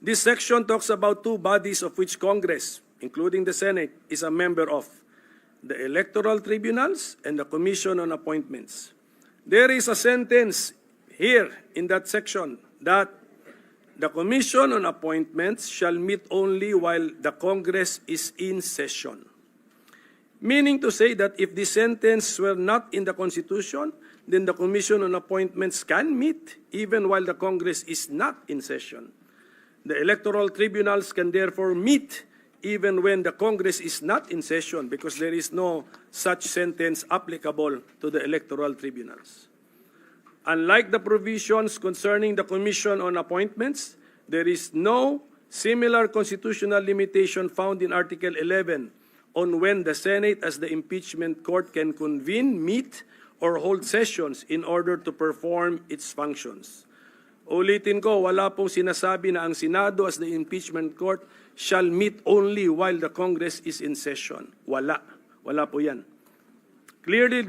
This section talks about two bodies of which Congress, including the Senate, is a member of: the electoral tribunals and the Commission on Appointments. There is a sentence here in that section that the Commission on Appointments shall meet only while the Congress is in session. Meaning to say that if the sentence were not in the Constitution, then the Commission on Appointments can meet even while the Congress is not in session. The electoral tribunals can therefore meet even when the Congress is not in session, because there is no such sentence applicable to the electoral tribunals. Unlike the provisions concerning the Commission on Appointments, there is no similar constitutional limitation found in Article 11 on when the Senate as the impeachment court can convene, meet, or hold sessions in order to perform its functions. Ulitin ko, wala pong sinasabi na ang Senado as the impeachment court shall meet only while the Congress is in session. Wala. Wala po yan. Clearly,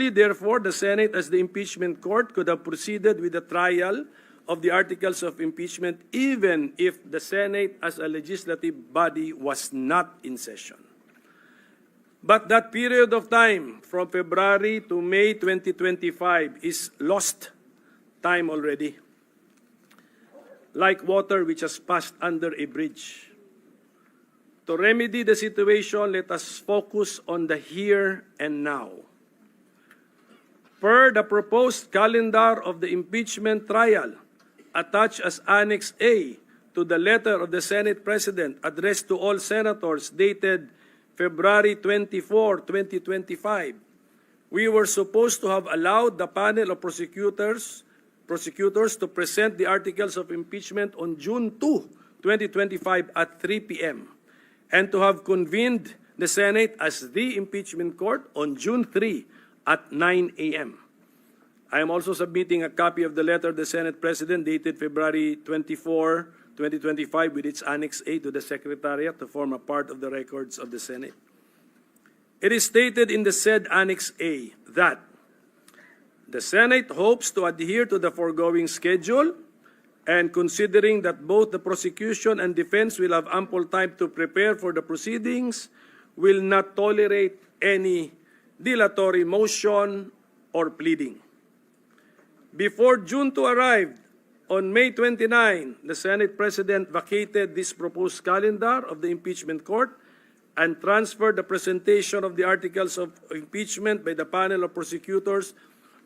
therefore, the Senate as the impeachment court could have proceeded with the trial of the Articles of Impeachment even if the Senate as a legislative body was not in session. But that period of time from February to May 2025 is lost time already, like water which has passed under a bridge. To remedy the situation, let us focus on the here and now. Per the proposed calendar of the impeachment trial, attached as Annex A to the letter of the Senate President addressed to all senators dated February 24, 2025, we were supposed to have allowed the panel of prosecutors to present the articles of impeachment on June 2, 2025 at 3 p.m. and to have convened the Senate as the impeachment court on June 3 at 9 a.m. I am also submitting a copy of the letter of the Senate President dated February 24, 2025 with its Annex A to the Secretariat to form a part of the records of the Senate. It is stated in the said Annex A that the Senate hopes to adhere to the foregoing schedule, and considering that both the prosecution and defense will have ample time to prepare for the proceedings, will not tolerate any dilatory motion or pleading. Before June 2 arrived, on May 29, the Senate President vacated this proposed calendar of the impeachment court and transferred the presentation of the articles of impeachment by the panel of prosecutors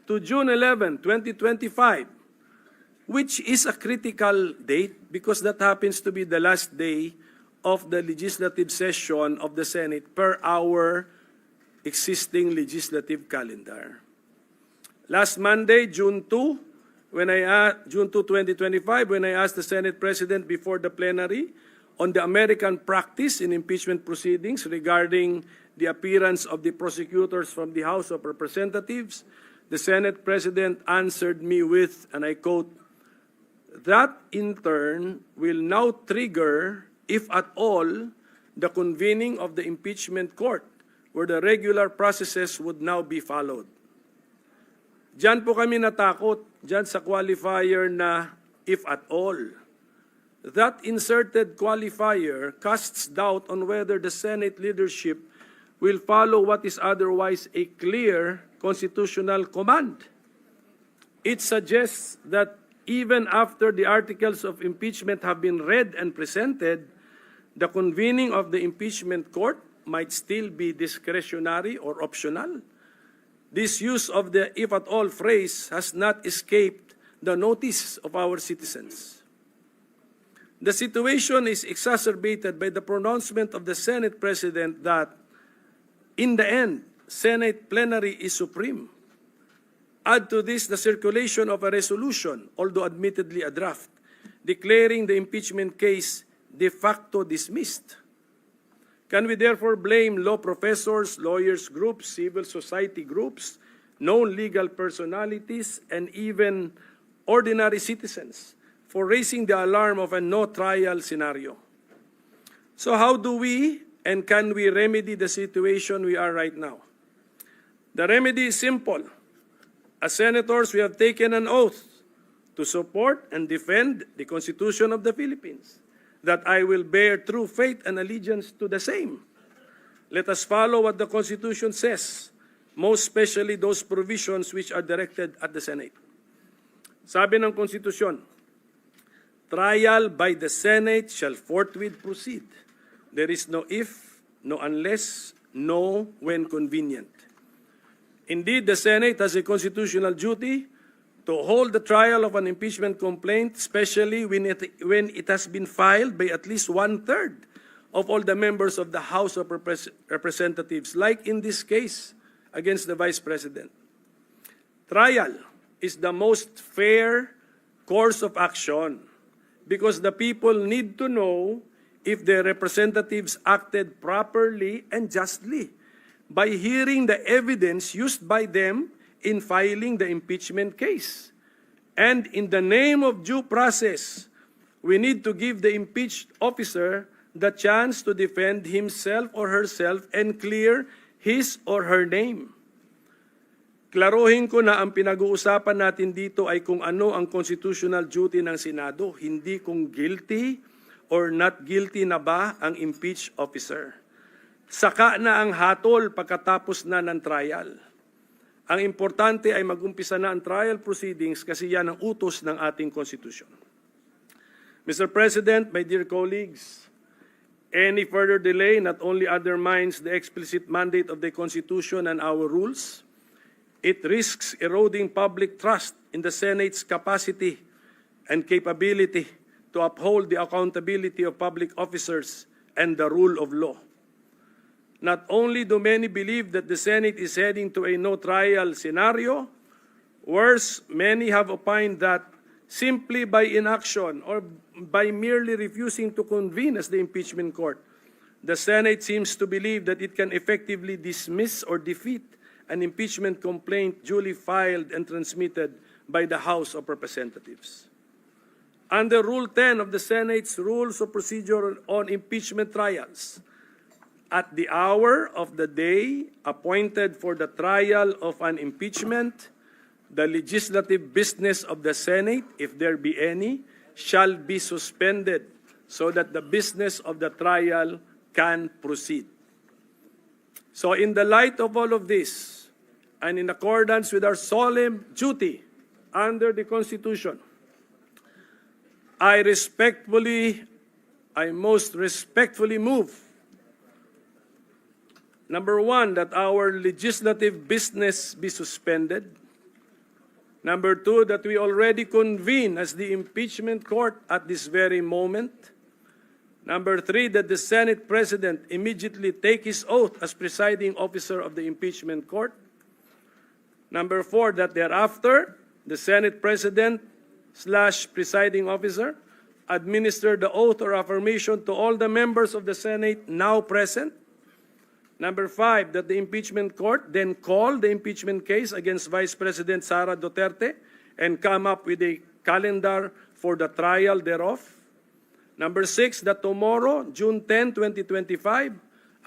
to June 11, 2025, which is a critical date because that happens to be the last day of the legislative session of the Senate per our existing legislative calendar. Last Monday, June 2, 2025, when I asked the Senate President before the plenary on the American practice in impeachment proceedings regarding the appearance of the prosecutors from the House of Representatives, the Senate President answered me with, and I quote, "That in turn will now trigger, if at all, the convening of the impeachment court, where the regular processes would now be followed." Diyan po kami natakot, diyan sa qualifier na if at all. That inserted qualifier casts doubt on whether the Senate leadership will follow what is otherwise a clear constitutional command. It suggests that even after the articles of impeachment have been read and presented, the convening of the impeachment court might still be discretionary or optional. This use of the if at all phrase has not escaped the notice of our citizens. The situation is exacerbated by the pronouncement of the Senate President that, in the end, Senate plenary is supreme. Add to this the circulation of a resolution, although admittedly a draft, declaring the impeachment case de facto dismissed. Can we therefore blame law professors, lawyers groups, civil society groups, known legal personalities, and even ordinary citizens for raising the alarm of a no-trial scenario? So how do we and can we remedy the situation we are right now? The remedy is simple. As senators, we have taken an oath to support and defend the Constitution of the Philippines, that I will bear true faith and allegiance to the same. Let us follow what the Constitution says, most especially those provisions which are directed at the Senate. Sabi ng Konstitusyon, trial by the Senate shall forthwith proceed. There is no if, no unless, no when convenient. Indeed, the Senate has a constitutional duty to hold the trial of an impeachment complaint, especially when it has been filed by at least one-third of all the members of the House of Representatives, like in this case against the Vice President. Trial is the most fair course of action because the people need to know if their representatives acted properly and justly by hearing the evidence used by them in filing the impeachment case. And in the name of due process, we need to give the impeached officer the chance to defend himself or herself and clear his or her name. Klaruhin ko na ang pinag-uusapan natin dito ay kung ano ang constitutional duty ng Senado, hindi kung guilty or not guilty na ba ang impeached officer. Saka na ang hatol pagkatapos na ng trial. Ang importante ay mag-umpisa na ang trial proceedings kasi yan ang utos ng ating Constitution. Mr. President, my dear colleagues, any further delay not only undermines the explicit mandate of the Constitution and our rules, it risks eroding public trust in the Senate's capacity and capability to uphold the accountability of public officers and the rule of law. Not only do many believe that the Senate is heading to a no-trial scenario, worse, many have opined that simply by inaction or by merely refusing to convene as the impeachment court, the Senate seems to believe that it can effectively dismiss or defeat an impeachment complaint duly filed and transmitted by the House of Representatives. Under Rule 10 of the Senate's Rules of Procedure on Impeachment Trials, at the hour of the day appointed for the trial of an impeachment, the legislative business of the Senate, if there be any, shall be suspended so that the business of the trial can proceed. So in the light of all of this, and in accordance with our solemn duty under the Constitution, I most respectfully move, number one, that our legislative business be suspended. Number two, that we already convene as the impeachment court at this very moment. Number three, that the Senate President immediately take his oath as presiding officer of the impeachment court. Number four, that thereafter, the Senate President/presiding officer administer the oath or affirmation to all the members of the Senate now present. Number five, that the impeachment court then call the impeachment case against Vice President Sara Duterte and come up with a calendar for the trial thereof. Number six, that tomorrow, June 10, 2025,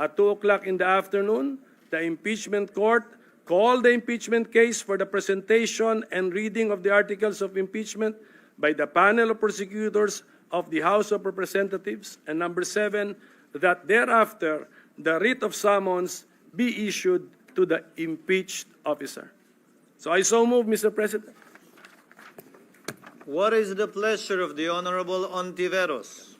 at 2 o'clock in the afternoon, the impeachment court call the impeachment case for the presentation and reading of the Articles of Impeachment by the panel of prosecutors of the House of Representatives. And number seven, that thereafter, the writ of summons be issued to the impeached officer. So I so move, Mr. President. What is the pleasure of the Honorable Ontiveros?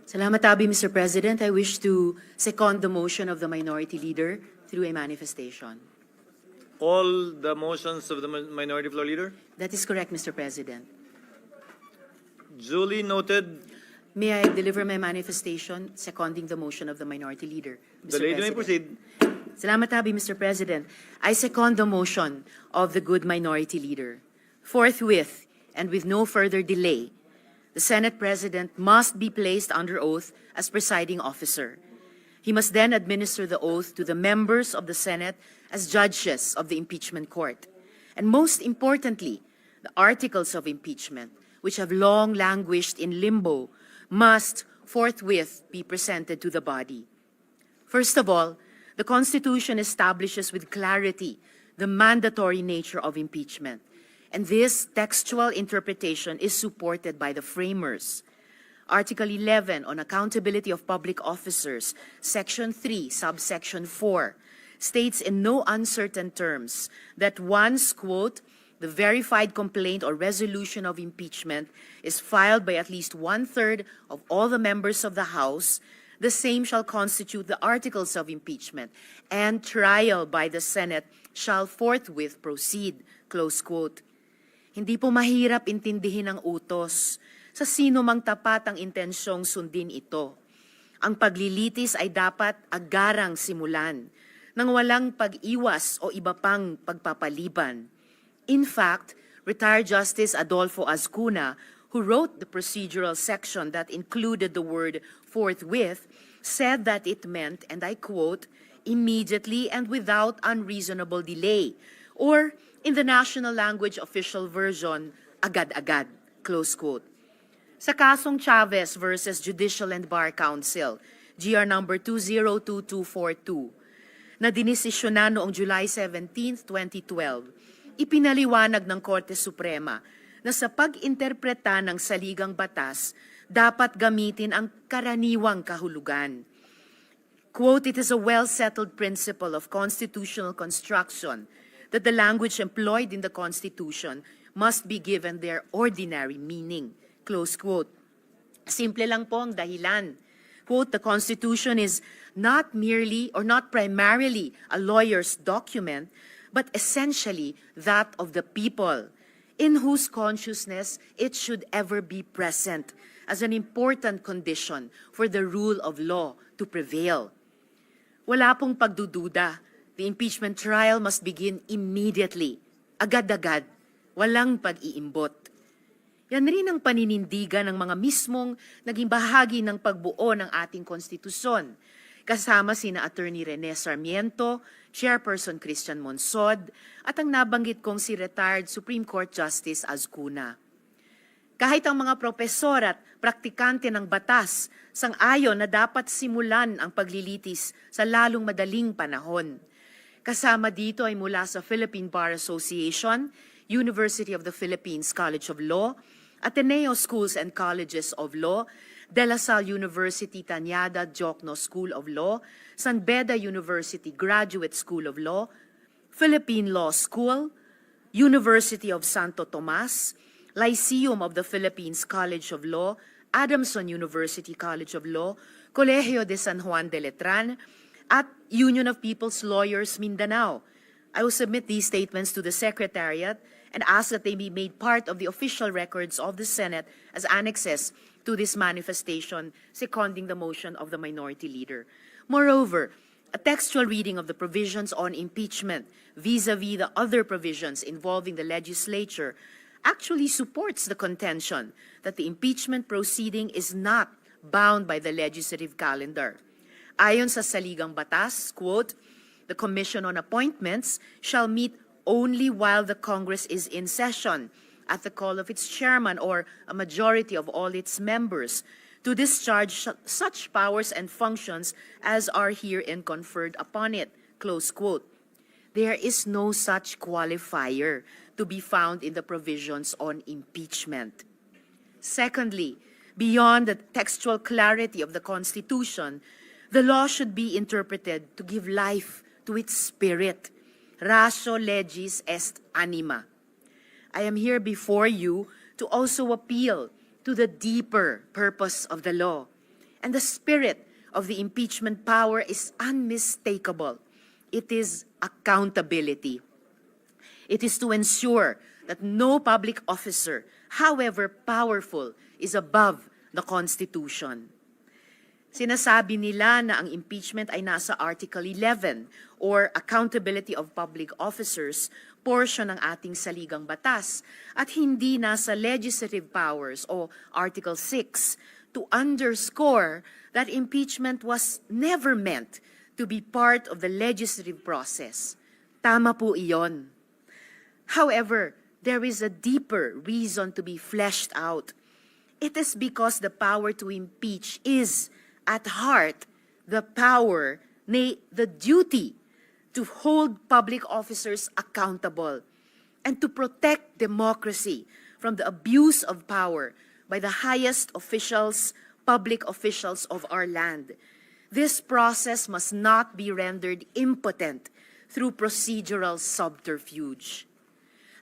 Salamat Abi, Mr. President. I wish to second the motion of the Minority Leader through a manifestation. All the motions of the Minority Floor Leader? That is correct, Mr. President. Duly noted. May I deliver my manifestation seconding the motion of the Minority Leader, Mr. The lady may President? proceed. Salamat Abi, Mr. President. I second the motion of the good Minority Leader. Forthwith, and with no further delay, the Senate President must be placed under oath as presiding officer. He must then administer the oath to the members of the Senate as judges of the impeachment court. And most importantly, the Articles of Impeachment, which have long languished in limbo, must forthwith be presented to the body. First of all, the Constitution establishes with clarity the mandatory nature of impeachment. And this textual interpretation is supported by the framers. Article 11 on accountability of public officers, Section 3, subsection 4, states in no uncertain terms that once, quote, the verified complaint or resolution of impeachment is filed by at least 1/3 of all the members of the House, the same shall constitute the articles of impeachment, and trial by the Senate shall forthwith proceed, close quote. Hindi po mahirap intindihin ang utos sa sino mang tapat ang intensyong sundin ito. Ang paglilitis ay dapat agarang simulan nang walang pag-iwas o iba pang pagpapaliban. In fact, retired Justice Adolfo Azcuna, who wrote the procedural section that included the word forthwith, said that it meant, and I quote, immediately and without unreasonable delay, or in the national language official version, agad-agad, close quote. Sa kasong Chavez versus Judicial and Bar Council, GR number 202242, na dinisisyonan noong July 17, 2012, ipinaliwanag ng Korte Suprema na sa pag-interpreta ng saligang batas, dapat gamitin ang karaniwang kahulugan. Quote, it is a well-settled principle of constitutional construction that the language employed in the Constitution must be given their ordinary meaning. Close quote. Simple lang po ang dahilan. Quote, the Constitution is not merely or not primarily a lawyer's document, but essentially that of the people, in whose consciousness it should ever be present as an important condition for the rule of law to prevail. Wala pong pagdududa. The impeachment trial must begin immediately, agad-agad, walang pag-iimbot. Yan rin ang paninindigan ng mga mismong naging bahagi ng pagbuo ng ating konstitusyon, kasama sina Attorney Rene Sarmiento, Chairperson Christian Monsod, at ang nabanggit kong si retired Supreme Court Justice Azcuna. Kahit ang mga propesor at praktikante ng batas sang-ayon na dapat simulan ang paglilitis sa lalong madaling panahon. Kasama dito ay mula sa Philippine Bar Association, University of the Philippines College of Law, Ateneo Schools and Colleges of Law, De La Salle University Tanyada Jokno School of Law, San Beda University Graduate School of Law, Philippine Law School, University of Santo Tomas, Lyceum of the Philippines College of Law, Adamson University College of Law, Colegio de San Juan de Letran, at Union of People's Lawyers Mindanao. I will submit these statements to the Secretariat and ask that they be made part of the official records of the Senate as annexes to this manifestation, seconding the motion of the Minority Leader. Moreover, a textual reading of the provisions on impeachment vis-a-vis the other provisions involving the legislature actually supports the contention that the impeachment proceeding is not bound by the legislative calendar. Ayon sa saligang batas, quote, the Commission on Appointments shall meet only while the Congress is in session at the call of its chairman or a majority of all its members to discharge such powers and functions as are herein conferred upon it, close quote. There is no such qualifier to be found in the provisions on impeachment. Secondly, beyond the textual clarity of the Constitution, the law should be interpreted to give life to its spirit. Ratio legis est anima. I am here before you to also appeal to the deeper purpose of the law. And the spirit of the impeachment power is unmistakable. It is accountability. It is to ensure that no public officer, however powerful, is above the Constitution. Sinasabi nila na ang impeachment ay nasa Article 11 or Accountability of Public Officers portion ng ating saligang batas at hindi nasa legislative powers o Article 6 to underscore that impeachment was never meant to be part of the legislative process. Tama po iyon. However, there is a deeper reason to be fleshed out. It is because the power to impeach is, at heart, the power, nay, the duty, to to hold public officers accountable, and to protect democracy from the abuse of power by the highest officials, public officials of our land. This process must not be rendered impotent through procedural subterfuge.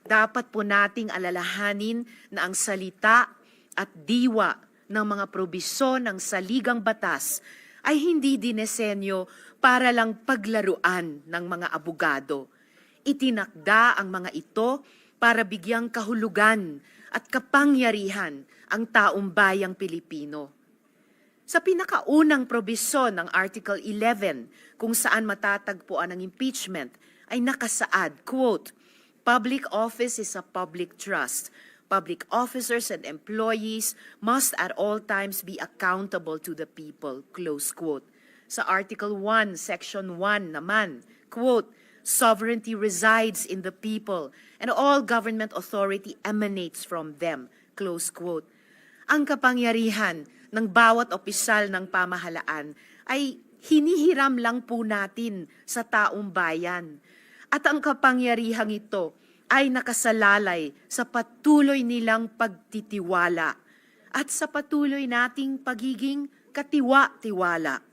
Dapat po nating alalahanin na ang salita at diwa ng mga probisyon ng saligang batas ay hindi dinesenyo para lang paglaruan ng mga abogado. Itinakda ang mga ito para bigyang kahulugan at kapangyarihan ang taong bayang Pilipino. Sa pinakaunang probisyon ng Article 11, kung saan matatagpuan ang impeachment, ay nakasaad, quote, "Public office is a public trust. Public officers and employees must at all times be accountable to the people," close quote. Sa Article 1, Section 1 naman, quote, "Sovereignty resides in the people and all government authority emanates from them," close quote. Ang kapangyarihan ng bawat opisyal ng pamahalaan ay hinihiram lang po natin sa taong bayan. At ang kapangyarihang ito ay nakasalalay sa patuloy nilang pagtitiwala at sa patuloy nating pagiging katiwa-tiwala.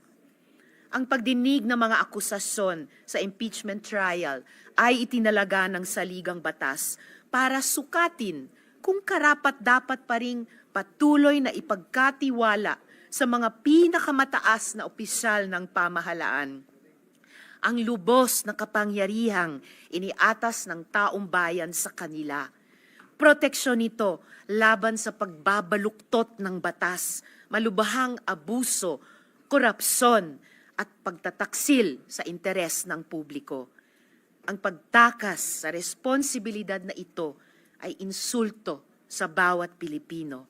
Ang pagdinig ng mga akusasyon sa impeachment trial ay itinalaga ng saligang batas para sukatin kung karapat-dapat pa ring patuloy na ipagkatiwala sa mga pinakamataas na opisyal ng pamahalaan ang lubos na kapangyarihang iniatas ng taong bayan sa kanila. Proteksyon nito laban sa pagbabaluktot ng batas, malubhang abuso, korupsyon at pagtataksil sa interes ng publiko. Ang pagtakas sa responsibilidad na ito ay insulto sa bawat Pilipino.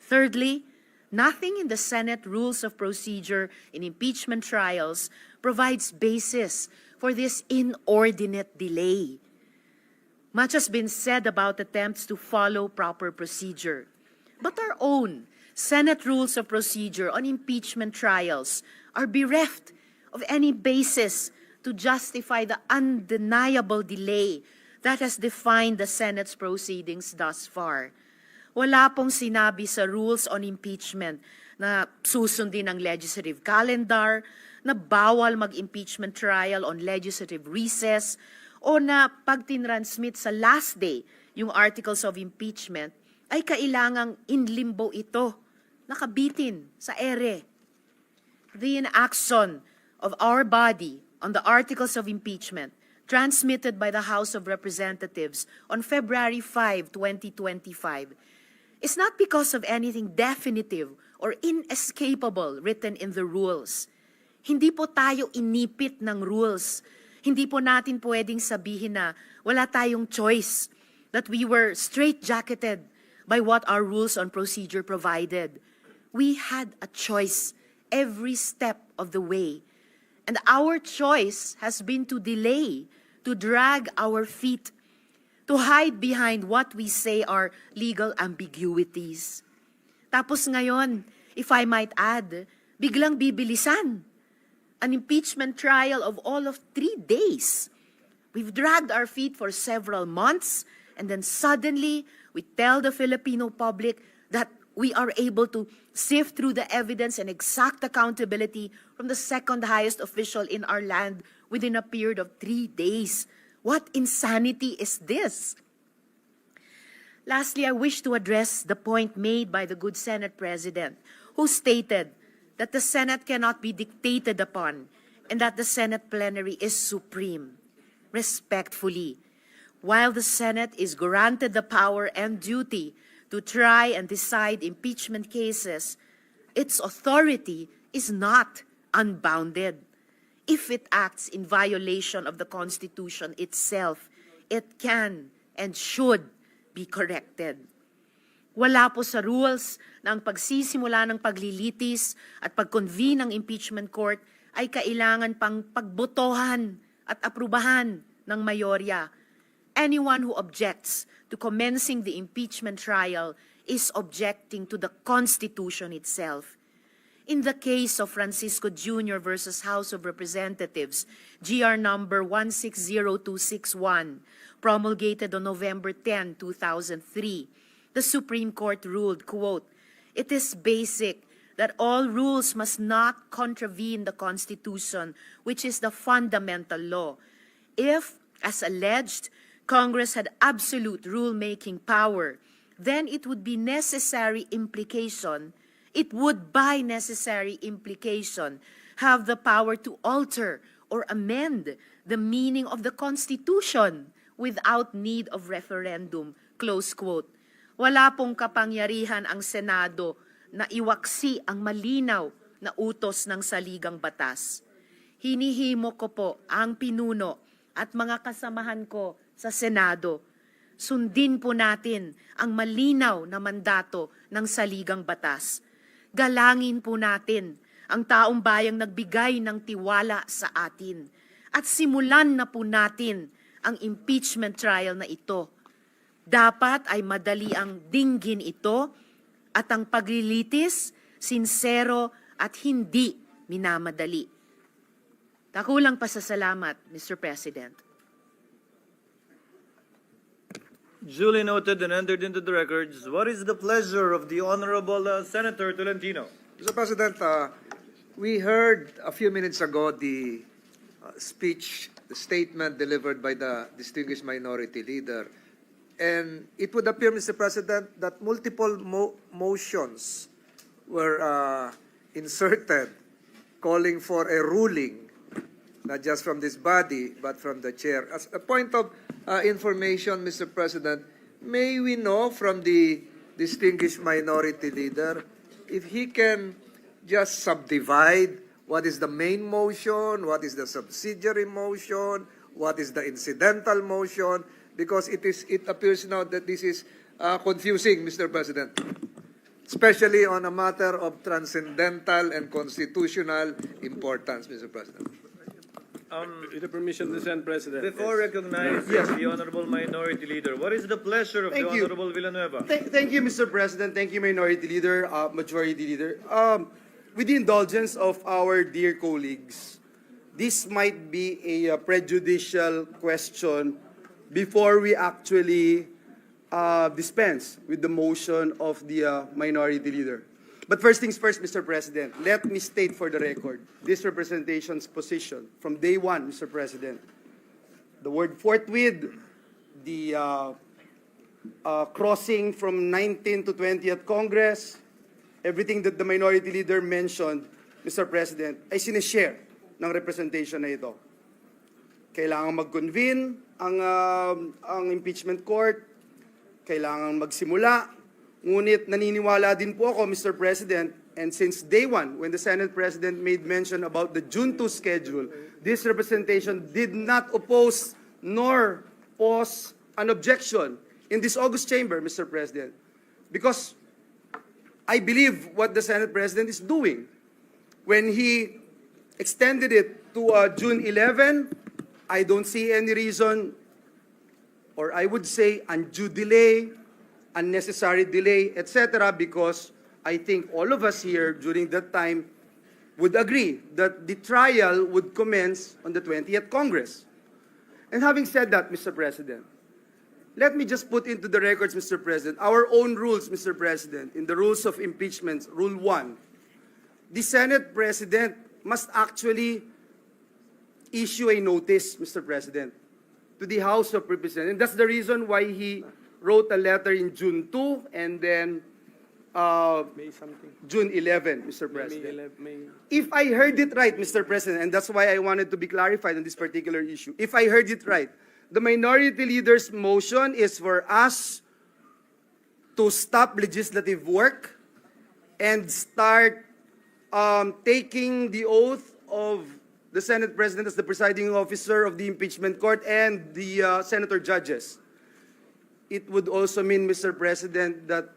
Thirdly, nothing in the Senate Rules of Procedure in impeachment trials provides basis for this inordinate delay. Much has been said about attempts to follow proper procedure, but our own Senate Rules of Procedure on impeachment trials are bereft of any basis to justify the undeniable delay that has defined the Senate's proceedings thus far. Wala pong sinabi sa rules on impeachment na susundin ang legislative calendar, na bawal mag-impeachment trial on legislative recess, o na pag tinransmit sa last day yung Articles of Impeachment, ay kailangang in limbo ito, nakabitin sa ere. The inaction of our body on the Articles of Impeachment transmitted by the House of Representatives on February 5, 2025, is not because of anything definitive or inescapable written in the rules. Hindi po tayo inipit ng rules. Hindi po natin pwedeng sabihin na wala tayong choice, that we were straitjacketed by what our rules on procedure provided. We had a choice every step of the way. And our choice has been to delay, to drag our feet, to hide behind what we say are legal ambiguities. Tapos ngayon, if I might add, biglang bibilisan. An impeachment trial of all of 3 days. We've dragged our feet for several months, and then suddenly we tell the Filipino public that we are able to sift through the evidence and exact accountability from the second highest official in our land within a period of 3 days. What insanity is this? Lastly, I wish to address the point made by the good Senate President, who stated that the Senate cannot be dictated upon and that the Senate plenary is supreme. Respectfully, while the Senate is granted the power and duty to try and decide impeachment cases, its authority is not unbounded. If it acts in violation of the Constitution itself, it can and should be corrected. Wala po sa rules na ang pagsisimula ng paglilitis at pag-convene ng impeachment court ay kailangan pang pagbotohan at aprubahan ng mayorya. Anyone who objects to commencing the impeachment trial is objecting to the Constitution itself. In the case of Francisco Jr. versus House of Representatives, GR number 160261, promulgated on November 10, 2003, the Supreme Court ruled, quote, "It is basic that all rules must not contravene the Constitution, which is the fundamental law. If, as alleged, Congress had absolute rule-making power, then it would by necessary implication have the power to alter or amend the meaning of the Constitution without need of referendum," close quote. Wala pong kapangyarihan ang Senado na iwaksi ang malinaw na utos ng saligang batas. Hinihimo ko po ang pinuno at mga kasamahan ko sa Senado. Sundin po natin ang malinaw na mandato ng saligang batas. Galangin po natin ang taong bayang nagbigay ng tiwala sa atin. At simulan na po natin ang impeachment trial na ito. Dapat ay madali ang dinggin ito at ang paglilitis, sinsero at hindi minamadali. Takulang pasasalamat, Mr. President. Duly noted and entered into the records. What is the pleasure of the Honorable Senator Tolentino? Mr. President, we heard a few minutes ago the speech, the statement delivered by the distinguished minority leader. And it would appear, Mr. President, that multiple motions were inserted calling for a ruling, not just from this body, but from the chair. As a point of information, Mr. President, may we know from the distinguished minority leader if he can just subdivide what is the main motion, what is the subsidiary motion, what is the incidental motion, because it appears now that this is confusing, Mr. President, especially on a matter of transcendental and constitutional importance, Mr. President. With the permission of the Senate President. Before recognizing the Honorable Minority Leader, what is the pleasure of the Thank you. Honorable Villanueva? Thank you, Mr. President. Thank you, Minority Leader, Majority Leader. With the indulgence of our dear colleagues, this might be a prejudicial question before we actually dispense with the motion of the Minority Leader. But first things first, Mr. President, let me state for the record this representation's position from day one, Mr. President. The word forthwith, the crossing from 19th to 20th Congress, everything that the Minority Leader mentioned, Mr. President, ay sinishare ng representation na ito. Kailangan mag-convene ang impeachment court, kailangan magsimula. Ngunit naniniwala din po ako, Mr. President, and since day one, when the Senate President made mention about the June 2 schedule, this representation did not oppose nor pose an objection in this August chamber, Mr. President. Because I believe what the Senate President is doing. When he extended it to June 11, I don't see any reason, or I would say undue delay, unnecessary delay, etc., because I think all of us here during that time would agree that the trial would commence on the 20th Congress. And having said that, Mr. President, let me just put into the records, Mr. President, our own rules, Mr. President, in the rules of impeachment, Rule 1, the Senate President must actually issue a notice, Mr. President, to the House of Representatives. And that's the reason why he wrote a letter in June 2 and then June 11, Mr. President. If I heard it right, Mr. President, and that's why I wanted to be clarified on this particular issue. If I heard it right, the Minority Leader's motion is for us to stop legislative work and start taking the oath of the Senate President as the presiding officer of the impeachment court and the senator judges. It would also mean, Mr. President, that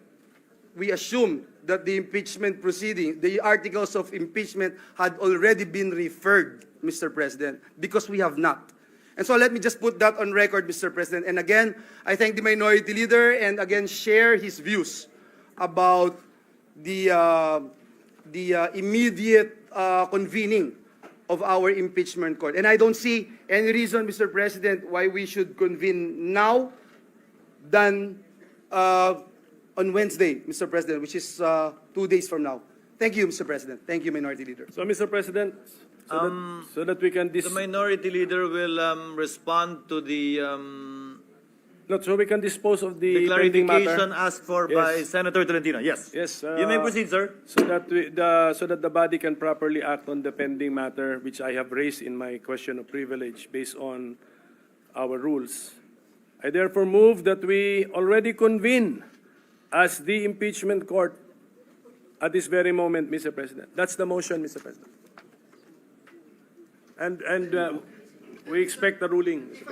we assume that the impeachment proceeding, the articles of impeachment had already been referred, Mr. President, because we have not. And so let me just put that on record, Mr. President. And again, I thank the Minority Leader and again share his views about the the immediate convening of our impeachment court. And I don't see any reason, Mr. President, why we should convene now than on Wednesday, Mr. President, which is 2 days from now. Thank you, Mr. President. Thank you, Minority Leader. So, Mr. President, so that we can The minority leader will respond to the so we can dispose of the pending clarification matter. asked for Yes. by Senator Tolentino. Yes. Yes. You may proceed, sir. So that the body can properly act on the pending matter, which I have raised in my question of privilege based on our rules. I therefore move that we already convene as the impeachment court at this very moment, Mr. President. That's the motion, Mr. President. And we expect a ruling. Mr.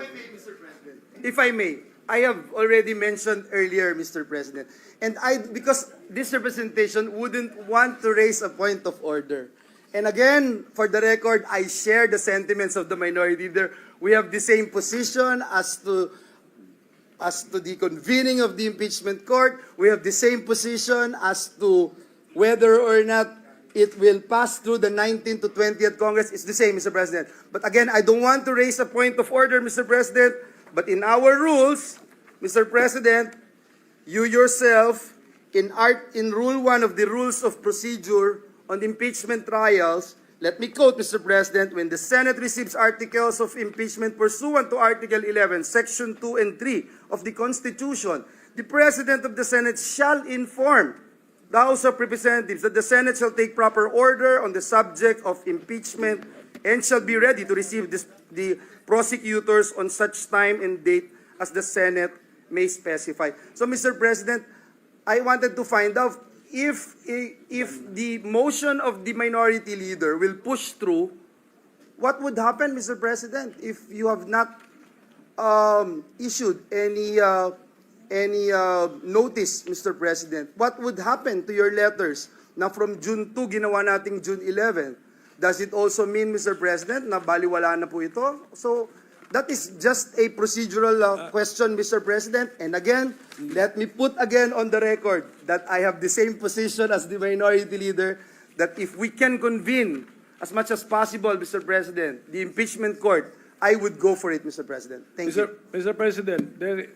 President. If I may, I have already mentioned earlier, Mr. President, and because this representation wouldn't want to raise a point of order. And again, for the record, I share the sentiments of the minority leader. We have the same position as to the convening of the impeachment court. We have the same position as to whether or not it will pass through the 19th to 20th Congress. It's the same, Mr. President. But again, I don't want to raise a point of order, Mr. President. But in our rules, Mr. President, you yourself, in Rule 1 of the Rules of Procedure on impeachment trials, let me quote, Mr. President, when the Senate receives articles of impeachment pursuant to Article 11, Section 2 and 3 of the Constitution, the President of the Senate shall inform the House of Representatives that the Senate shall take proper order on the subject of impeachment and shall be ready to receive the prosecutors on such time and date as the Senate may specify. So, Mr. President, I wanted to find out if the motion of the minority leader will push through, what would happen, Mr. President, if you have not issued any notice, Mr. President? What would happen to your letters na from June 2, ginawa nating June 11? Does it also mean, Mr. President, na baliwala na po ito? So, that is just a procedural question, Mr. President. And again, let me put again on the record that I have the same position as the minority leader, that if we can convene as much as possible, Mr. President, the impeachment court, I would go for it, Mr. President. Thank you. Mr. President, there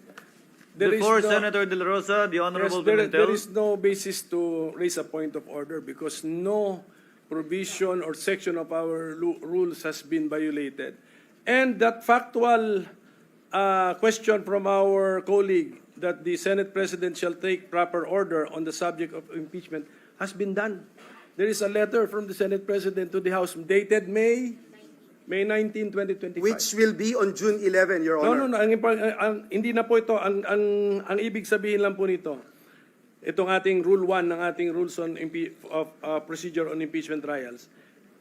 Before is no, Senator De La Rosa, the Honorable there Pimentel. is no basis to raise a point of order because no provision or section of our rules has been violated. And that factual question from our colleague that the Senate President shall take proper order on the subject of impeachment has been done. There is a letter from the Senate President to the House dated May 19, 2025. Which will be on June 11, Your Honor. No. Hindi na po ito. Ang ibig sabihin lang po nito, itong ating Rule 1 ng ating Rules on Procedure on Impeachment Trials.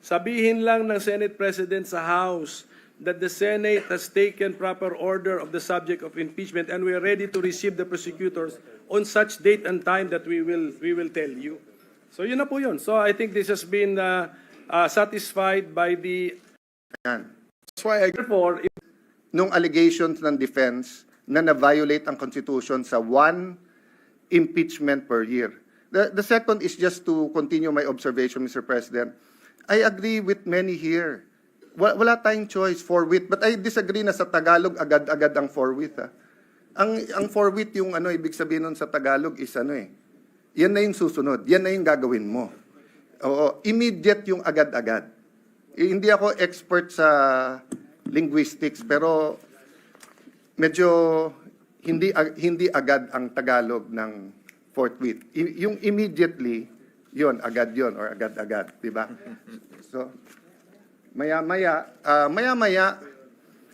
Sabihin lang ng Senate President sa House that the Senate has taken proper order of the subject of impeachment and we are ready to receive the prosecutors on such date and time that we will tell you. So yun na po yun. So I think this has been satisfied by the... That's why I Therefore, nung allegations ng defense na na-violate ang Constitution sa one impeachment per year. The second is just to continue my observation, Mr. President. I agree with many here. Wala tayong choice, forthwith. But I disagree na sa Tagalog, agad-agad ang forthwith. Ang forthwith, yung ibig sabihin nun sa Tagalog is yan na yung susunod. Yan na yung gagawin mo. Oo, immediate yung agad-agad. Hindi ako expert sa linguistics, pero medyo hindi agad ang Tagalog ng forthwith. Yung immediately, yon agad yon or agad-agad, di ba? So, maya-maya,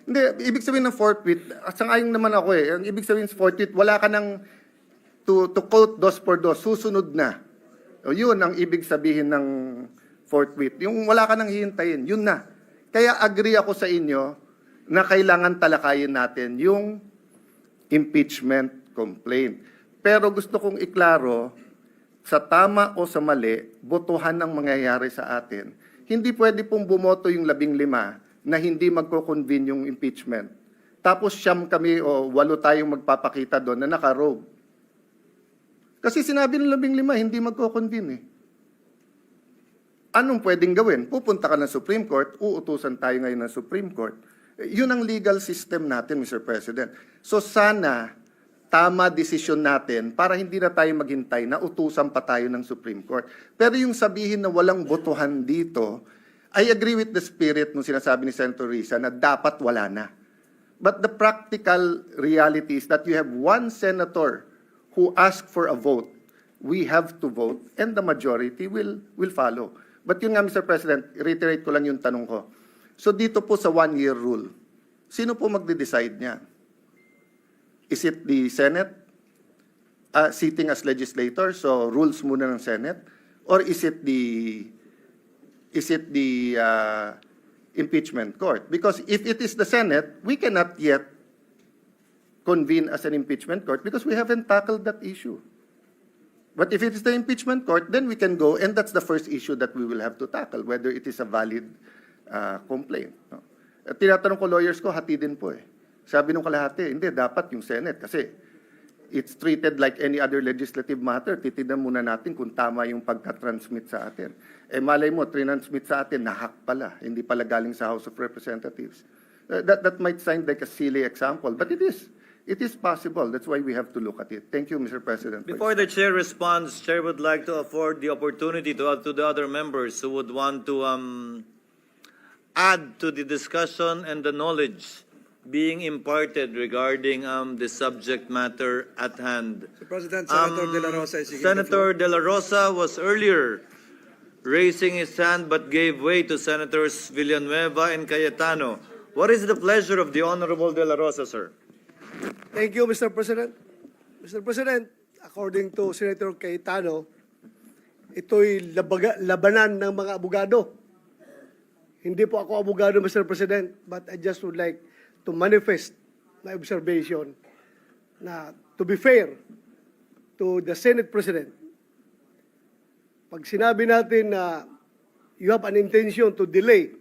hindi, ibig sabihin ng forthwith, sangayon naman ako ang ibig sabihin sa forthwith, wala ka nang to quote dos por dos, susunod na. O yun ang ibig sabihin ng forthwith. Yung wala ka nang hihintayin, yun na. Kaya agree ako sa inyo na kailangan talakayin natin yung impeachment complaint. Pero gusto kong iklaro, sa tama o sa mali, botohan ang mangyayari sa atin. Hindi pwede pong bumoto yung 15 na hindi magko-convene yung impeachment. Tapos siyam kami o 8 tayong magpapakita doon na naka-robe. Kasi sinabi ng 15, hindi magko-convene anong pwedeng gawin? Pupunta ka ng Supreme Court, uutusan tayo ngayon ng Supreme Court. Yun ang legal system natin, Mr. President. So sana, tama desisyon natin para hindi na tayo maghintay na utusan pa tayo ng Supreme Court. Pero yung sabihin na walang botohan dito, I agree with the spirit nung sinasabi ni Senator Risa na dapat wala na. But the practical reality is that you have one senator who asked for a vote. We have to vote and the majority will follow. But yun nga, Mr. President, reiterate ko lang yung tanong ko. So dito po sa one-year rule, sino po magde-decide niya? Is it the Senate sitting as legislator, so rules muna ng Senate? Or is it the impeachment court? Because if it is the Senate, we cannot yet convene as an impeachment court because we haven't tackled that issue. But if it is the impeachment court, then we can go, and that's the first issue that we will have to tackle, whether it is a valid complaint. No? At tinatanong ko lawyers ko, hati din po eh. Sabi nung kalahati, hindi, dapat yung Senate kasi it's treated like any other legislative matter. Titignan muna natin kung tama yung pagka-transmit sa atin. Eh malay mo, transmit sa atin, nahack pala. Hindi pala galing sa House of Representatives. That might sound like a silly example, but it is. It is possible. That's why we have to look at it. Thank you, Mr. President. Before the chair responds, chair would like to afford the opportunity to the other members who would want to add to the discussion and the knowledge being imparted regarding the subject matter at hand. Mr. President, Senator De La Rosa is seeking the Senator floor. De La Rosa was earlier raising his hand but gave way to Senators Villanueva and Cayetano. What is the pleasure of the Honorable De La Rosa, sir? Thank you, Mr. President. Mr. President, according to Senator Cayetano, ito'y labanan ng mga abogado. Hindi po ako abogado, Mr. President, but I just would like to manifest my observation na to be fair to the Senate President, pag sinabi natin na you have an intention to delay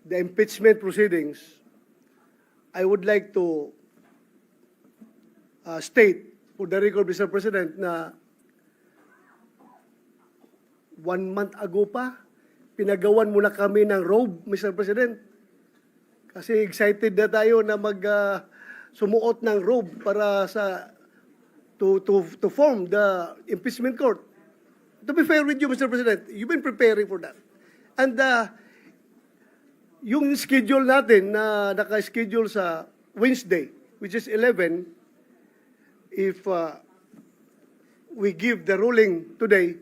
the impeachment proceedings, I would like to state for the record, Mr. President, na 1 month ago pa, pinagawan muna kami ng robe, Mr. President. Kasi excited na tayo na sumuot ng robe para to form the impeachment court. To be fair with you, Mr. President, you've been preparing for that. And yung schedule natin na naka-schedule sa Wednesday, which is 11, if we give the ruling today,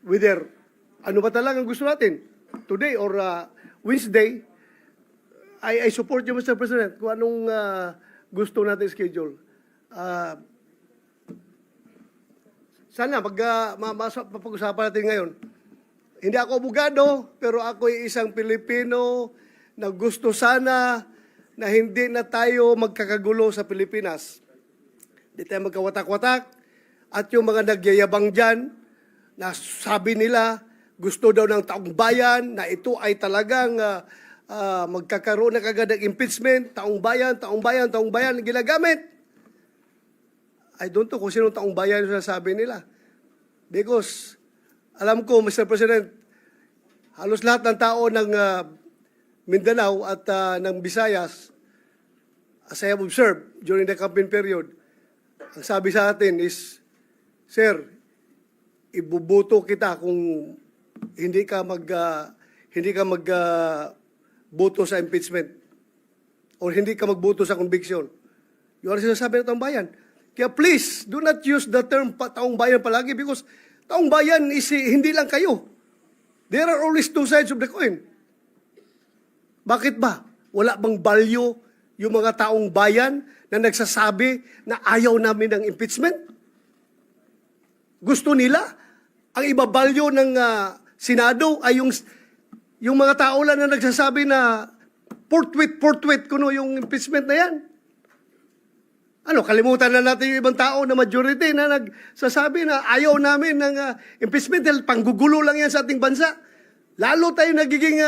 whether ano ba talagang gusto natin, today or Wednesday, I support you, Mr. President, kung anong gusto natin schedule. Sana mapag-usapan natin ngayon. Hindi ako abogado, pero ako ay isang Pilipino na gusto sana na hindi na tayo magkakagulo sa Pilipinas. Hindi tayo magkawatak-watak. At yung mga nagyayabang dyan, na sabi nila, gusto daw ng taong bayan, na ito ay talagang magkakaroon na kagad ng impeachment, taong bayan, ginagamit. I don't know kung sino taong bayan yung sasabi nila. Because, alam ko, Mr. President, halos lahat ng tao ng Mindanao at ng Visayas, as I have observed during the campaign period, ang sabi sa atin is, Sir, ibubuto kita kung hindi ka magboto sa impeachment or hindi ka magboto sa conviction. Yun ang sinasabi ng taong bayan. Kaya please, do not use the term taong bayan palagi because taong bayan is hindi lang kayo. There are always two sides of the coin. Bakit ba? Wala bang value yung mga taong bayan na nagsasabi na ayaw namin ng impeachment? Gusto nila? Ang ibabalyo ng Senado ay yung mga tao lang na nagsasabi na forthwith kuno yung impeachment na yan. Ano, kalimutan na natin yung ibang tao na majority na nagsasabi na ayaw namin ng impeachment dahil panggugulo lang yan sa ating bansa. Lalo tayo nagiging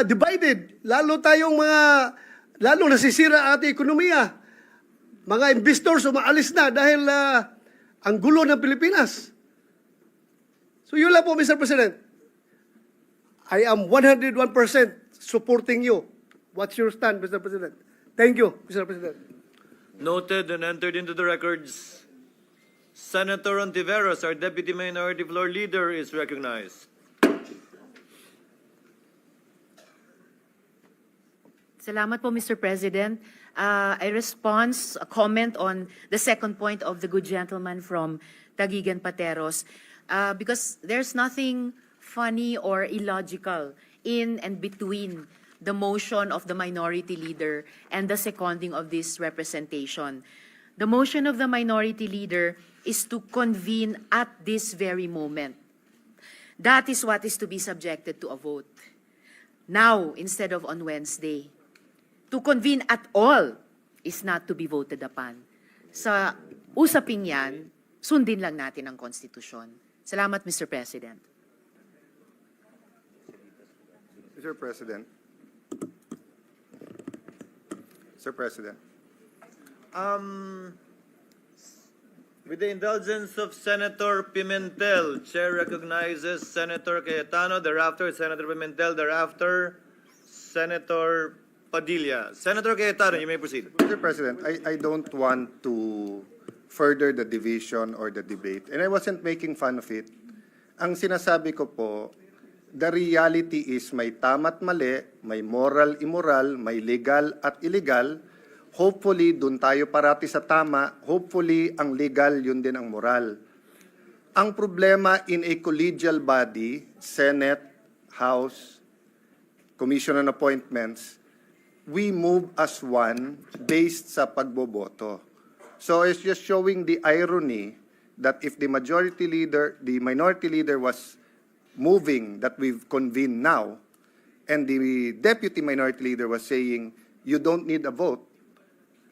divided. Lalo nasisira ang ating ekonomiya. Mga investors umaalis na dahil ang gulo ng Pilipinas. So yun lang po, Mr. President. I am 101% supporting you. What's your stand, Mr. President? Thank you, Mr. President. Noted and entered into the records. Senator Ontiveros, our Deputy Minority Floor Leader, is recognized. Salamat po, Mr. President. I a comment on the second point of the good gentleman from Taguigan Pateros, because there's nothing funny or illogical in and between the motion of the minority leader and the seconding of this representation. The motion of the minority leader is to convene at this very moment. That is what is to be subjected to a vote. Now, instead of on Wednesday. To convene at all is not to be voted upon. Sa usaping yan, sundin lang natin ang konstitusyon. Salamat, Mr. President. Mr. President. Mr. President. With the indulgence of Senator Pimentel, Chair recognizes Senator Cayetano, thereafter Senator Pimentel, thereafter Senator Padilla. Senator Cayetano, you may proceed. Mr. President, I don't want to further the division or the debate, and I wasn't making fun of it. Ang sinasabi ko po, the reality is may tama't mali, may moral, immoral, may legal at illegal. Hopefully, dun tayo parati sa tama. Hopefully, ang legal, yun din ang moral. Ang problema in a collegial body, Senate, House, Commission on Appointments, we move as one based sa pagboboto. So it's just showing the irony that if the minority leader was moving that we've convened now, and the deputy minority leader was saying, you don't need a vote.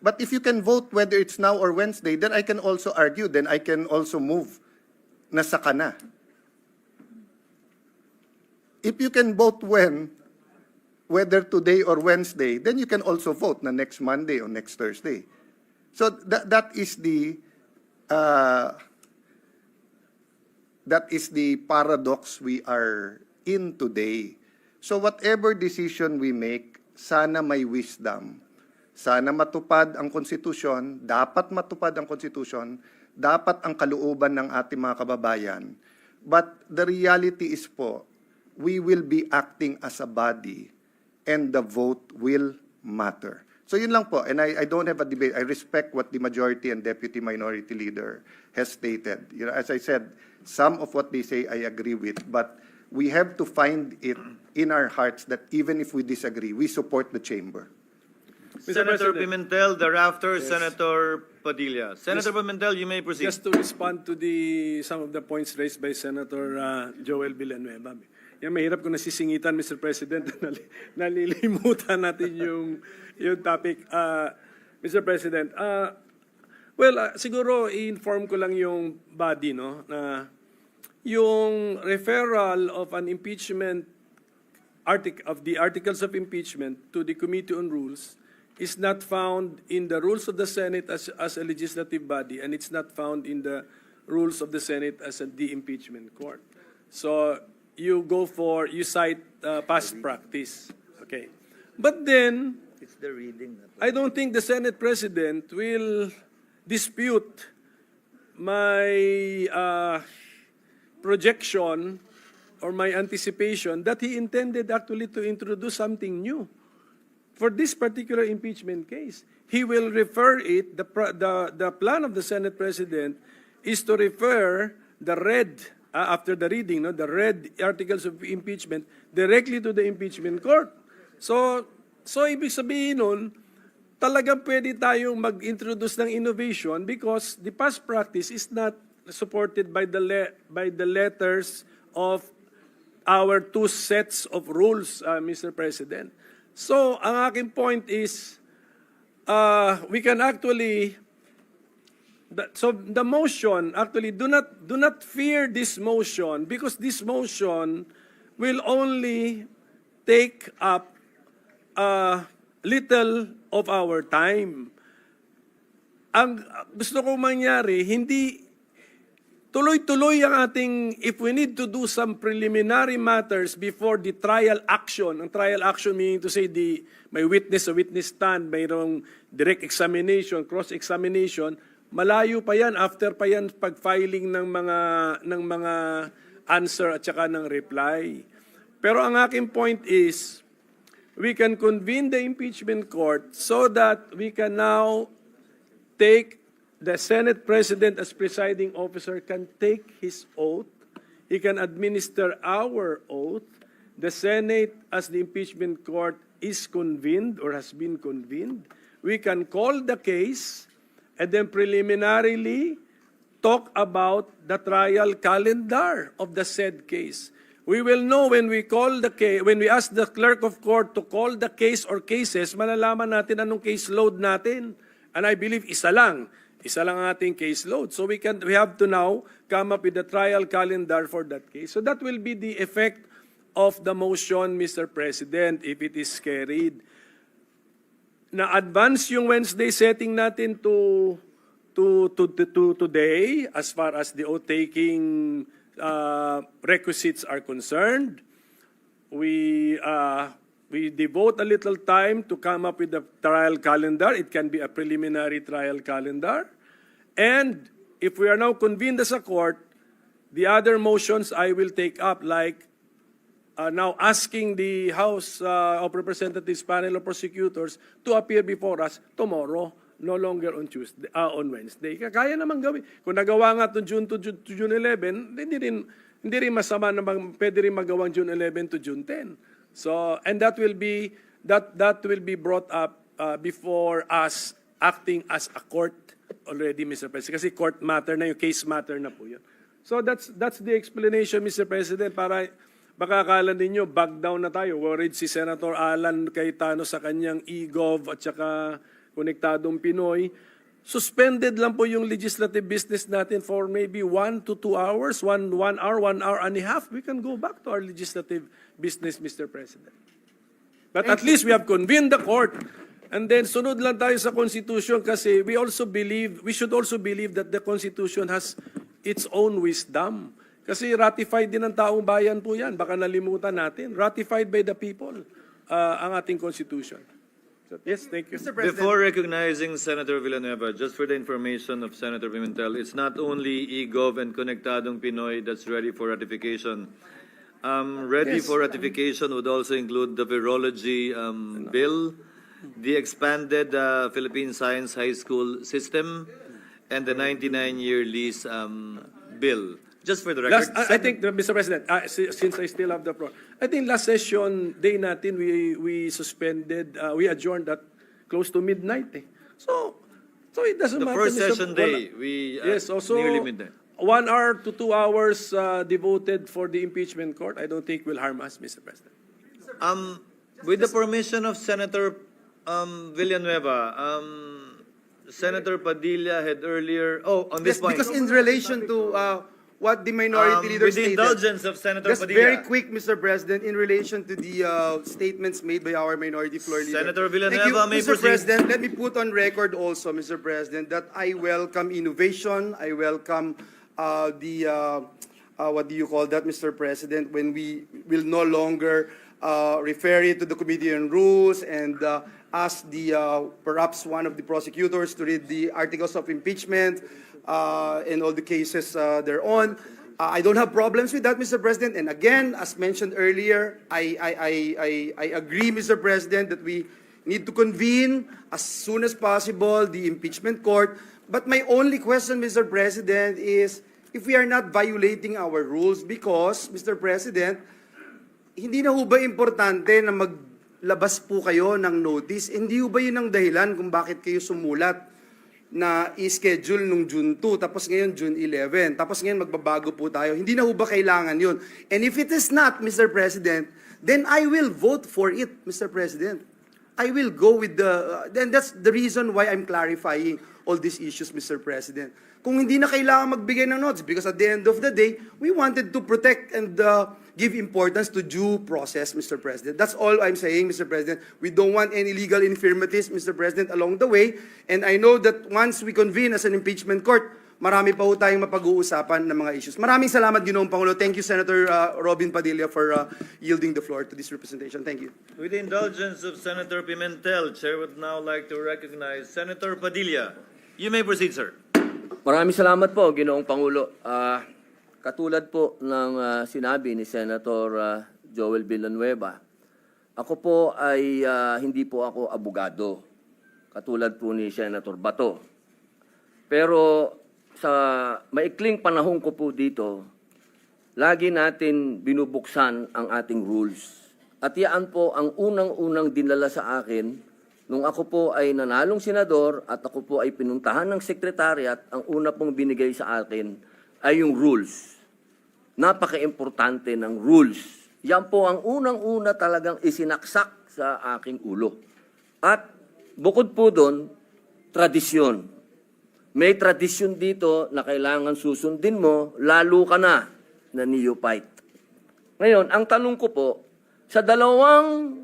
But if you can vote whether it's now or Wednesday, then I can also argue, then I can also move na saka na. If you can vote whether today or Wednesday, then you can also vote na next Monday or next Thursday. So that is the paradox we are in today. So whatever decision we make, sana may wisdom. Sana matupad ang konstitusyon, dapat matupad ang konstitusyon, dapat ang kalooban ng ating mga kababayan. But the reality is po, we will be acting as a body and the vote will matter. So yun lang po, and I don't have a debate. I respect what the majority and deputy minority leader has stated. You know, as I said, some of what they say I agree with, but we have to find it in our hearts that even if we disagree, we support the chamber. Senator President. Pimentel, thereafter Yes. Senator Padilla. Senator Pimentel, you may proceed. Just to respond to some of the points raised by Senator Joel Villanueva. Yan, mahirap kung nasisingitan, Mr. President, nalilimutan natin yung topic. Mr. President, siguro i-inform ko lang yung body, no, na yung referral of an impeachment of the Articles of Impeachment to the Committee on Rules is not found in the rules of the Senate as a legislative body, and it's not found in the rules of the Senate as the impeachment court. So you cite past practice. Okay. But then, It's the reading. I don't think the Senate President will dispute my projection or my anticipation that he intended actually to introduce something new. For this particular impeachment case, he will refer it, the plan of the Senate President is to refer the after the reading, no, the read Articles of Impeachment directly to the impeachment court. So ibig sabihin nun, talagang pwede tayong mag-introduce ng innovation because the past practice is not supported by the letters of our two sets of rules, Mr. President. So, ang aking point is, we can actually, the motion, actually, do not fear this motion because this motion will only take up little of our time. Ang gusto kong mangyari, hindi tuloy-tuloy ang ating, if we need to do some preliminary matters before the trial action, ang trial action meaning to say may witness, a witness stand, mayroong direct examination, cross-examination, malayo pa yan, after pa yan pag-filing ng mga answer at saka ng reply. Pero ang aking point is, we can convene the impeachment court so that we can now take the Senate President as presiding officer can take his oath. He can administer our oath. The Senate as the impeachment court is convened or has been convened. We can call the case and then preliminarily talk about the trial calendar of the said case. We will know when we call the case, when we ask the clerk of court to call the case or cases, malalaman natin anong case load natin. And I believe isa lang ang ating case load. So we have to now come up with the trial calendar for that case. So that will be the effect of the motion, Mr. President, if it is carried. Na-advance yung Wednesday setting natin to today as far as the oath-taking requisites are concerned. We devote a little time to come up with the trial calendar. It can be a preliminary trial calendar. And if we are now convened as a court, the other motions I will take up, like now asking the House of Representatives panel of prosecutors to appear before us tomorrow, no longer on Tuesday, on Wednesday. Kaya naman gawin. Kung nagawa nga June to June 11, hindi rin masama na pwede rin magawang June 11 to June 10. So, and that will be brought up before us acting as a court already, Mr. President. Kasi court matter na yung case matter na po yun. So that's the explanation, Mr. President, para baka akala ninyo back down na tayo. Worried si Senator Alan Cayetano sa kanyang e-gov at saka Konektadong Pinoy. Suspended lang po yung legislative business natin for maybe 1 to 2 hours, 1 hour and a half. We can go back to our legislative business, Mr. President. But at least we have convened the court. And then sunod lang tayo sa Constitution kasi we should also believe that the Constitution has its own wisdom. Kasi ratified din ng taong bayan po yan. Baka nalimutan natin. Ratified by the people ang ating Constitution. So, yes, thank you. Before recognizing Senator Villanueva, just for the information of Senator Pimentel, it's not only eGov and Konektadong Pinoy that's ready for ratification. Ready for ratification would also include the virology bill, the expanded Philippine Science High School system, and the 99-year lease bill. Just for the record. I think, Mr. President, since I still have the floor, I think last session day natin, we suspended, we adjourned at close to midnight. So it doesn't The matter. first session day, we yes, also nearly midnight. 1 hour to 2 hours devoted for the impeachment court, I don't think will harm us, Mr. President. With the permission of Senator Villanueva, Senator Padilla had earlier, on this Yes, point. because in relation to what the minority leader with the stated. indulgence of Senator Just Padilla. very quick, Mr. President, in relation to the statements made by our minority floor leader. Senator Villanueva Thank you, may Mr. proceed. President, let me put on record also, Mr. President, that I welcome innovation. I welcome what do you call that, Mr. President, when we will no longer refer it to the Committee on Rules and ask perhaps one of the prosecutors to read the Articles of Impeachment and all the cases thereon. I don't have problems with that, Mr. President. And again, as mentioned earlier, I agree, Mr. President, that we need to convene as soon as possible the impeachment court. But my only question, Mr. President, is if we are not violating our rules because, Mr. President, hindi na ho ba importante na maglabas po kayo ng notice? Hindi ho ba yun ang dahilan kung bakit kayo sumulat na i-schedule nung June 2, tapos ngayon June 11, tapos ngayon magbabago po tayo? Hindi na ho ba kailangan yun? And if it is not, Mr. President, then I will vote for it, Mr. President. I will go with then that's the reason why I'm clarifying all these issues, Mr. President. Kung hindi na kailangan magbigay ng notes, because at the end of the day, we wanted to protect and give importance to due process, Mr. President. That's all I'm saying, Mr. President. We don't want any legal infirmities, Mr. President, along the way. And I know that once we convene as an impeachment court, marami pa ho tayong mapag-uusapan ng mga issues. Maraming salamat, Ginoong Pangulo. Thank you, Senator Robin Padilla, for yielding the floor to this representation. Thank you. With the indulgence of Senator Pimentel, Chair would now like to recognize Senator Padilla. You may proceed, sir. Maraming salamat po, Ginoong Pangulo. Katulad po ng sinabi ni Senator Joel Villanueva, ako po ay hindi po ako abogado, katulad po ni Senator Bato. Pero sa maikling panahon ko po dito, lagi natin binubuksan ang ating rules. At yan po ang unang-unang dinala sa akin nung ako po ay nanalong senador at ako po ay pinuntahan ng sekretariat. Ang una pong binigay sa akin ay yung rules. Napaka-importante ng rules. Yan po ang unang-una talagang isinaksak sa aking ulo. At bukod po doon, tradisyon. May tradisyon dito na kailangan susundin mo, lalo ka na neophyte. Ngayon, ang tanong ko po, sa dalawang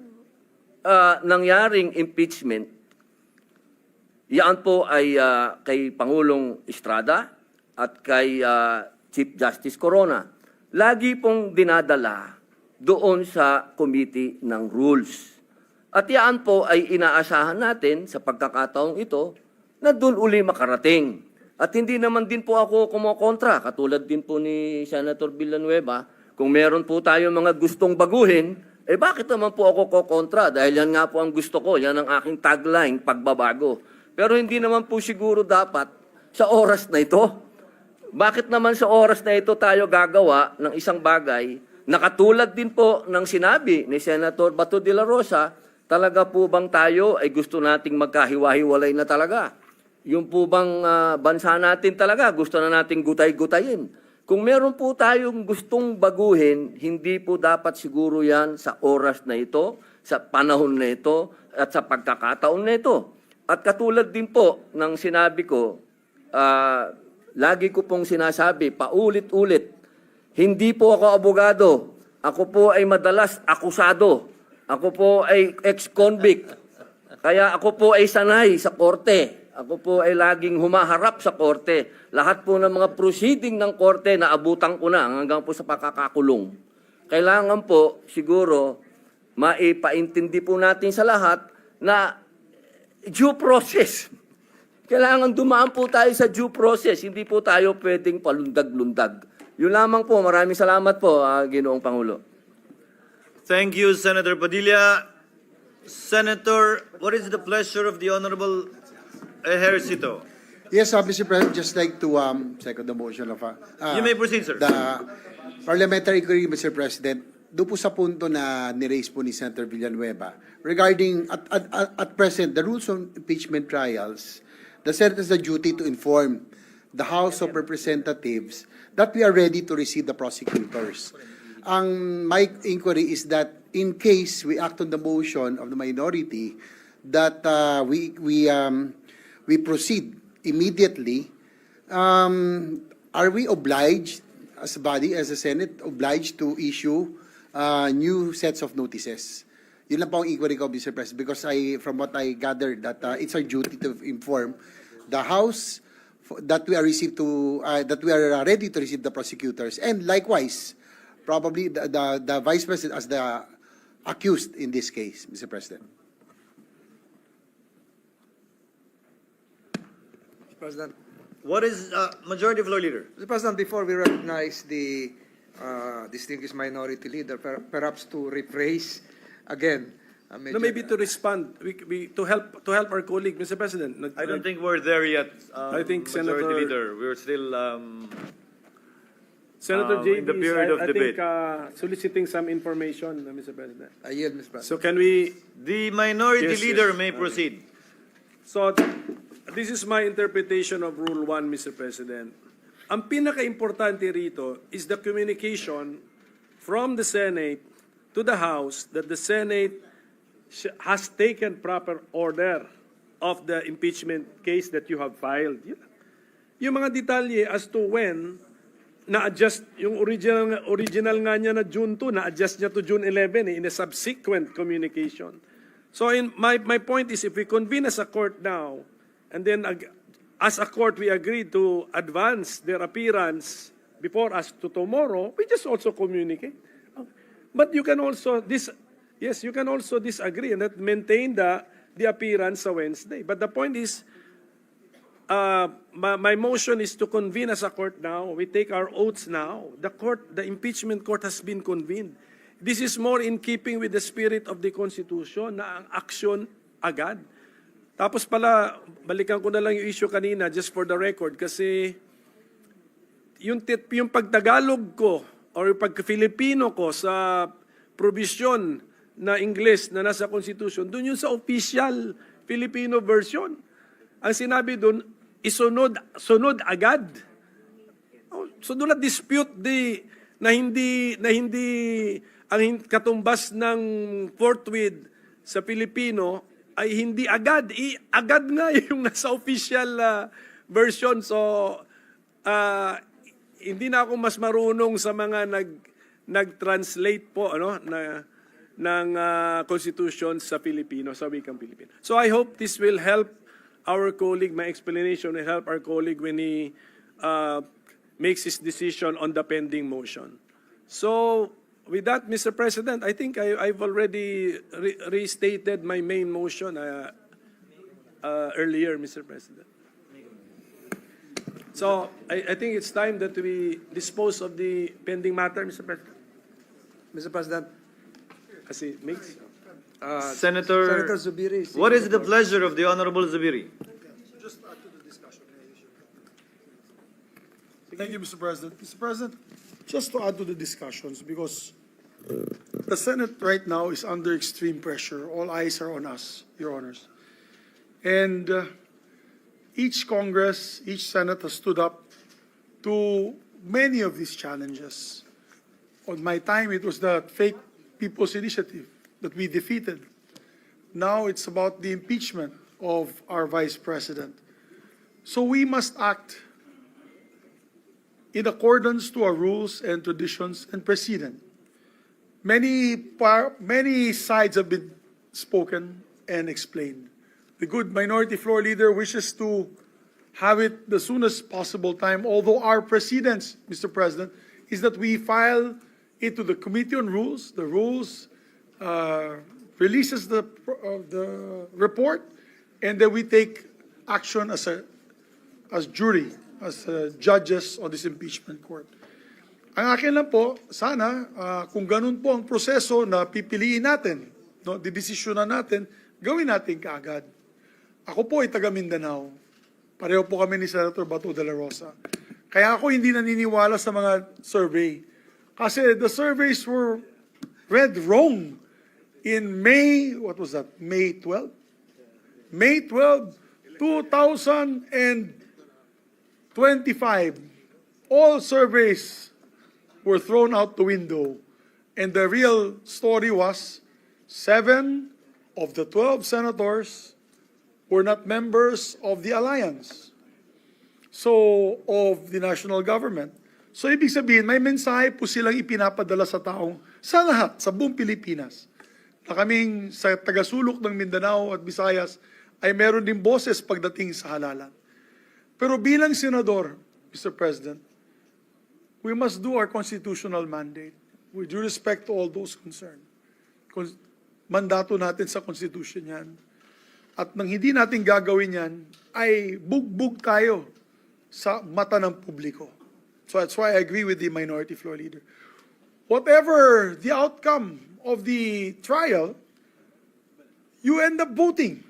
nangyaring impeachment, yan po ay kay Pangulong Estrada at kay Chief Justice Corona. Lagi pong dinadala doon sa Committee ng Rules. At yan po ay inaasahan natin sa pagkakataong ito na doon uli makarating. At hindi naman din po ako kumokontra, katulad din po ni Senator Villanueva, kung meron po tayo mga gustong baguhin, bakit naman po ako kokontra? Dahil yan nga po ang gusto ko, yan ang aking tagline, pagbabago. Pero hindi naman po siguro dapat sa oras na ito. Bakit naman sa oras na ito tayo gagawa ng isang bagay na katulad din po ng sinabi ni Senator Bato de la Rosa, talaga po bang tayo ay gusto nating magkahiwa-hiwalay na talaga? Yung po bang bansa natin talaga gusto na nating gutay-gutayin? Kung meron po tayong gustong baguhin, hindi po dapat siguro yan sa oras na ito, sa panahon na ito, at sa pagkakataon na ito. At katulad din po ng sinabi ko, lagi ko pong sinasabi, paulit-ulit, hindi po ako abogado. Ako po ay madalas akusado. Ako po ay ex-convict. Kaya ako po ay sanay sa korte. Ako po ay laging humaharap sa korte. Lahat po ng mga proceeding ng korte na abutan ko na hanggang po sa pakakakulong. Kailangan po siguro maipaintindi po natin sa lahat na due process. Kailangan dumaan po tayo sa due process. Hindi po tayo pwedeng palundag-lundag. Yun lamang po. Maraming salamat po, Ginoong Pangulo. Thank you, Senator Padilla. Senator, what is the pleasure of the Honorable Ejercito? Yes, Mr. President, just like to second the motion of You may proceed, sir. the parliamentary inquiry, Mr. President. Doon po sa punto na niraise po ni Senator Villanueva regarding at present the rules on impeachment trials, the Senate has the duty to inform the House of Representatives that we are ready to receive the prosecutors. My inquiry is that in case we act on the motion of the minority, that we proceed immediately. Are we obliged, as a body, as a Senate, obliged to issue new sets of notices? Yun lang po ang inquiry ko, Mr. President, because from what I gathered, that it's our duty to inform the House that we are ready to receive the prosecutors, and likewise, probably the Vice President as the accused in this case, Mr. President. Mr. President. What is Majority Floor Leader? Mr. President, before we recognize the distinguished minority leader, perhaps to rephrase again. No, maybe to respond, to help our colleague, Mr. President. I don't think we're there yet. I think Majority Senator- Leader, we're still Senator in the JB period is, of I think, debate. soliciting some information, Mr. President. I yield, Mr. President. So can we, The Minority Yes, Leader yes. may proceed. so this is my interpretation of Rule 1, Mr. President. Ang pinaka-importante rito is the communication from the Senate to the House that the Senate has taken proper order of the impeachment case that you have filed. Yung mga detalye as to when na-adjust, yung original nga niya na June 2, na-adjust niya to June 11 in a subsequent communication. So my point is, if we convene as a court now, and then as a court, we agreed to advance their appearance before us to tomorrow, we just also communicate. But you can also you can also disagree and maintain the appearance sa Wednesday. But the point is, my motion is to convene as a court now. We take our oaths now. The impeachment court has been convened. This is more in keeping with the spirit of the Constitution na ang action agad. Tapos pala, balikan ko na lang yung issue kanina just for the record kasi yung pagtagalog ko or yung pag-Filipino ko sa provision na English na nasa Constitution, dun yun sa official Filipino version. Ang sinabi dun, sunod agad. So do not dispute na hindi ang katumbas ng forthwith sa Filipino ay hindi agad. Agad nga yung nasa official version. So, hindi na ako mas marunong sa mga nag-translate po ng Constitution sa Filipino, sa wikang Filipino. So I hope this will help our colleague, my explanation will help our colleague when he makes his decision on the pending motion. So, with that, Mr. President, I think I've already restated my main motion earlier, Mr. President. So, I think it's time that we dispose of the pending matter, Mr. President. Mr. President, Kasi mix. Senator Zubiri. what is the pleasure of the Honorable Zubiri? Thank you, Mr. President. Mr. President, just to add to the discussions, because the Senate right now is under extreme pressure. All eyes are on us, Your Honors. And each Congress, each Senate has stood up to many of these challenges. On my time, it was the fake People's Initiative that we defeated. Now it's about the impeachment of our Vice President. So we must act in accordance to our rules and traditions and precedent. Many sides have been spoken and explained. The good minority floor leader wishes to have it the soonest possible time, although our precedence, Mr. President, is that we file it to the Committee on Rules. The Rules releases the report, and then we take action as jury, as judges on this impeachment court. Ang akin lang po, sana kung ganun po ang proseso na pipiliin natin, didesisyonan natin, gawin natin kaagad. Ako po ay taga Mindanao. Pareho po kami ni Senator Bato de la Rosa. Kaya ako hindi naniniwala sa mga survey. Kasi the surveys were read wrong in May, what was that, May 12? May 12, 2025. All surveys were thrown out the window. And the real story was 7 of the 12 senators were not members of the alliance, so of the national government. So ibig sabihin, may mensahe po silang ipinapadala sa taong, sa lahat, sa buong Pilipinas, na kaming sa tagasulok ng Mindanao at Visayas ay meron din boses pagdating sa halalan. Pero bilang senador, Mr. President, we must do our constitutional mandate with due respect to all those concerned. Mandato natin sa Constitution yan. At nang hindi natin gagawin yan, ay bugbog tayo sa mata ng publiko. So that's why I agree with the minority floor leader. Whatever the outcome of the trial, you end up voting.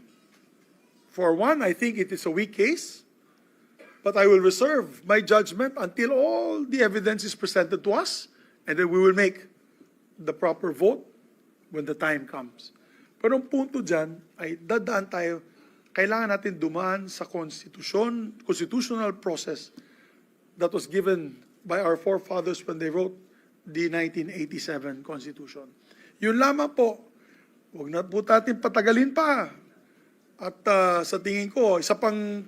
For one, I think it is a weak case, but I will reserve my judgment until all the evidence is presented to us, and then we will make the proper vote when the time comes. Pero ang punto dyan ay dadaan tayo, kailangan natin dumaan sa constitutional process that was given by our forefathers when they wrote the 1987 Constitution. Yun lamang po, huwag na po natin patagalin pa. At sa tingin ko, isa pang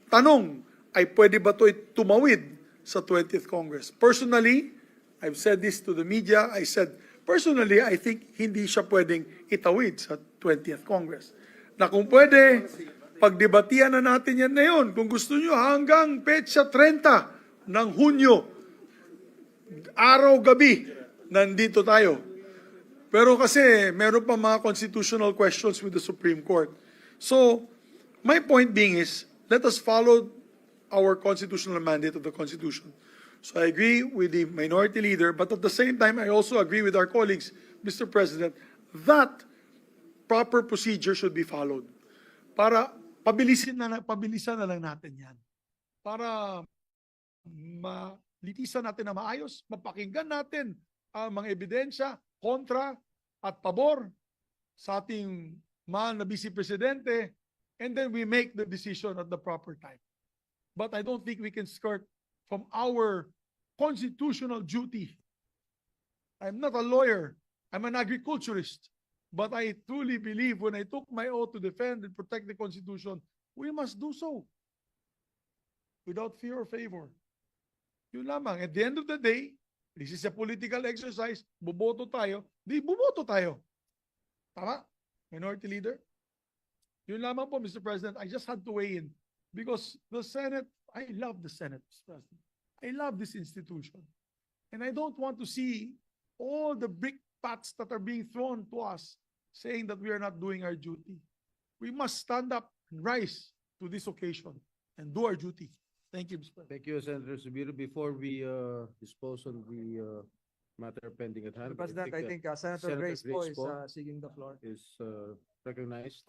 tanong, ay pwede ba ito tumawid sa 20th Congress? Personally, I've said this to the media, personally, I think hindi siya pwedeng itawid sa 20th Congress. Na kung pwede, pagdebatihan na natin yan ngayon. Kung gusto nyo, hanggang petsa 30 ng Hunyo, araw-gabi, nandito tayo. Pero kasi meron pa mga constitutional questions with the Supreme Court. So, my point being is, let us follow our constitutional mandate of the Constitution. So I agree with the minority leader, but at the same time, I also agree with our colleagues, Mr. President, that proper procedure should be followed. Para pabilisan na lang natin yan. Para malitisan natin na maayos, mapakinggan natin ang mga ebidensya, kontra at pabor sa ating mahal na Vice Presidente, and then we make the decision at the proper time. But I don't think we can skirt from our constitutional duty. I'm not a lawyer. I'm an agriculturist. But I truly believe when I took my oath to defend and protect the Constitution, we must do so without fear or favor. Yun lamang. At the end of the day, this is a political exercise. Boboto tayo. Di boboto tayo. Tama? Minority Leader? Yun lamang po, Mr. President. I just had to weigh in. Because the Senate, I love the Senate, Mr. President. I love this institution. And I don't want to see all the brickbats that are being thrown to us saying that we are not doing our duty. We must stand up and rise to this occasion and do our duty. Thank you, Mr. President. Thank you, Senator Subiro. Before we dispose on the matter pending at hand, Mr. President, I think Senator Grace po is seeking the floor. is recognized.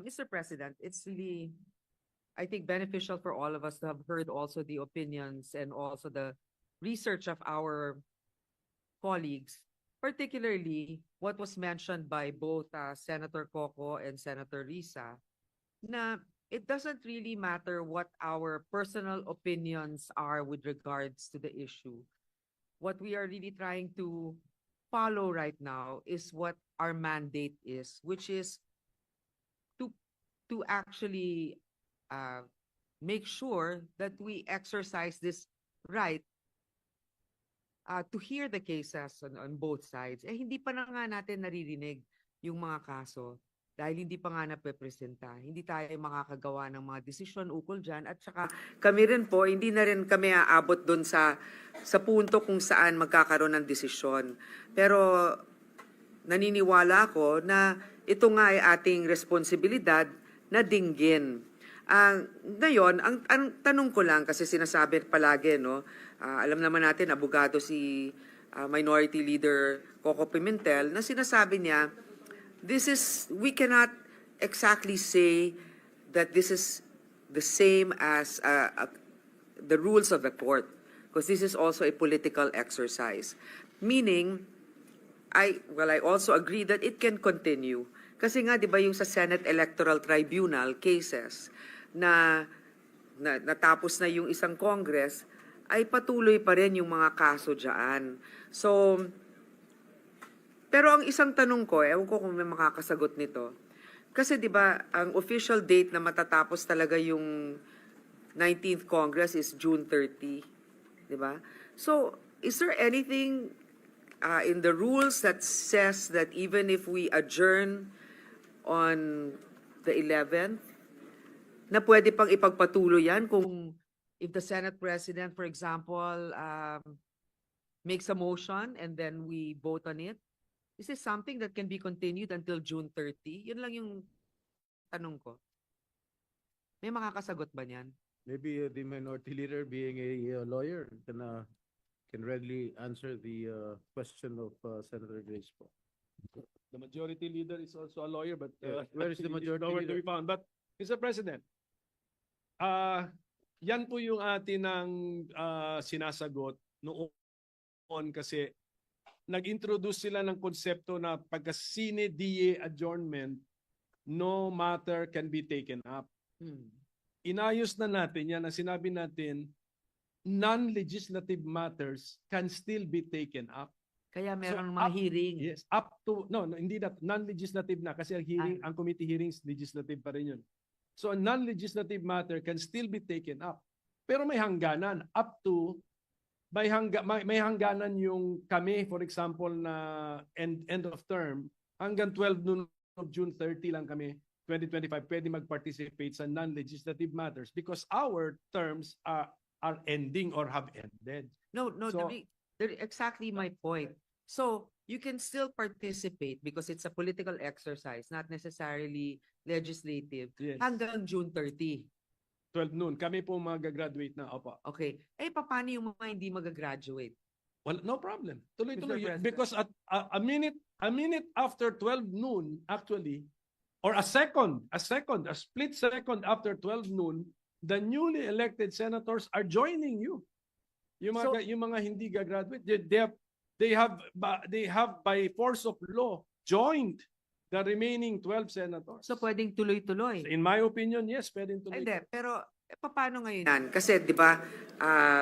Mr. President, it's really, I think, beneficial for all of us to have heard also the opinions and also the research of our colleagues, particularly what was mentioned by both Senator Coco and Senator Risa, na it doesn't really matter what our personal opinions are with regards to the issue. What we are really trying to follow right now is what our mandate is, which is to actually make sure that we exercise this right to hear the cases on both sides. Eh, hindi pa na nga natin naririnig yung mga kaso dahil hindi pa nga napepresenta. Hindi tayo makakagawa ng mga desisyon ukol dyan. At saka kami rin po, hindi na rin kami aabot dun sa punto kung saan magkakaroon ng desisyon. Pero naniniwala ako na ito nga ay ating responsibilidad na dinggin. Ngayon, ang tanong ko lang, kasi sinasabi palagi, no, alam naman natin, abogado si Minority Leader Coco Pimentel, na sinasabi niya, we cannot exactly say that this is the same as the rules of the court, because this is also a political exercise. Meaning, I also agree that it can continue. Kasi nga, di ba yung sa Senate Electoral Tribunal cases na natapos na yung isang Congress, ay patuloy pa rin yung mga kaso dyan. So, pero ang isang tanong ko, ewan ko kung may makakasagot nito, kasi di ba ang official date na matatapos talaga yung 19th Congress is June 30, di ba? So, is there anything in the rules that says that even if we adjourn on the 11th, na pwede pang ipagpatuloy yan kung if the Senate President, for example, makes a motion and then we vote on it? Is this something that can be continued until June 30? Yun lang yung tanong ko. May makakasagot ba niyan? Maybe the minority leader, being a lawyer, can readily answer the question of Senator Grace po. The majority leader is also a lawyer, but Where is the majority nowhere to leader? be found. But, Mr. President, yan po yung atin ng sinasagot noon kasi nag-introduce sila ng konsepto na pagka sine die adjournment, no matter can be taken up. Inayos na natin yan, ang sinabi natin, non-legislative matters can still be taken up. Kaya meron So, mga hearing. Yes, up to, no, hindi that, non-legislative na kasi ang hearing, ang committee hearings, legislative pa rin yun. So a non-legislative matter can still be taken up. Pero may hangganan up to may hangganan yung kami, for example, na end of term, hanggang 12 noon of June 30 lang kami, 2025, pwede mag-participate sa non-legislative matters because our terms are ending or have ended. No, So- exactly my point. So you can still participate because it's a political exercise, not necessarily legislative, Yes. hanggang June 30. 12 noon, kami po mag-graduate na. Opo. Okay. Eh, paano yung mga hindi mag-graduate? Well, no problem. Tuloy-tuloy. Mr. President. Because at a minute after 12 noon, actually, or a split second after 12 noon, the newly elected senators are joining you. Yung mga hindi gagraduate, they have by force of law joined the remaining 12 senators. So pwedeng tuloy-tuloy. In my opinion, yes, pwedeng tuloy. Hindi, pero paano ngayon? Kasi 'di ba,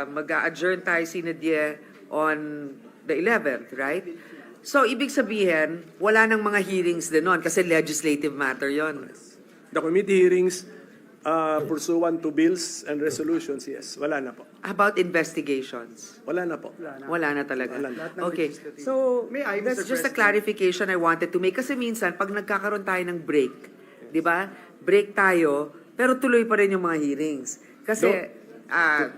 mag-a-adjourn tayo sinadya on the 11th, right? So ibig sabihin, wala nang mga hearings din noon kasi legislative matter 'yon. The committee hearings pursuant to bills and resolutions, yes, wala na po. About investigations? Wala na po. Wala na talaga. Wala na. Okay. So, May I, that's Mr. just a President? clarification I wanted to make. Kasi minsan, pag nagkakaroon tayo ng break, di ba? Break tayo, pero tuloy pa rin yung mga hearings. Kasi,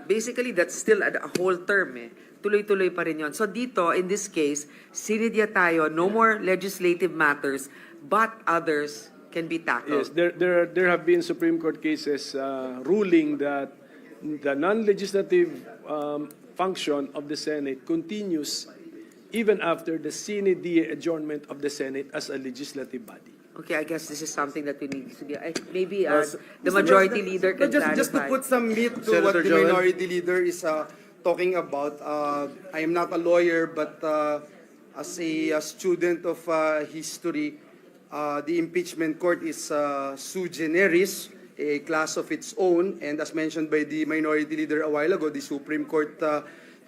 basically, that's still a whole term eh. Tuloy-tuloy pa rin yun. So dito, in this case, sinidya tayo, no more legislative matters, but others can be tackled. Yes, there have been Supreme Court cases ruling that the non-legislative function of the Senate continues even after the sine die adjournment of the Senate as a legislative body. Okay, I guess this is something that we need to get. Maybe the majority leader can clarify. Just to put some meat to Senator what the Joel. minority leader is talking about, I am not a lawyer, but as a student of history, the impeachment court is sui generis, a class of its own, and as mentioned by the minority leader a while ago, the Supreme Court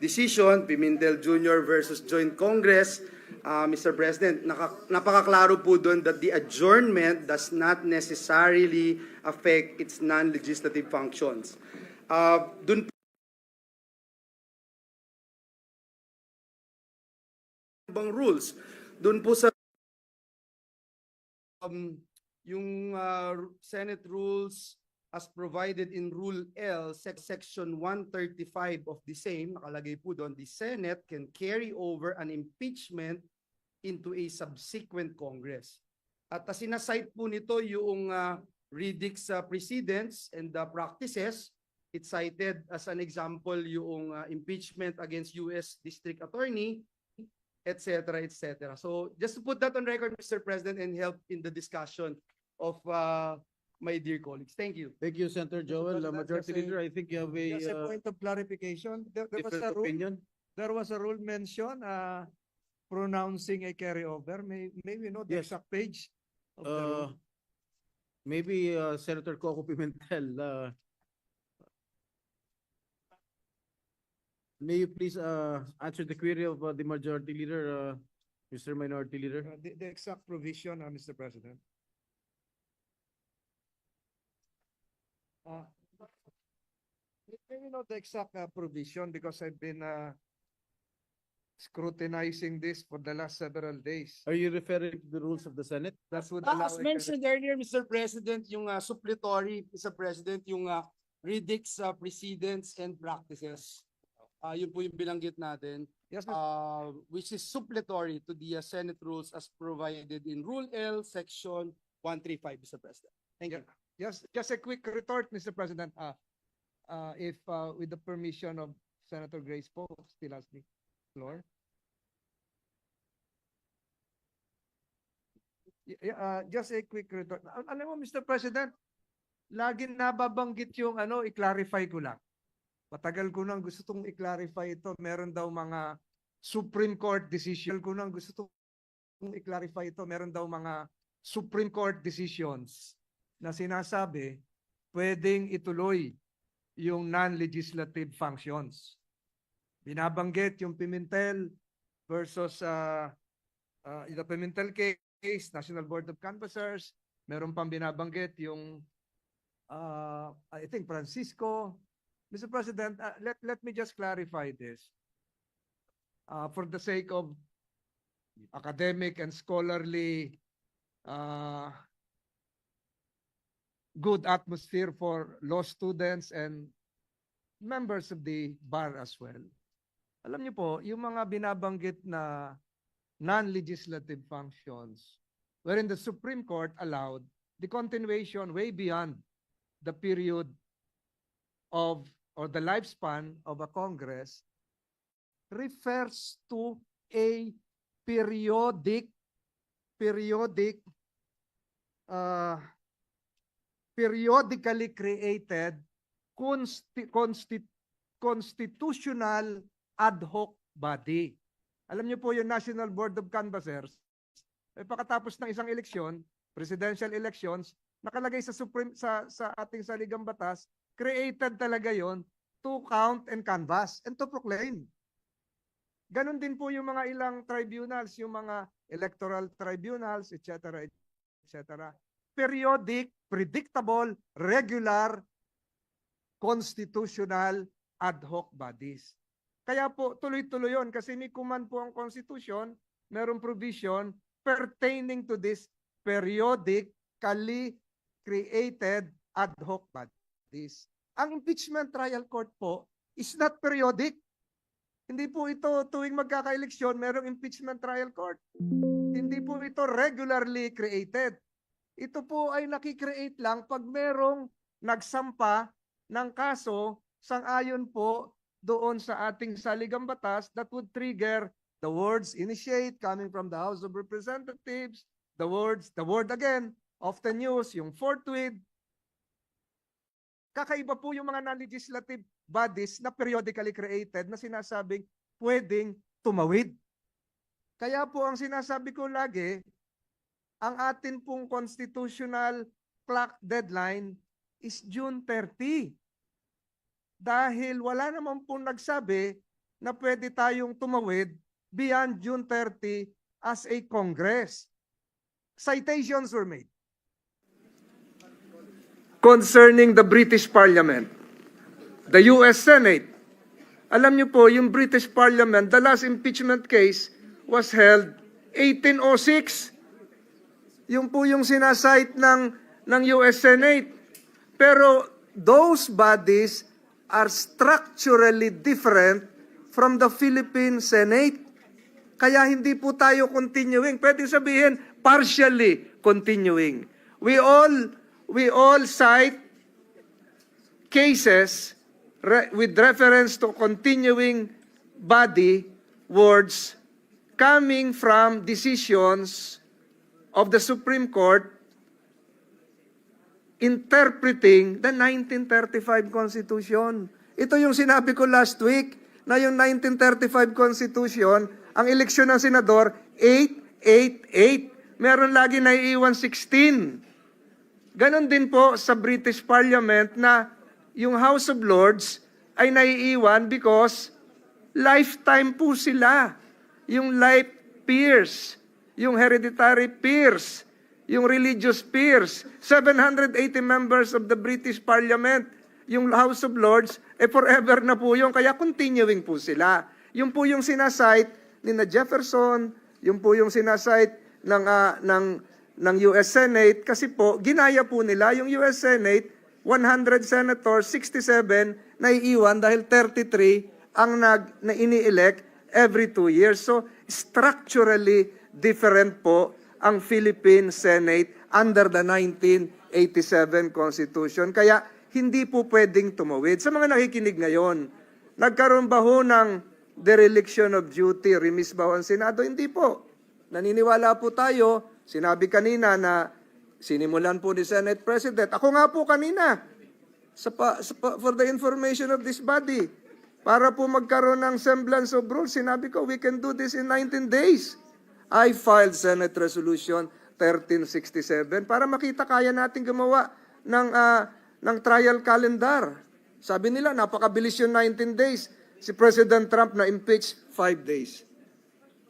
decision, Pimentel Jr. versus Joint Congress, Mr. President, napakaklaro po doon that the adjournment does not necessarily affect its non-legislative functions. Doon bang rules? Doon po sa yung Senate rules as provided in Rule L, Section 135 of the same, nakalagay po doon, the Senate can carry over an impeachment into a subsequent Congress. At sinasite po nito yung Riddick's precedents and the practices. It cited as an example yung impeachment against U.S. District Attorney, etc., etc. So just to put that on record, Mr. President, and help in the discussion of my dear colleagues. Thank you. Thank you, Senator Joel. President, Majority just a- Leader, I think you have Just a a point of clarification. There was different a rule. opinion. There was a rule mentioned pronouncing a carryover. May we know the Yes. exact page of the rule? Maybe Senator Coco Pimentel, may you please answer the query of the Majority Leader, Mr. Minority Leader? The exact provision, Mr. President. May we know the exact provision because I've been scrutinizing this for the last several days. Are you referring to the rules of the Senate? That would allow As a mentioned earlier, Mr. President, yung suppletory, Mr. President, yung Riddick's precedents and practices. Yun po yung binanggit natin. Yes, Which is suppletory to the Senate rules as provided in Rule L, Section 135, Mr. President. Thank you. just a quick retort, Mr. President. If with the permission of Senator Grace Poe, still has the floor. Just a quick retort. Alam mo, Mr. President, laging nababanggit yung i-clarify ko lang. Matagal ko nang gusto tong i-clarify ito. Meron daw mga Supreme Court decision. Ko nang gusto tong i-clarify ito. Meron daw mga Supreme Court decisions na sinasabi pwedeng ituloy yung non-legislative functions. Binabanggit yung Pimentel versus the Pimentel case, National Board of Canvassers. Meron pang binabanggit yung I think Francisco. Mr. President, let me just clarify this. For the sake of academic and scholarly good atmosphere for law students and members of the bar as well. Alam niyo po, yung mga binabanggit na non-legislative functions wherein the Supreme Court allowed the continuation way beyond the period of or the lifespan of a Congress refers to a periodically created constitutional ad hoc body. Alam niyo po yung National Board of Canvassers, pagkatapos ng isang eleksyon, presidential elections, nakalagay sa ating saligang batas, created talaga yon to count and canvass and to proclaim. Ganon din po yung mga ilang tribunals, yung mga electoral tribunals, etc., etc. Periodic, predictable, regular, constitutional ad hoc bodies. Kaya po tuloy-tuloy yon kasi may command po ang Constitution, merong provision pertaining to this periodically created ad hoc bodies. Ang impeachment trial court po is not periodic. Hindi po ito tuwing magkaka-eleksyon, merong impeachment trial court. Hindi po ito regularly created. Ito po ay nakikreate lang pag merong nagsampa ng kaso sang-ayon po doon sa ating saligang batas that would trigger the words initiate coming from the House of Representatives, the word again, often used, yung forthwith. Kakaiba po yung mga non-legislative bodies na periodically created na sinasabing pwedeng tumawid. Kaya po ang sinasabi ko lagi, ang atin pong constitutional clock deadline is June 30. Dahil wala naman pong nagsabi na pwede tayong tumawid beyond June 30 as a Congress. Citations were made concerning the British Parliament, the US Senate. Alam niyo po, yung British Parliament, the last impeachment case was held 1806. Yung po yung sinasite ng US Senate. Pero those bodies are structurally different from the Philippine Senate. Kaya hindi po tayo continuing. Pwede sabihin, partially continuing. We all cite cases with reference to continuing body words coming from decisions of the Supreme Court interpreting the 1935 Constitution. Ito yung sinabi ko last week na yung 1935 Constitution, ang eleksyon ng senador, 888. Meron lagi na iiwan 16. Ganon din po sa British Parliament na yung House of Lords ay naiiwan because lifetime po sila. Yung life peers, yung hereditary peers, yung religious peers, 780 members of the British Parliament, yung House of Lords, forever na po yun. Kaya continuing po sila. Yung po yung sinasite ni na Jefferson, yung po yung sinasite ng US Senate, kasi po, ginaya po nila yung US Senate, 100 senators, 67 naiiwan dahil 33 ang na ini-elect every 2 years. So, structurally different po ang Philippine Senate under the 1987 Constitution. Kaya, hindi po pwedeng tumawid. Sa mga nakikinig ngayon, nagkaroon ba ho ng dereliction of duty, remiss ba ho ang Senado? Hindi po. Naniniwala po tayo, sinabi kanina na sinimulan po ni Senate President. Ako nga po kanina, for the information of this body, para po magkaroon ng semblance of rules, sinabi ko, we can do this in 19 days. I filed Senate Resolution 1367 para makita kaya natin gumawa ng trial calendar. Sabi nila, napakabilis yung 19 days. Si President Trump na impeach 5 days.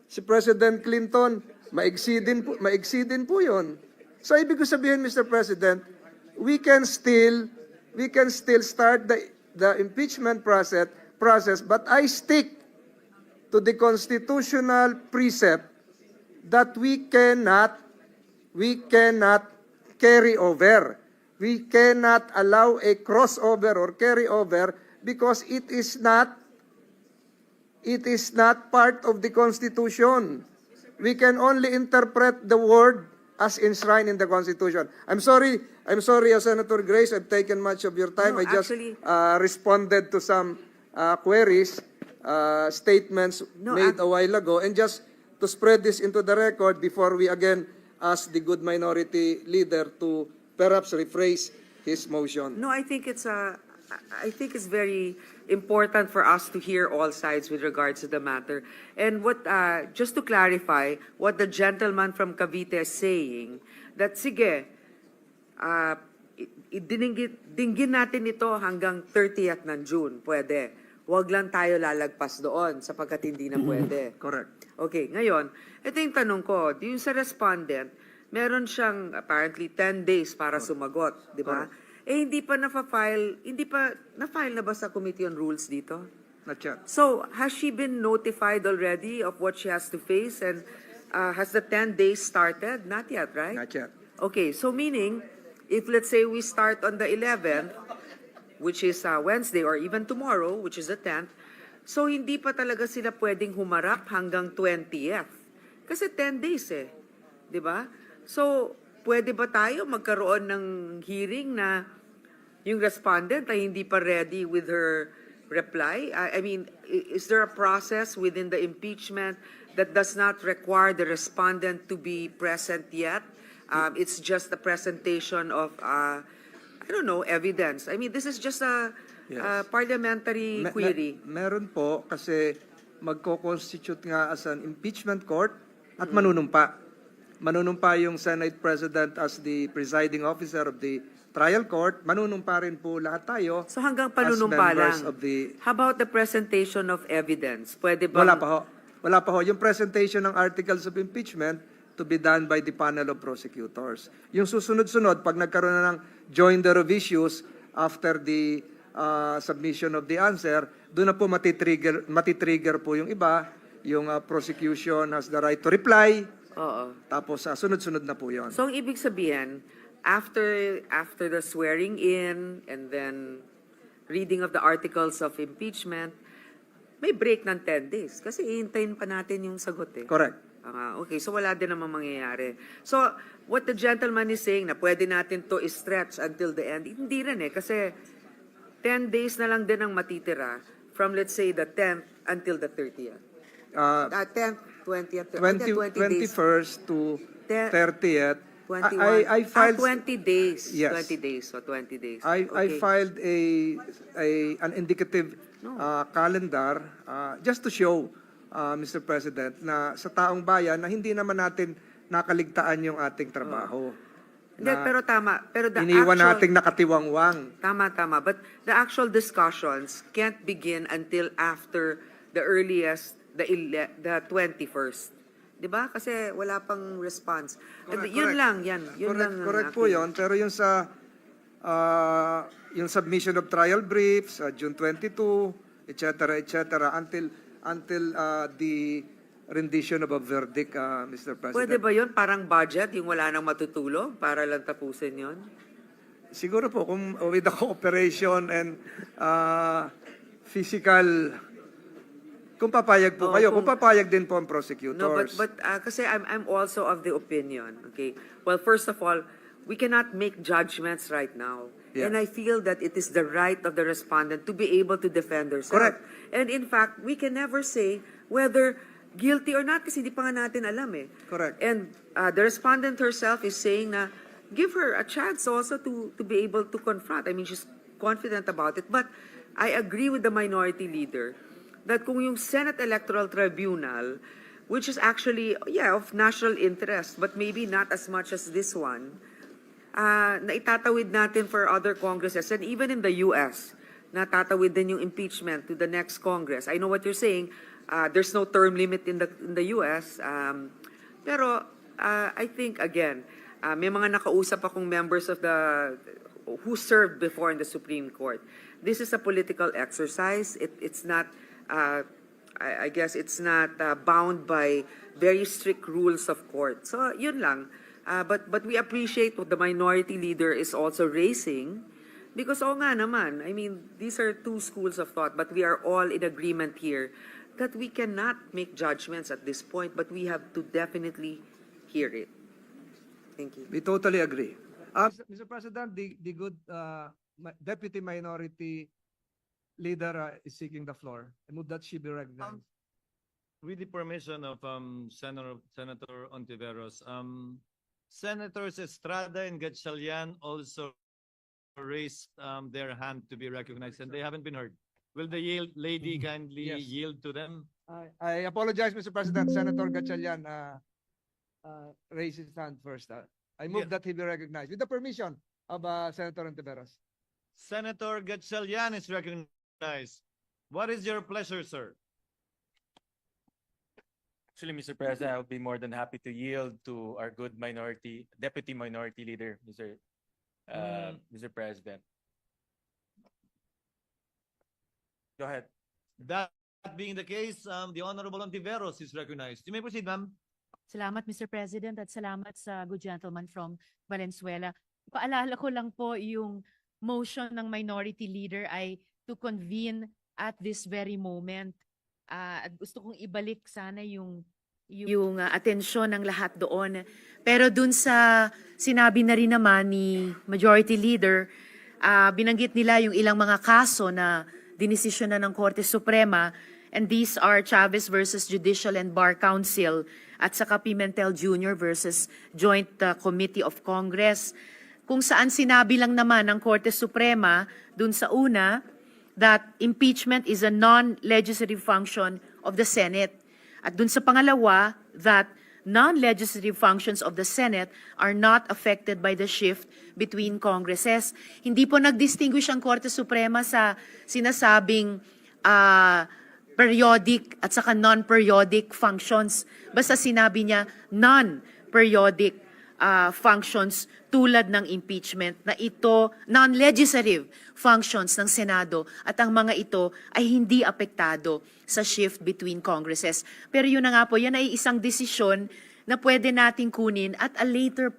Si President Clinton, maigsi din po yun. So ibig ko sabihin, Mr. President, we can still start the impeachment process, but I stick to the constitutional precept that we cannot carry over. We cannot allow a crossover or carry over because it is not part of the Constitution. We can only interpret the word as enshrined in the Constitution. I'm sorry, Senator Grace, I've taken much of your time. No, I just actually- responded to some queries, statements made a while ago, and just to spread this into the record before we again ask the good minority leader to perhaps rephrase his motion. No, I think it's very important for us to hear all sides with regards to the matter. And just to clarify, what the gentleman from Cavite is saying, that sige, dinggin natin ito hanggang 30th ng June, pwede. Huwag lang tayo lalagpas doon sapagkat hindi na pwede. Correct. Okay, ngayon, ito yung tanong ko, yung sa respondent, meron siyang apparently 10 days para sumagot, di ba? Hindi pa na-file na ba sa Committee on Rules dito? Not yet. So, has she been notified already of what she has to face and has the 10 days started? Not yet, right? Not yet. Okay, so meaning, if let's say we start on the 11th, which is Wednesday, or even tomorrow, which is the 10th, so hindi pa talaga sila pwedeng humarap hanggang 20th. Kasi 10 days eh. Di ba? So, pwede ba tayo magkaroon ng hearing na yung respondent ay hindi pa ready with her reply? I mean, is there a process within the impeachment that does not require the respondent to be present yet? It's just the presentation of, I don't know, evidence. I mean, this is just a parliamentary query. Meron po kasi magko-constitute nga as an impeachment court at manunumpa. Manunumpa yung Senate President as the presiding officer of the trial court. Manunumpa rin po lahat tayo. So hanggang panunumpa as members lang. of the... How about the presentation of evidence? Pwede ba? Wala pa ho. Wala pa ho. Yung presentation ng Articles of Impeachment to be done by the panel of prosecutors. Yung susunod-sunod, pag nagkaroon na ng joinder of issues after the submission of the answer, doon na po matitrigger po yung iba. Yung prosecution has the right to reply. Oo. Tapos sunod-sunod na po yun. So ang ibig sabihin, after the swearing in and then reading of the articles of impeachment, may break ng 10 days. Kasi ihintayin pa natin yung sagot eh. Correct. Okay, so wala din naman mangyayari. So, what the gentleman is saying na pwede natin to stretch until the end, hindi rin eh. Kasi 10 days na lang din ang matitira from let's say the 10th until the 30th. 10th, 20th, 20 days. 21st to 30th. 21. I filed 20 days. Yes. 20 days. So 20 days. I Okay. filed an indicative calendar just to show Mr. President na sa taong bayan na hindi naman natin nakaligtaan yung ating trabaho. Hindi, pero tama. Pero the Iniwan actual, nating nakatiwangwang. Tama. But the actual discussions can't begin until after the earliest, the 21st. Diba? Kasi wala pang response. And yun lang, yan. Yun lang. Correct po yun. Pero yung sa yung submission of trial briefs, June 22, etc., until the rendition of a verdict, Mr. President. Pwede ba yun? Parang budget, yung wala nang matutulong para lang tapusin yun? Siguro po, kung with the cooperation and physical, kung papayag po kayo, kung papayag din po ang prosecutors. No, but kasi I'm also of the opinion, okay? Well, first of all, we cannot make judgments right now. Yeah. And I feel that it is the right of the respondent to be able to defend herself. Correct. And in fact, we can never say whether guilty or not kasi hindi pa nga natin alam eh. Correct. And the respondent herself is saying na give her a chance also to be able to confront. I mean, she's confident about it. But I agree with the minority leader that kung yung Senate Electoral Tribunal, which is actually, of national interest, but maybe not as much as this one, na itatawid natin for other Congresses, and even in the U.S., natatawid din yung impeachment to the next Congress. I know what you're saying. There's no term limit in the U.S. Pero I think, again, May mga nakausap akong members of who served before in the Supreme Court. This is a political exercise. It's not, I guess it's not bound by very strict rules of court. So yun lang. But we appreciate what the minority leader is also raising, because oo nga naman, I mean, these are two schools of thought, but we are all in agreement here that we cannot make judgments at this point, but we have to definitely hear it. Thank you. We totally agree. Mr. President, the good Deputy Minority Leader is seeking the floor. I move that she be recognized. With the permission of Senator Ontiveros, Senators Estrada and Gatchalian also raised their hand to be recognized, and they haven't been heard. Will the lady kindly Yes. yield to them? I apologize, Mr. President. Senator Gatchalian raised his hand first. I move Yes. that he be recognized with the permission of Senator Ontiveros. Senator Gatchalian is recognized. What is your pleasure, sir? Actually, Mr. President, I would be more than happy to yield to our good Deputy Minority Leader, Mr. President. Go ahead. That being the case, the Honorable Ontiveros is recognized. You may proceed, ma'am. Salamat, Mr. President, at salamat sa good gentleman from Valenzuela. Paalala ko lang po yung motion ng minority leader ay to convene at this very moment. At gusto kong ibalik sana yung atensyon ng lahat doon. Pero dun sa sinabi na rin naman ni Majority Leader, binanggit nila yung ilang mga kaso na dinesisyon na ng Korte Suprema, and these are Chavez versus Judicial and Bar Council at saka Pimentel Jr. versus Joint Committee of Congress, kung saan sinabi lang naman ng Korte Suprema dun sa una that impeachment is a non-legislative function of the Senate. At dun sa pangalawa, that non-legislative functions of the Senate are not affected by the shift between Congresses. Hindi po nag-distinguish ang Korte Suprema sa sinasabing periodic at saka non-periodic functions. Basta sinabi niya non-periodic functions tulad ng impeachment, na ito non-legislative functions ng Senado, at ang mga ito ay hindi apektado sa shift between Congresses. Pero yun na nga po, yan ay isang desisyon na pwede nating kunin at a later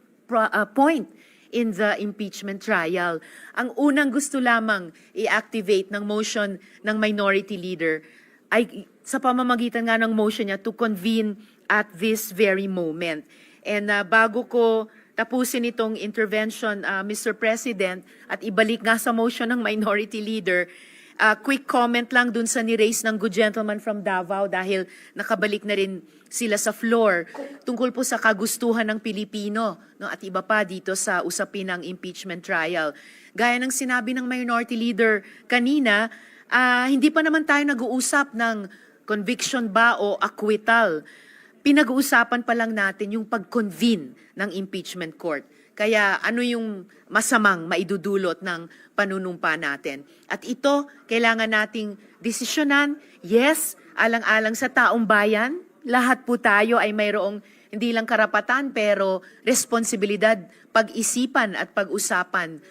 point in the impeachment trial. Ang unang gusto lamang i-activate ng motion ng minority leader ay sa pamamagitan nga ng motion niya to convene at this very moment. And bago ko tapusin itong intervention, Mr. President, at ibalik nga sa motion ng minority leader, quick comment lang dun sa ni-raise ng good gentleman from Davao dahil nakabalik na rin sila sa floor tungkol po sa kagustuhan ng Pilipino, no, at iba pa dito sa usapin ng impeachment trial. Gaya ng sinabi ng minority leader kanina, hindi pa naman tayo nag-uusap ng conviction ba o acquittal. Pinag-uusapan pa lang natin yung pag-convene ng impeachment court. Kaya ano yung masamang maidudulot ng panunumpa natin? At ito, kailangan nating desisyonan. Yes, alang-alang sa taong bayan, lahat po tayo ay mayroong hindi lang karapatan pero responsibilidad, pag-isipan at pag-usapan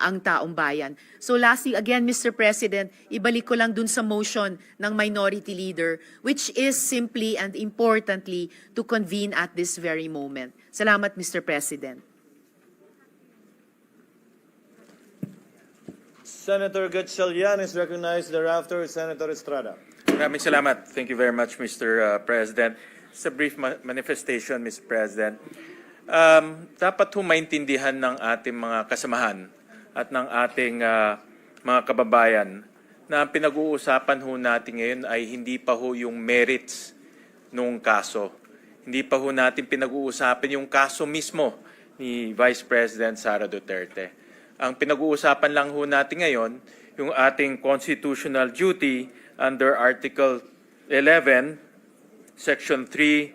ang taong bayan. So lastly, again, Mr. President, ibalik ko lang dun sa motion ng minority leader, which is simply and importantly to convene at this very moment. Salamat, Mr. President. Senator Gatchalian is recognized. Thereafter, Senator Estrada. Maraming salamat. Thank you very much, Mr. President. It's a brief manifestation, Mr. President. Dapat ho maintindihan ng ating mga kasamahan at ng ating mga kababayan na ang pinag-uusapan ho natin ngayon ay hindi pa ho yung merits nung kaso. Hindi pa ho natin pinag-uusapan yung kaso mismo ni Vice President Sara Duterte. Ang pinag-uusapan lang ho natin ngayon yung ating constitutional duty under Article 11, Section 3,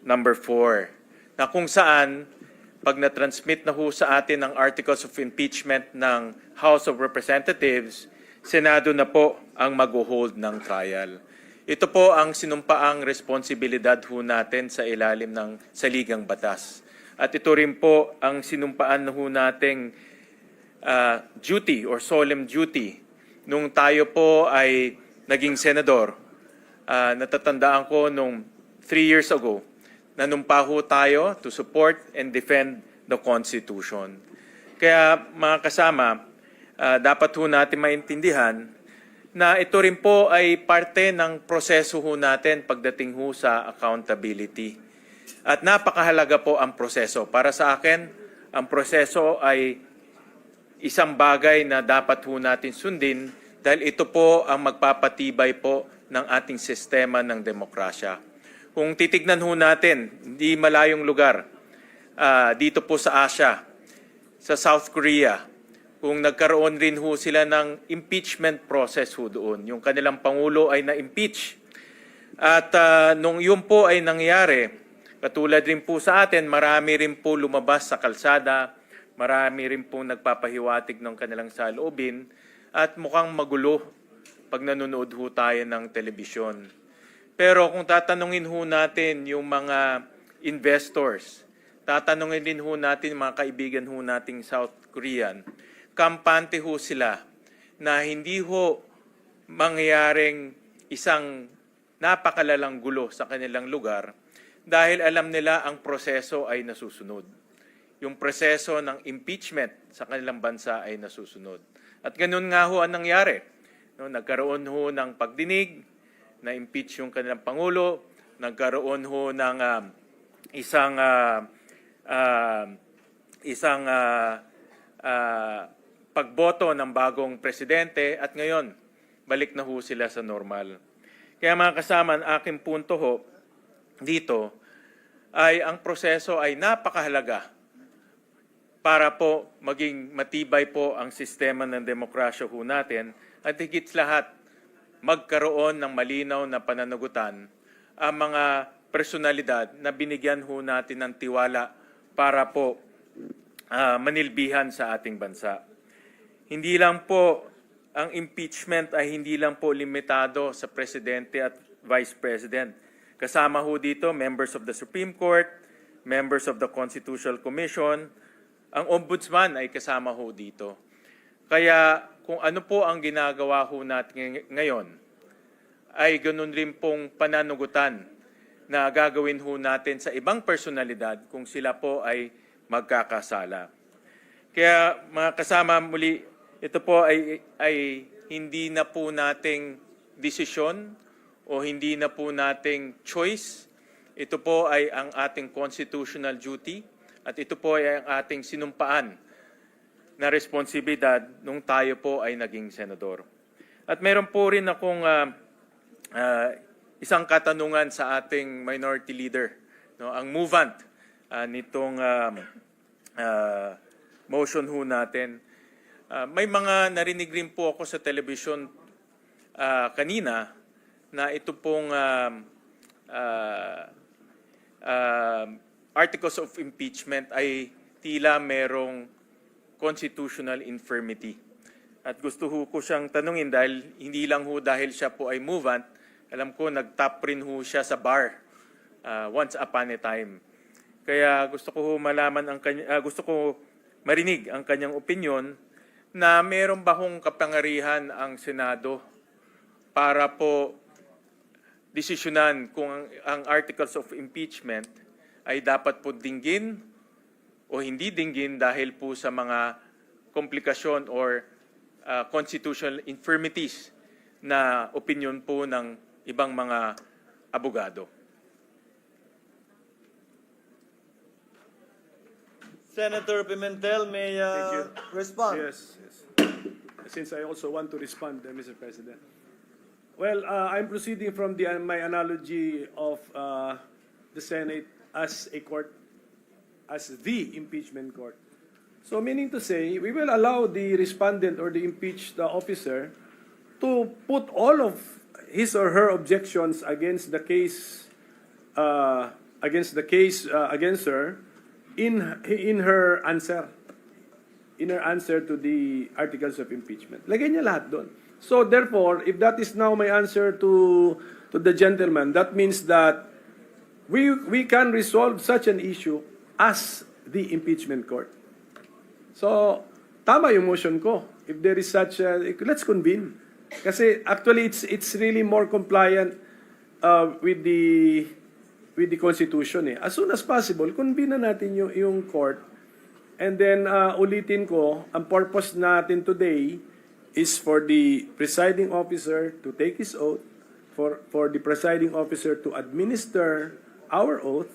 Number 4, na kung saan pag na-transmit na ho sa atin ang Articles of Impeachment ng House of Representatives, Senado na po ang mag-hold ng trial. Ito po ang sinumpaang responsibilidad ho natin sa ilalim ng saligang batas. At ito rin po ang sinumpaan na ho nating duty or solemn duty nung tayo po ay naging senador. Natatandaan ko nung 3 years ago, nanumpa ho tayo to support and defend the Constitution. Kaya mga kasama, dapat ho natin maintindihan na ito rin po ay parte ng proseso ho natin pagdating ho sa accountability. At napakahalaga po ang proseso. Para sa akin, ang proseso ay isang bagay na dapat ho natin sundin dahil ito po ang magpapatibay po ng ating sistema ng demokrasya. Kung titignan ho natin, hindi malayong lugar, dito po sa Asia, sa South Korea, kung nagkaroon rin ho sila ng impeachment process ho doon. Yung kanilang Pangulo ay na-impeach. At nung yun po ay nangyari, katulad rin po sa atin, marami rin po lumabas sa kalsada, marami rin po nagpapahiwatig ng kanilang saloobin, at mukhang magulo pag nanonood ho tayo ng telebisyon. Pero kung tatanungin ho natin yung mga investors, tatanungin din ho natin mga kaibigan ho nating South Korean, kampante ho sila na hindi ho mangyaring isang napakalalang gulo sa kanilang lugar dahil alam nila ang proseso ay nasusunod. Yung proseso ng impeachment sa kanilang bansa ay nasusunod. At ganun nga ho ang nangyari. No, nagkaroon ho ng pagdinig, na-impeach yung kanilang Pangulo, nagkaroon ho ng isang pagboto ng bagong presidente at ngayon, balik na ho sila sa normal. Kaya mga kasama, ang aking punto ho dito ay ang proseso ay napakahalaga para po maging matibay po ang sistema ng demokrasya ho natin at higit sa lahat, magkaroon ng malinaw na pananagutan ang mga personalidad na binigyan ho natin ng tiwala para po manilbihan sa ating bansa. Hindi lang po ang impeachment ay hindi lang po limitado sa Presidente at Vice President. Kasama ho dito members of the Supreme Court, members of the Constitutional Commission, ang Ombudsman ay kasama ho dito. Kaya kung ano po ang ginagawa ho natin ngayon, ay ganun rin pong pananagutan na gagawin ho natin sa ibang personalidad kung sila po ay magkakasala. Kaya mga kasama, muli, ito po ay hindi na po nating desisyon o hindi na po nating choice. Ito po ay ang ating constitutional duty at ito po ay ang ating sinumpaan na responsibilidad nung tayo po ay naging senador. At meron po rin akong isang katanungan sa ating minority leader, no, ang movant nitong motion ho natin. May mga narinig rin po ako sa television kanina na ito pong Articles of Impeachment ay tila merong constitutional infirmity. At gusto ko siyang tanungin dahil hindi lang ho dahil siya po ay movant, alam ko nag-top rin ho siya sa bar once upon a time. Kaya gusto ko malaman gusto ko marinig ang kanyang opinion na meron ba hong kapangyarihan ang Senado para po desisyonan kung ang Articles of Impeachment ay dapat po dinggin o hindi dinggin dahil po sa mga komplikasyon or constitutional infirmities na opinion po ng ibang mga abogado. Senator Pimentel may respond. Yes. Since I also want to respond, Mr. President. Well, I'm proceeding from my analogy of the Senate as a court, as the impeachment court. So meaning to say, we will allow the respondent or the impeached officer to put all of his or her objections against the case against her in her answer to the Articles of Impeachment. Lagay niya lahat doon. So therefore, if that is now my answer to the gentleman, that means that we can resolve such an issue as the impeachment court. So, tama yung motion ko. If there is such a, let's convene. Kasi actually, it's really more compliant with the Constitution. As soon as possible, convene na natin yung court. And then, ulitin ko, ang purpose natin today is for the presiding officer to take his oath, for the presiding officer to administer our oath,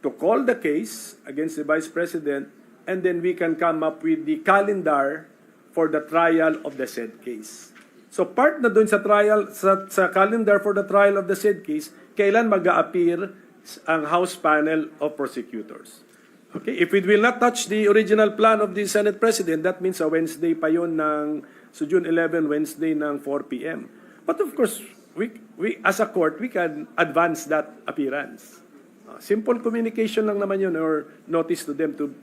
to call the case against the Vice President, and then we can come up with the calendar for the trial of the said case. So part na dun sa trial, sa calendar for the trial of the said case, kailan mag-a-appear ang House Panel of Prosecutors. Okay, if it will not touch the original plan of the Senate President, that means a Wednesday pa yun so June 11, Wednesday ng 4 p.m. But of course, we as a court, we can advance that appearance. Simple communication lang naman yun, or notice to them to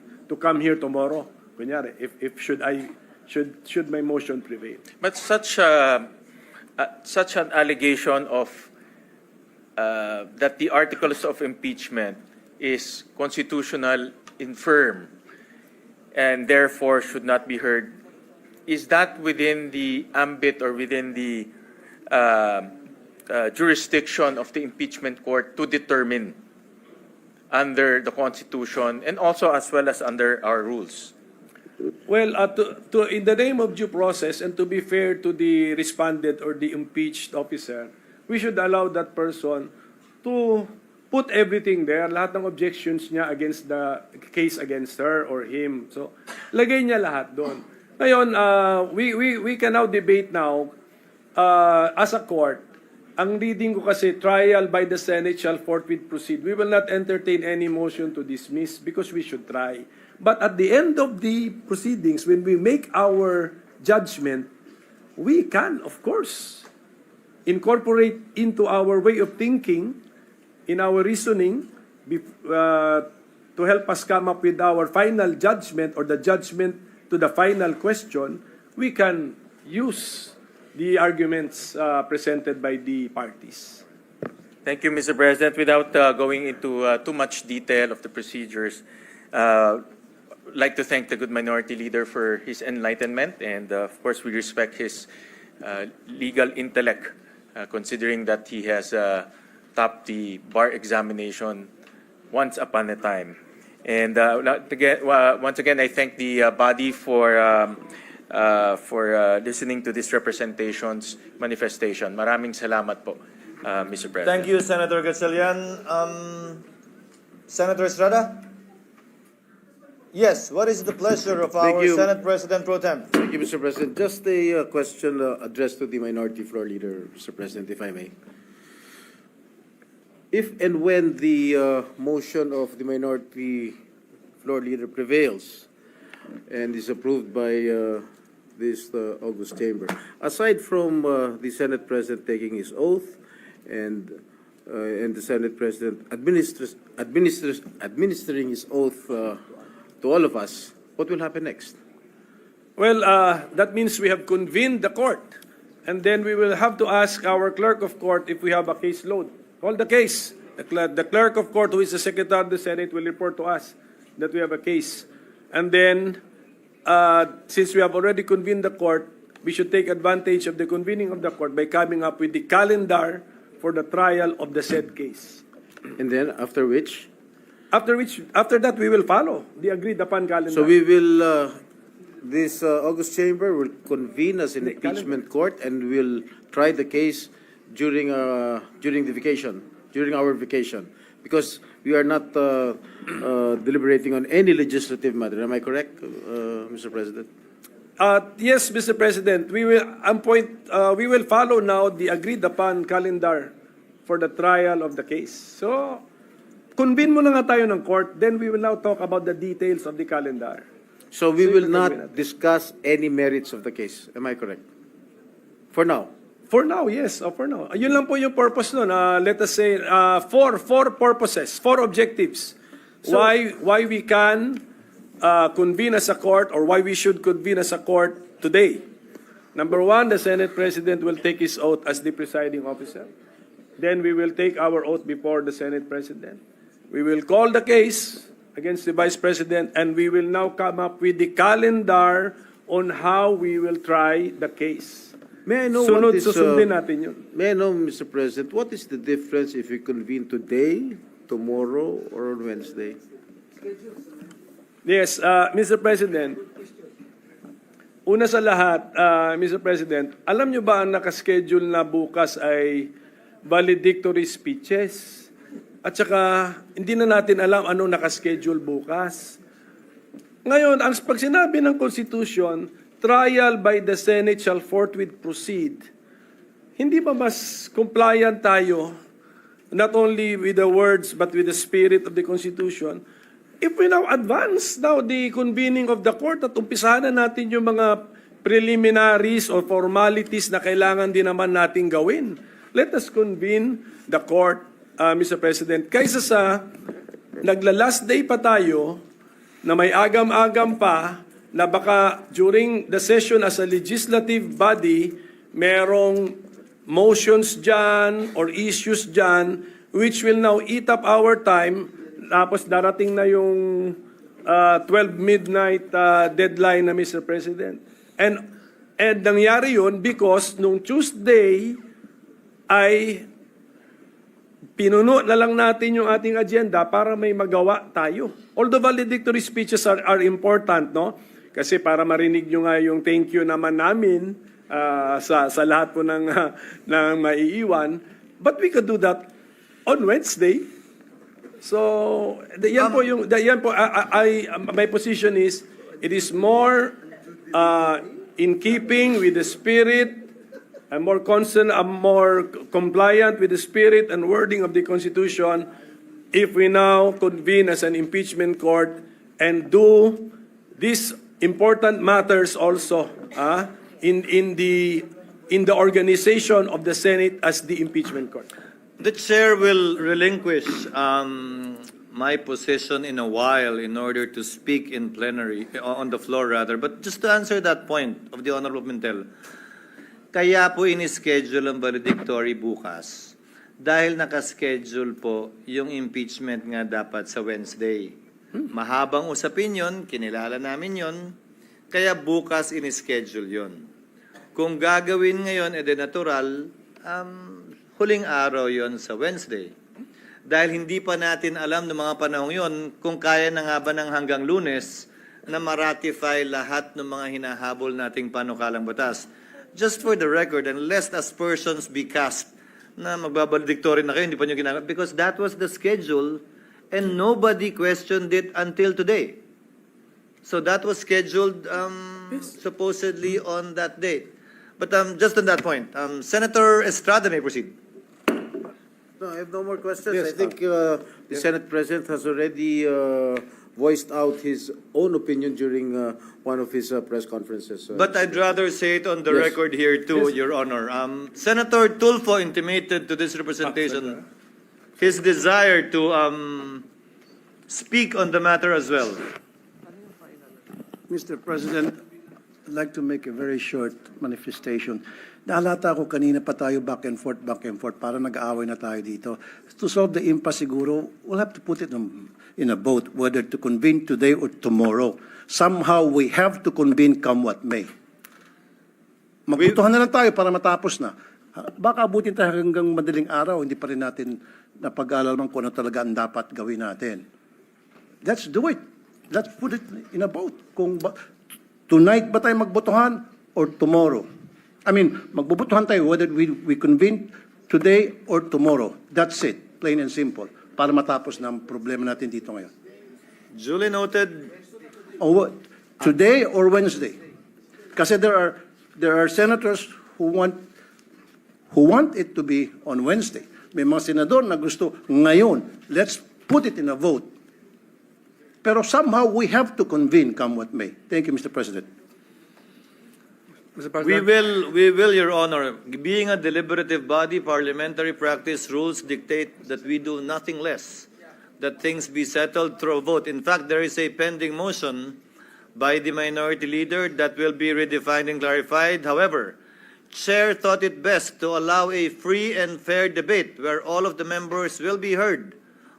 come here tomorrow. Kunyari, if should my motion prevail. But such an allegation of that the Articles of Impeachment is constitutional infirm and therefore should not be heard, is that within the ambit or within the jurisdiction of the impeachment court to determine under the Constitution and also as well as under our rules? Well, in the name of due process and to be fair to the respondent or the impeached officer, we should allow that person to put everything there, lahat ng objections niya against the case against her or him. So, lagay niya lahat doon. Ngayon, we can now debate now as a court. Ang reading ko kasi, trial by the Senate shall forthwith proceed. We will not entertain any motion to dismiss because we should try. But at the end of the proceedings, when we make our judgment, we can, of course, incorporate into our way of thinking, in our reasoning, to help us come up with our final judgment or the judgment to the final question, we can use the arguments presented by the parties. Thank you, Mr. President. Without going into too much detail of the procedures, I'd like to thank the good minority leader for his enlightenment, and of course we respect his legal intellect, considering that he has topped the bar examination once upon a time. And once again, I thank the body for listening to this representation's manifestation. Maraming salamat po, Mr. President. Thank you, Senator Gatchalian. Senator Estrada? Yes, what is the pleasure of our Senate President Pro Tem? Thank you, Mr. President. Just a question addressed to the Minority Floor Leader, Mr. President, if I may. If and when the motion of the Minority Floor Leader prevails and is approved by this August Chamber, aside from the Senate President taking his oath and the Senate President administering his oath to all of us, what will happen next? Well, that means we have convened the court. And then we will have to ask our clerk of court if we have a case load. Call the case. The clerk of court, who is the Secretary of the Senate, will report to us that we have a case. And then, since we have already convened the court, we should take advantage of the convening of the court by coming up with the calendar for the trial of the said case. And then after which? After that, we will follow the agreed upon calendar. So we will, this August Chamber will convene as an impeachment court and will try the case during the vacation, during our vacation, because we are not deliberating on any legislative matter. Am I correct, Mr. President? Yes, Mr. President. We will follow now the agreed upon calendar for the trial of the case. So, convene muna nga tayo ng court, then we will now talk about the details of the calendar. So we will not discuss any merits of the case. Am I correct? For now? For now, yes. For now. Yun lang po yung purpose nun. Let us say, four purposes, four objectives. So, why we can convene as a court, or why we should convene as a court today. Number one, the Senate President will take his oath as the presiding officer. Then we will take our oath before the Senate President. We will call the case against the Vice President, and we will now come up with the calendar on how we will try the case. May I know Sunod, what is, susundin natin yun. may I know, Mr. President, what is the difference if we convene today, tomorrow, or on Wednesday? Yes, Mr. President, una sa lahat, Mr. President, alam nyo ba ang nakaschedule na bukas ay valedictory speeches? At saka, hindi na natin alam anong nakaschedule bukas. Ngayon, ang pag sinabi ng Constitution, trial by the Senate shall forthwith proceed. Hindi ba mas compliant tayo, not only with the words but with the spirit of the Constitution, if we now advance now the convening of the court at umpisahan na natin yung mga preliminaries or formalities na kailangan din naman natin gawin. Let us convene the court, Mr. President, kaysa sa nagla-last day pa tayo na may agam-agam pa na baka during the session as a legislative body, merong motions dyan or issues dyan which will now eat up our time. Tapos darating na yung 12 midnight deadline na, Mr. President. And nangyari yun because nung Tuesday ay pinuno na lang natin yung ating agenda para may magawa tayo. Although valedictory speeches are important, no? Kasi para marinig nyo nga yung thank you naman namin sa lahat po ng maiiwan. But we could do that on Wednesday. So, my position is, it is more in keeping with the spirit, I'm more concerned, I'm more compliant with the spirit and wording of the Constitution if we now convene as an impeachment court and do these important matters also in the organization of the Senate as the impeachment court. The chair will relinquish my position in a while in order to speak in plenary, on the floor rather. But just to answer that point of the Honorable Pimentel, kaya po in-schedule ang valedictory bukas dahil nakaschedule po yung impeachment nga dapat sa Wednesday. Mahabang usapin yun, kinilala namin yun, kaya bukas in-schedule yun. Kung gagawin ngayon, edi natural, huling araw yon sa Wednesday. Dahil hindi pa natin alam ng mga panahong yon kung kaya na nga ba ng hanggang Lunes na ma-ratify lahat ng mga hinahabol nating panukalang batas. Just for the record, and lest aspersions be cast na magbabaledictory na kayo, hindi pa nyo ginagawa, because that was the schedule and nobody questioned it until today. So that was scheduled supposedly on that date. But just on that point, Senator Estrada may proceed. No, I have no more questions. Yes, I think the Senate President has already voiced out his own opinion during one of his press conferences. But I'd rather say it on the record here too, Your Honor. Senator Tulfo intimated to this representation his desire to speak on the matter as well. Mr. President, I'd like to make a very short manifestation. Nahalata ko kanina pa tayo back and forth, para nag-aaway na tayo dito. To solve the impasse siguro, we'll have to put it in a vote whether to convene today or tomorrow. Somehow we have to convene come what may. Magbutuhan na lang tayo para matapos na. Baka abutin tayo hanggang madaling araw, hindi pa rin natin napag-alalaman kung ano talaga ang dapat gawin natin. Let's do it. Let's put it in a vote. Tonight ba tayo magbutuhan or tomorrow? I mean, magbubutuhan tayo whether we convene today or tomorrow. That's it, plain and simple, para matapos na ang problema natin dito ngayon. Duly noted. Today or Wednesday? Kasi there are senators who want it to be on Wednesday. May mga senador na gusto ngayon. Let's put it in a vote. Pero somehow we have to convene come what may. Thank you, Mr. President. We will, Your Honor. Being a deliberative body, parliamentary practice rules dictate that we do nothing less, that things be settled through a vote. In fact, there is a pending motion by the minority leader that will be redefined and clarified. However, Chair thought it best to allow a free and fair debate where all of the members will be heard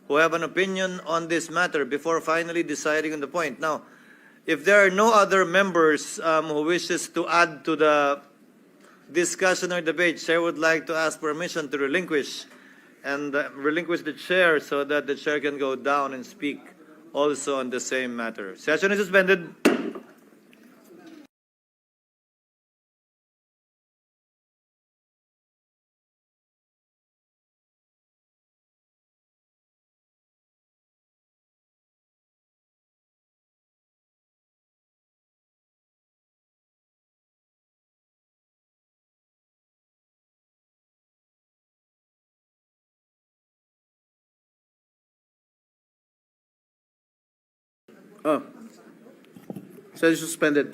who have an opinion on this matter before finally deciding on the point. Now, if there are no other members who wishes to add to the discussion or debate, Chair would like to ask permission to relinquish the chair so that the chair can go down and speak also on the same matter. Session is suspended. Oh. Session suspended.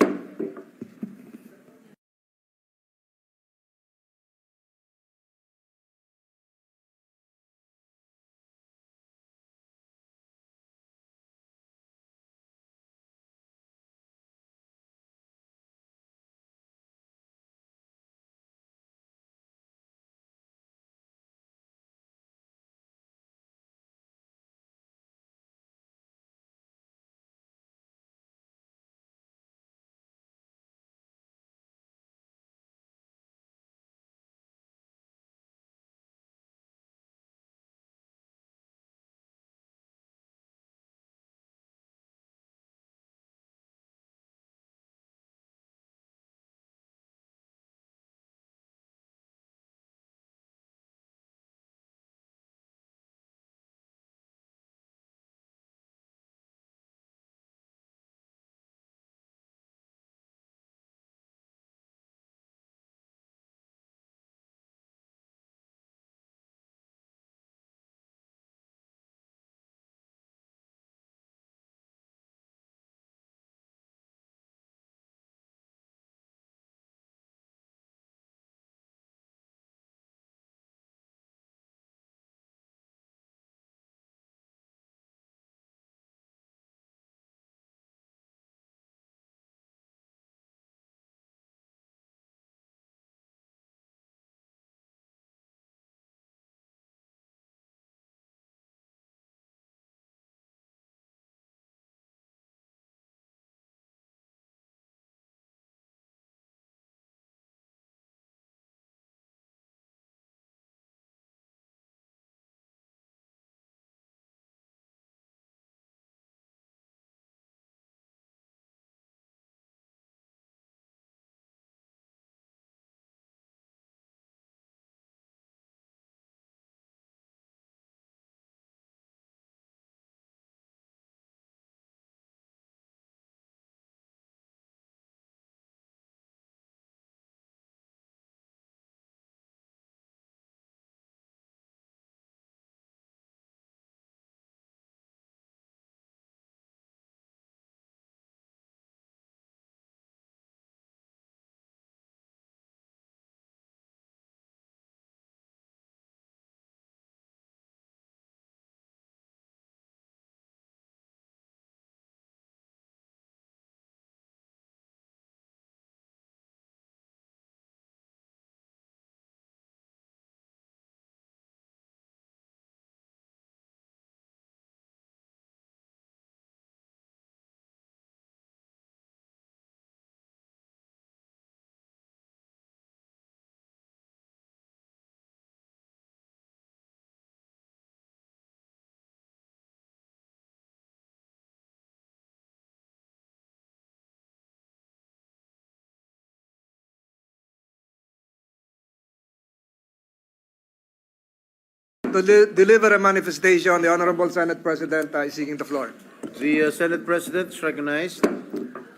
To deliver a manifestation, the Honorable Senate President is seeking the floor. The Senate President is recognized.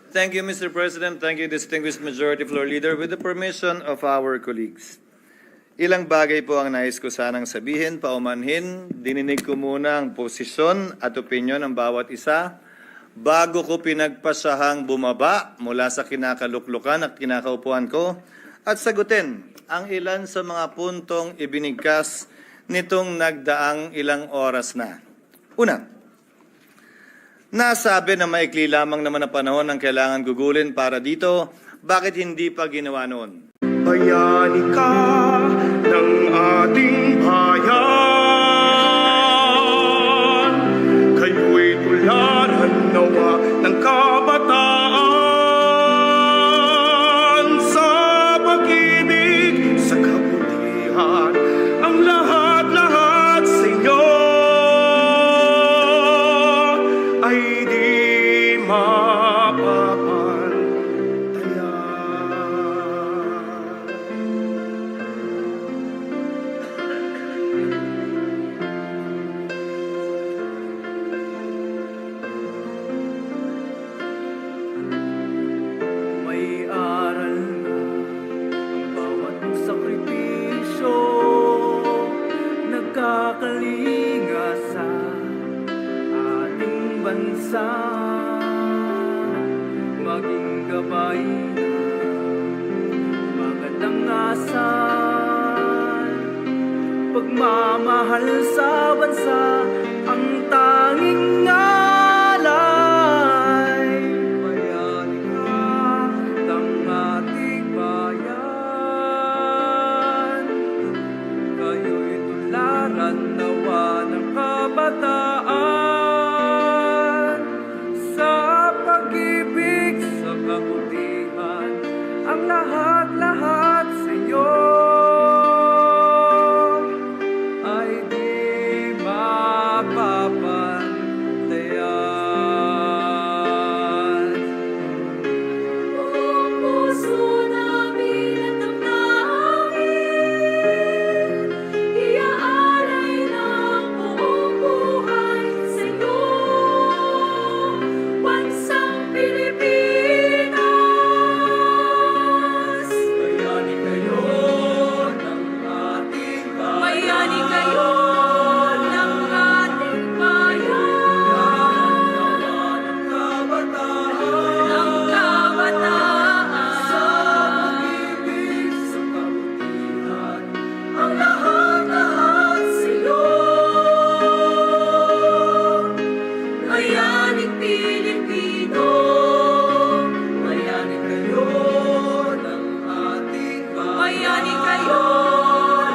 Thank you, Mr. President. Thank you, distinguished Majority Floor Leader. With the permission of our colleagues, ilang bagay po ang nais ko sanang sabihin, paumanhin. Dininig ko muna ang posisyon at opinyon ng bawat isa bago ko pinagpasahang bumaba mula sa kinakaluklukan at kinakaupuan ko at sagutin ang ilan sa mga puntong ibinigkas nitong nagdaang ilang oras na. Una, nasabi na maikli lamang naman ang panahon ang kailangan gugulin para dito, bakit hindi pa ginawa noon? Bayani ka ng ating bayan. bansa, maging gabay ng magandang asal. Pagmamahal sa bansa ang tanging alay. Bayani ka ng ating bayan, kayo'y tularan nawa ng kabataan. Sa pag-ibig, sa kabutihan, ang lahat-lahat sa iyo ay di mapapantayan. Buong puso namin at damdamin, iaalay ng buong buhay sa iyo, bansang Pilipinas. Bayani kayo ng ating bayan. Bayani kayo ng ating bayan, ng kabataan. Ang lahat-lahat sa iyo. Bayaning Pilipino, Bayani kayo ng ating bayan. bayani kayo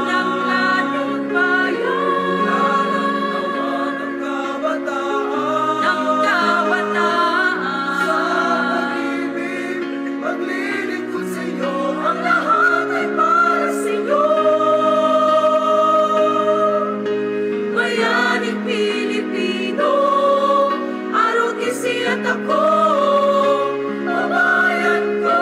ng ating bayan, Ng kabataan. ng kabataan. Maglilingkod sa iyo. Ang lahat ay para sa iyo. Bayaning Pilipino, araw kisi at ako, babayan ko.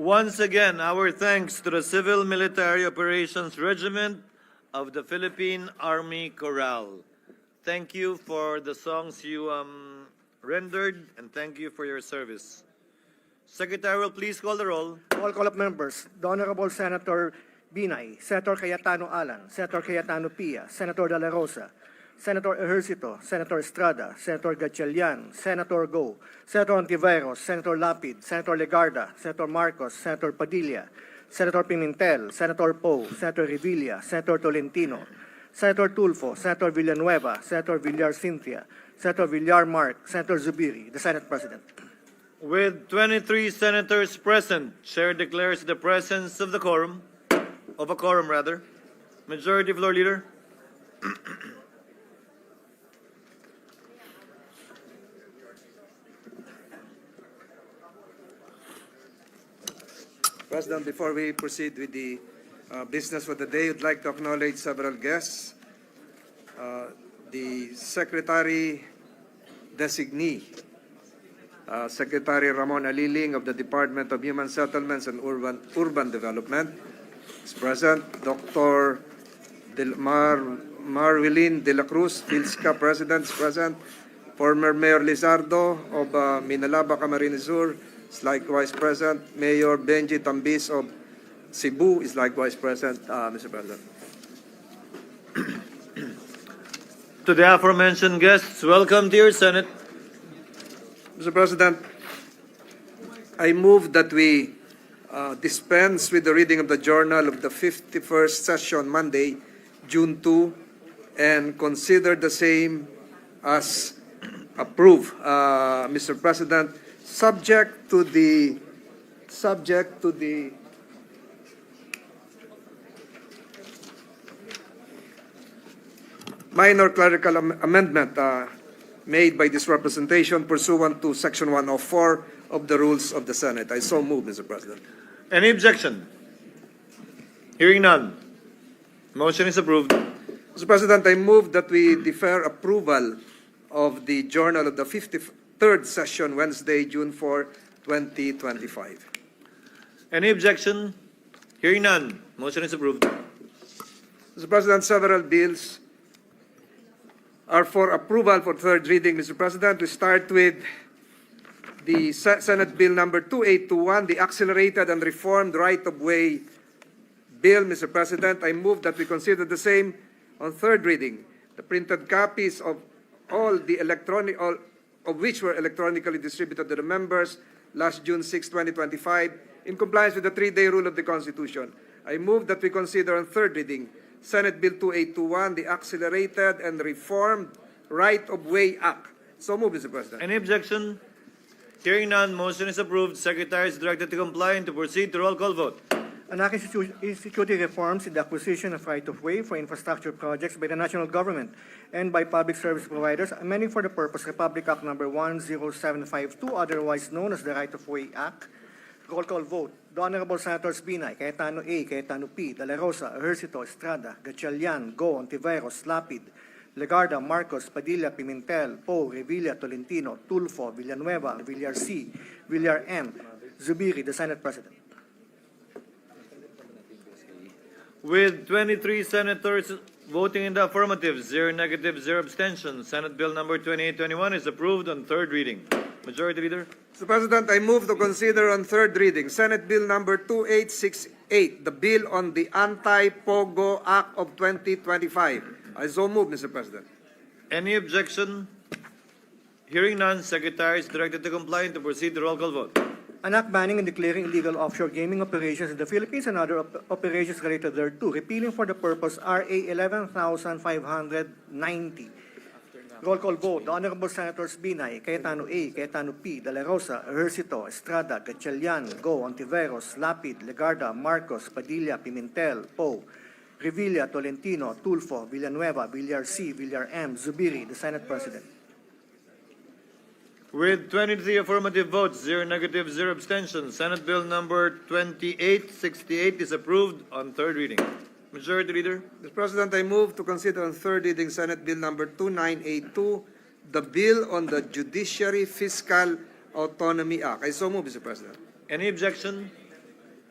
Once again, our thanks to the Civil Military Operations Regiment of the Philippine Army Chorale. Thank you for the songs you rendered, and thank you for your service. Secretary will please call the roll. Roll call of members. The Honorable Senator Binay, Senator Cayetano Alan, Senator Cayetano Pia, Senator De La Rosa, Senator Ejercito, Senator Estrada, Senator Gatchalian, Senator Go, Senator Ontiveros, Senator Lapid, Senator Legarda, Senator Marcos, Senator Padilla, Senator Pimentel, Senator Poe, Senator Revilla, Senator Tolentino, Senator Tulfo, Senator Villanueva, Senator Villar Cynthia, Senator Villar Mark, Senator Zubiri, the Senate President. With 23 senators present, Chair declares the presence of a quorum. Majority Floor Leader. President, before we proceed with the business for the day, I'd like to acknowledge several guests. The Secretary Designee, Secretary Ramon Aliling of the Department of Human Settlements and Urban Development is present. Dr. Marwilin de la Cruz, PhilSCA President, is present. Former Mayor Lizardo of Minalaba, Camarines Sur is likewise present. Mayor Benji Tambis of Cebu is likewise present, Mr. President. To the aforementioned guests, welcome to your Senate. Mr. President, I move that we dispense with the reading of the journal of the 51st session Monday, June 2, and consider the same as approved, Mr. President, subject to the minor clerical amendment made by this representation pursuant to Section 104 of the Rules of the Senate. I so move, Mr. President. Any objection? Hearing none. Motion is approved. Mr. President, I move that we defer approval of the journal of the 53rd session Wednesday, June 4, 2025. Any objection? Hearing none. Motion is approved. Mr. President, several bills are for approval for third reading, Mr. President. We start with the Senate Bill number 2821, the Accelerated and Reformed Right-of-Way Bill, Mr. President. I move that we consider the same on third reading. The printed copies of all of which were electronically distributed to the members last June 6, 2025, in compliance with the 3-day rule of the Constitution. I move that we consider on third reading Senate Bill 2821, the Accelerated and Reformed Right-of-Way Act. So move, Mr. President. Any objection? Hearing none, motion is approved. Secretary is directed to comply and to proceed to roll call vote. An act instituting reforms in the acquisition of right-of-way for infrastructure projects by the national government and by public service providers, amending for the purpose Republic Act number 10752, otherwise known as the Right-of-Way Act. Roll call vote. The Honorable Senators Binay, Cayetano A, Cayetano P, De La Rosa, Ejercito, Estrada, Gatchalian, Go, Ontiveros, Lapid, Legarda, Marcos, Padilla, Pimentel, Poe, Revilla, Tolentino, Tulfo, Villanueva, Villar C, Villar M, Zubiri, the Senate President. With 23 senators voting in the affirmative, 0 negative, 0 abstention, Senate Bill number 2821 is approved on third reading. Majority Leader. Mr. President, I move to consider on third reading Senate Bill number 2868, the bill on the Anti-Pogo Act of 2025. I so move, Mr. President. Any objection? Hearing none, Secretary is directed to comply and to proceed to roll call vote. An act banning and declaring illegal offshore gaming operations in the Philippines and other operations related thereto, repealing for the purpose RA 11,590. Roll call vote. The Honorable Senators Binay, Cayetano A, Cayetano P, De La Rosa, Ejercito, Estrada, Gatchalian, Go, Ontiveros, Lapid, Legarda, Marcos, Padilla, Pimentel, Poe, Revilla, Tolentino, Tulfo, Villanueva, Villar C, Villar M, Zubiri, the Senate President. With 23 affirmative votes, 0 negative, 0 abstention, Senate Bill number 2868 is approved on third reading. Majority Leader. Mr. President, I move to consider on third reading Senate Bill number 2982, the bill on the Judiciary Fiscal Autonomy Act. I so move, Mr. President. Any objection?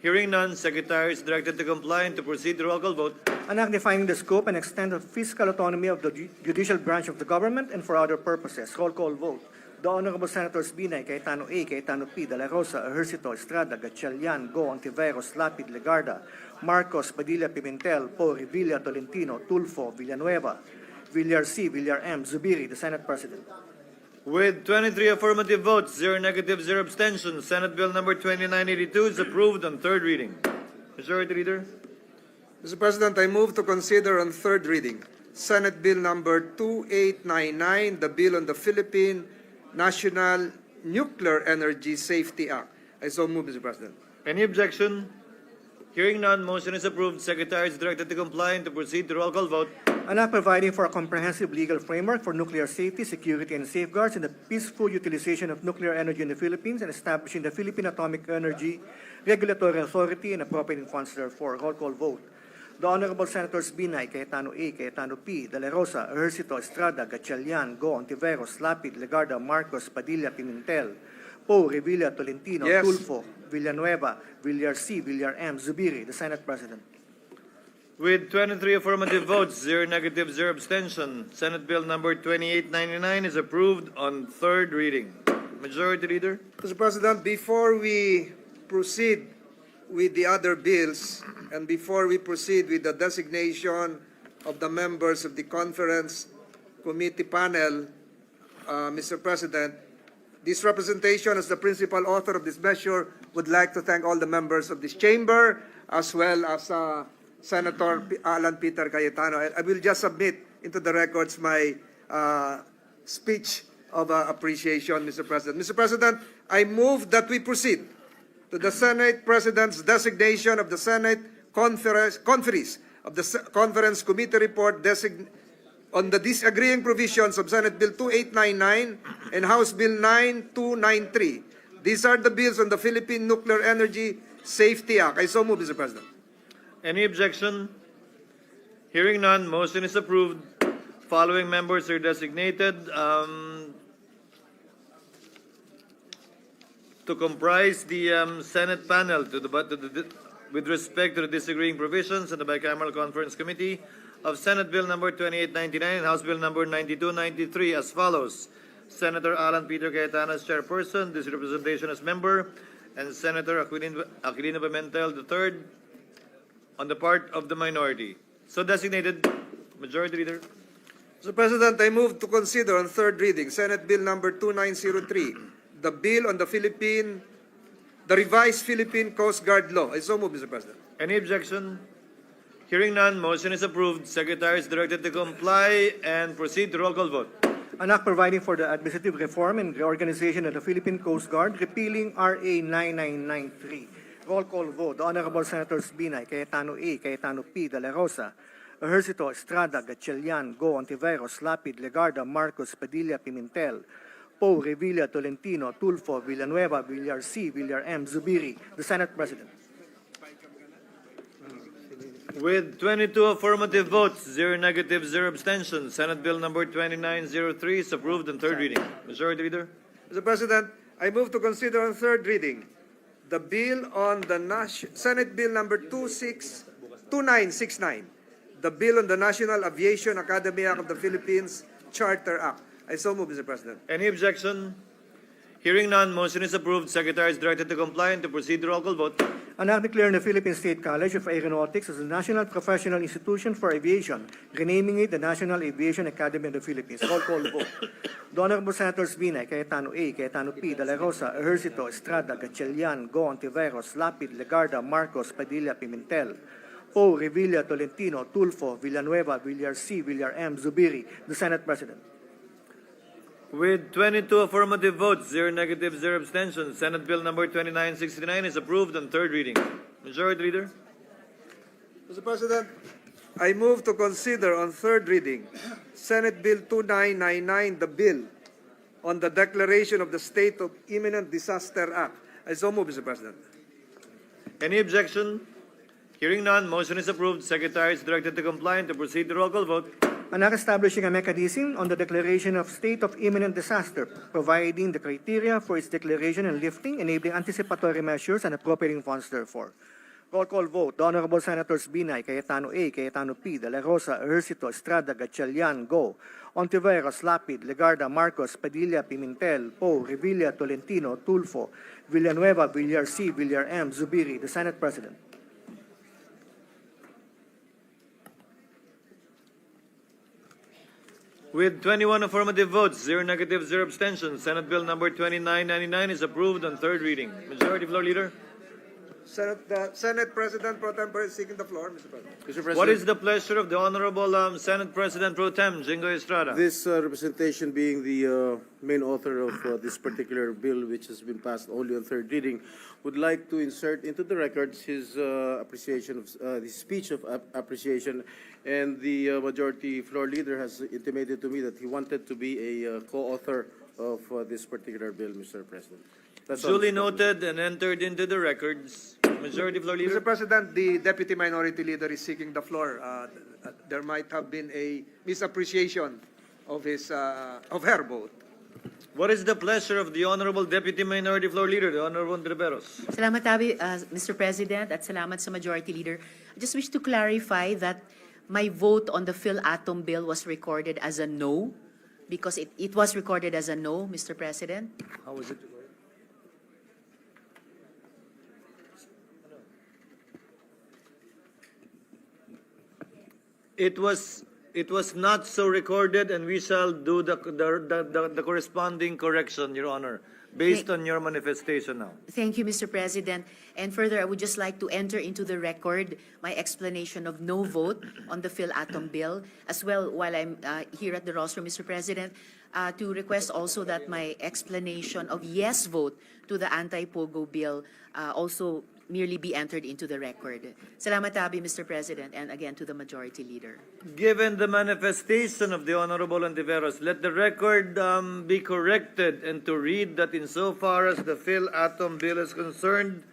Hearing none, Secretary is directed to comply and to proceed to roll call vote. An act defining the scope and extent of fiscal autonomy of the judicial branch of the government and for other purposes. Roll call vote. The Honorable Senators Binay, Cayetano A, Cayetano P, De La Rosa, Ejercito, Estrada, Gatchalian, Go, Ontiveros, Lapid, Legarda, Marcos, Padilla, Pimentel, Poe, Revilla, Tolentino, Tulfo, Villanueva, Villar C, Villar M, Zubiri, the Senate President. With 23 affirmative votes, 0 negative, 0 abstention, Senate Bill number 2982 is approved on third reading. Majority Leader. Mr. President, I move to consider on third reading Senate Bill number 2899, the bill on the Philippine National Nuclear Energy Safety Act. I so move, Mr. President. Any objection? Hearing none, motion is approved. Secretary is directed to comply and to proceed to roll call vote. An act providing for a comprehensive legal framework for nuclear safety, security, and safeguards in the peaceful utilization of nuclear energy in the Philippines and establishing the Philippine Atomic Energy Regulatory Authority and appropriating funds therefore. Roll call vote. The Honorable Senators Binay, Cayetano A, Cayetano P, De La Rosa, Ejercito, Estrada, Gatchalian, Go, Ontiveros, Lapid, Legarda, Marcos, Padilla, Pimentel, Poe, Revilla, Tolentino, Yes. Tulfo, Villanueva, Villar C, Villar M, Zubiri, the Senate President. With 23 affirmative votes, 0 negative, 0 abstention, Senate Bill number 2899 is approved on third reading. Majority Leader. Mr. President, before we proceed with the other bills and before we proceed with the designation of the members of the conference committee panel, Mr. President, this representation as the principal author of this measure would like to thank all the members of this chamber as well as Senator Alan Peter Cayetano. I will just submit into the records my speech of appreciation, Mr. President. Mr. President, I move that we proceed to the Senate President's designation of the Senate Conference of the Conference Committee Report on the disagreeing provisions of Senate Bill 2899 and House Bill 9293. These are the bills on the Philippine Nuclear Energy Safety Act. I so move, Mr. President. Any objection? Hearing none, motion is approved. Following members are designated to comprise the Senate panel with respect to the disagreeing provisions of the Bicameral Conference Committee of Senate Bill number 2899 and House Bill number 9293 as follows. Senator Alan Peter Cayetano as chairperson, this representation as member, and Senator Aquilino Pimentel III on the part of the minority. So designated. Majority Leader. Mr. President, I move to consider on third reading Senate Bill number 2903, the bill on the revised Philippine Coast Guard law. I so move, Mr. President. Any objection? Hearing none, motion is approved. Secretary is directed to comply and proceed to roll call vote. An act providing for the administrative reform and reorganization of the Philippine Coast Guard, repealing RA 9993. Roll call vote. The Honorable Senators Binay, Cayetano A, Cayetano P, De La Rosa, Ejercito, Estrada, Gatchalian, Go, Ontiveros, Lapid, Legarda, Marcos, Padilla, Pimentel, Poe, Revilla, Tolentino, Tulfo, Villanueva, Villar C, Villar M, Zubiri, the Senate President. With 22 affirmative votes, 0 negative, 0 abstentions, Senate Bill number 2903 is approved on third reading. Majority Leader. Mr. President, I move to consider on third reading the bill on the Senate Bill number 2969, the bill on the National Aviation Academy Act of the Philippines Charter Act. I so move, Mr. President. Any objection? Hearing none, motion is approved. Secretary is directed to comply and to proceed to roll call vote. An act declaring the Philippine State College of Aeronautics as a national professional institution for aviation, renaming it the National Aviation Academy of the Philippines. Roll call vote. The Honorable Senators Binay, Cayetano A, Cayetano P, De La Rosa, Ejercito, Estrada, Gatchalian, Go, Ontiveros, Lapid, Legarda, Marcos, Padilla, Pimentel, Poe, Revilla, Tolentino, Tulfo, Villanueva, Villar C, Villar M, Zubiri, the Senate President. With 22 affirmative votes, 0 negative, 0 abstentions, Senate Bill number 2969 is approved on third reading. Majority Leader. Mr. President, I move to consider on third reading Senate Bill 2999, the bill on the declaration of the State of Imminent Disaster Act. I so move, Mr. President. Any objection? Hearing none, motion is approved. Secretary is directed to comply and to proceed to roll call vote. An act establishing a mechanism on the declaration of state of imminent disaster, providing the criteria for its declaration and lifting, enabling anticipatory measures and appropriating funds therefore. Roll call vote. The Honorable Senators Binay, Cayetano A, Cayetano P, De La Rosa, Ejercito, Estrada, Gatchalian, Go, Ontiveros, Lapid, Legarda, Marcos, Padilla, Pimentel, Poe, Revilla, Tolentino, Tulfo, Villanueva, Villar C, Villar M, Zubiri, the Senate President. With 21 affirmative votes, 0 negative, 0 abstentions, Senate Bill number 2999 is approved on third reading. Majority Floor Leader. Senate President Pro Tempore is seeking the floor, Mr. President. Mr. President, What is the pleasure of the Honorable Senate President Pro Tem, Jingo Estrada? this representation being the main author of this particular bill, which has been passed only on third reading, would like to insert into the records his appreciation of his speech of appreciation, and the majority floor leader has intimated to me that he wanted to be a co-author of this particular bill, Mr. President. That's all, Duly Mr. noted and entered into the records. Majority Floor Leader. Mr. President, the Deputy Minority Leader is seeking the floor. There might have been a misappreciation of her vote. What is the pleasure of the Honorable Deputy Minority Floor Leader, the Honorable Ontiveros? Salamat tabi, Mr. President, at salamat sa Majority Leader. I just wish to clarify that my vote on the PhilAtom bill was recorded as a no, because it was recorded as a no, Mr. President. How was it? It was not so recorded, and we shall do the corresponding correction, Your Honor, based on your manifestation now. Thank you, Mr. President. And further, I would just like to enter into the record my explanation of no vote on the PhilAtom bill, as well while I'm here at the rostrum, Mr. President, to request also that my explanation of yes vote to the anti-POGO bill also merely be entered into the record. Salamat tabi, Mr. President, and again to the Majority Leader. Given the manifestation of the Honorable Ontiveros, let the record be corrected and to read that insofar as the PhilAtom bill is concerned,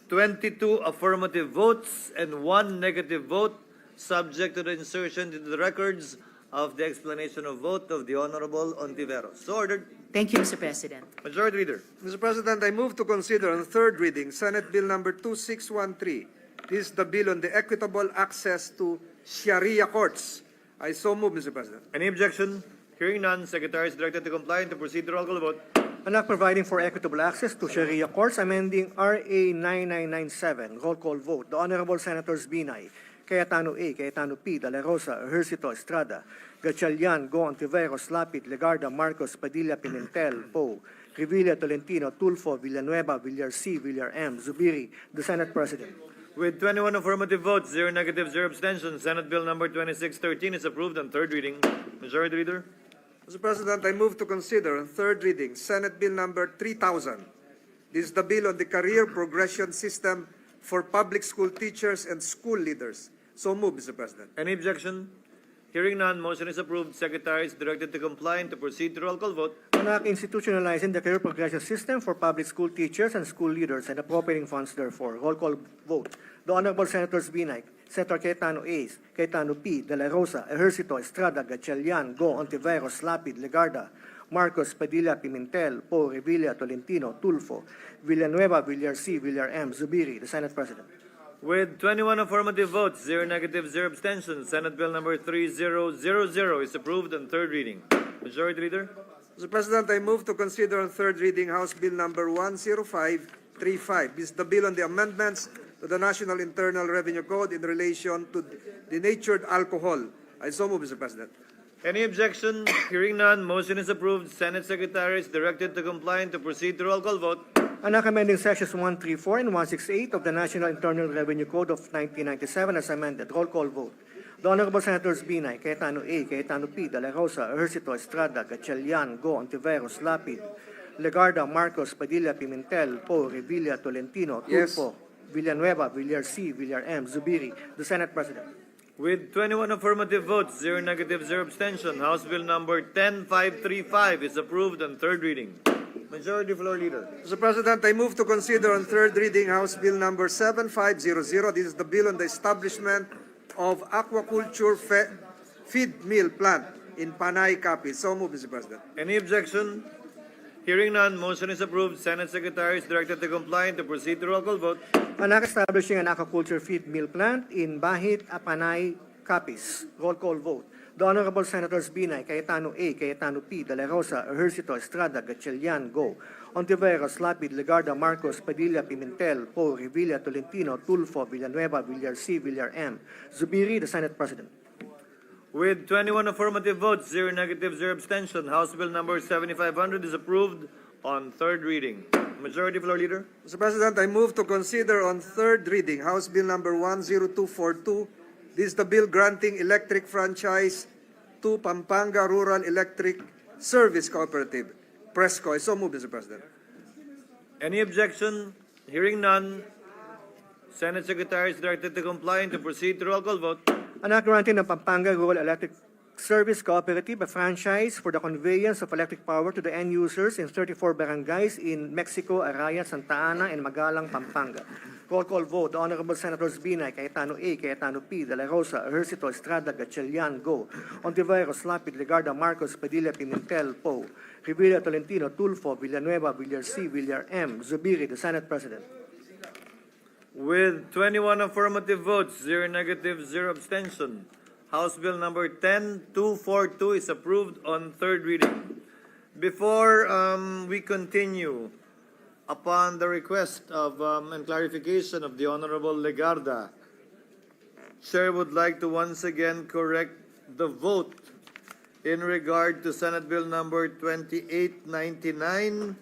22 affirmative votes and 1 negative vote, subject to the insertion into the records of the explanation of vote of the Honorable Ontiveros. So ordered. Thank you, Mr. President. Majority Leader. Mr. President, I move to consider on third reading Senate Bill number 2613. This is the bill on the equitable access to Sharia courts. I so move, Mr. President. Any objection? Hearing none, Secretary is directed to comply and to proceed to roll call vote. An act providing for equitable access to Sharia courts, amending RA 9997. Roll call vote. The Honorable Senators Binay, Cayetano A, Cayetano P, De La Rosa, Ejercito Estrada, Gatchalian, Go, Ontiveros, Lapid, Legarda, Marcos, Padilla, Pimentel, Poe, Revilla, Tolentino, Tulfo, Villanueva, Villar C, Villar M, Zubiri, the Senate President. With 21 affirmative votes, 0 negative, 0 abstentions, Senate Bill number 2613 is approved on third reading. Majority Leader. Mr. President, I move to consider on third reading Senate Bill number 3000. This is the bill on the career progression system for public school teachers and school leaders. So move, Mr. President. Any objection? Hearing none, motion is approved. Secretary is directed to comply and to proceed to roll call vote. An act institutionalizing the career progression system for public school teachers and school leaders and appropriating funds therefore. Roll call vote. The Honorable Senators Binay, Senator Cayetano A, Cayetano P, De La Rosa, Ejercito, Estrada, Gatchalian, Go, Ontiveros, Lapid, Legarda, Marcos, Padilla, Pimentel, Poe, Revilla, Tolentino, Tulfo, Villanueva, Villar C, Villar M, Zubiri, the Senate President. With 21 affirmative votes, 0 negative, 0 abstentions, Senate Bill number 3000 is approved on third reading. Majority Leader. Mr. President, I move to consider on third reading House Bill number 10535. This is the bill on the amendments to the National Internal Revenue Code in relation to denatured alcohol. I so move, Mr. President. Any objection? Hearing none, motion is approved. Senate Secretary is directed to comply and to proceed to roll call vote. An act amending sections 134 and 168 of the National Internal Revenue Code of 1997 as amended. Roll call vote. The Honorable Senators Binay, Cayetano A, Cayetano P, De La Rosa, Ejercito Estrada, Gatchalian, Go, Ontiveros, Lapid, Legarda, Marcos, Padilla, Pimentel, Poe, Revilla, Tolentino, Yes. Tulfo, Villanueva, Villar C, Villar M, Zubiri, the Senate President. With 21 affirmative votes, 0 negative, 0 abstention, House Bill number 10535 is approved on third reading. Majority Floor Leader. Mr. President, I move to consider on third reading House Bill number 7500. This is the bill on the establishment of aquaculture feed mill plant in Panay, Capiz. So move, Mr. President. Any objection? Hearing none, motion is approved. Senate Secretary is directed to comply and to proceed to roll call vote. An act establishing an aquaculture feed mill plant in Bahit, Apanay, Capiz. Roll call vote. The Honorable Senators Binay, Cayetano A, Cayetano P, De La Rosa, Ejercito Estrada, Gatchalian, Go, Ontiveros, Lapid, Legarda, Marcos, Padilla, Pimentel, Poe, Revilla, Tolentino, Tulfo, Villanueva, Villar C, Villar M, Zubiri, the Senate President. With 21 affirmative votes, 0 negative, 0 abstention, House Bill number 7500 is approved on third reading. Majority Floor Leader. Mr. President, I move to consider on third reading House Bill number 10242. This is the bill granting electric franchise to Pampanga Rural Electric Service Cooperative, Presco. I so move, Mr. President. Any objection? Hearing none, Senate Secretary is directed to comply and to proceed to roll call vote. An act granting the Pampanga Rural Electric Service Cooperative a franchise for the conveyance of electric power to the end users in 34 barangays in Mexico, Araya, Santa Ana, and Magalang, Pampanga. Roll call vote. The Honorable Senators Binay, Cayetano A, Cayetano P, De La Rosa, Ejercito Estrada, Gatchalian, Go, Ontiveros, Lapid, Legarda, Marcos, Padilla, Pimentel, Poe, Revilla, Tolentino, Tulfo, Villanueva, Villar C, Villar M, Zubiri, the Senate President. With 21 affirmative votes, 0 negative, 0 abstention, House Bill number 10242 is approved on third reading. Before we continue, upon the request of and clarification of the Honorable Legarda, Chair would like to once again correct the vote in regard to Senate Bill number 2899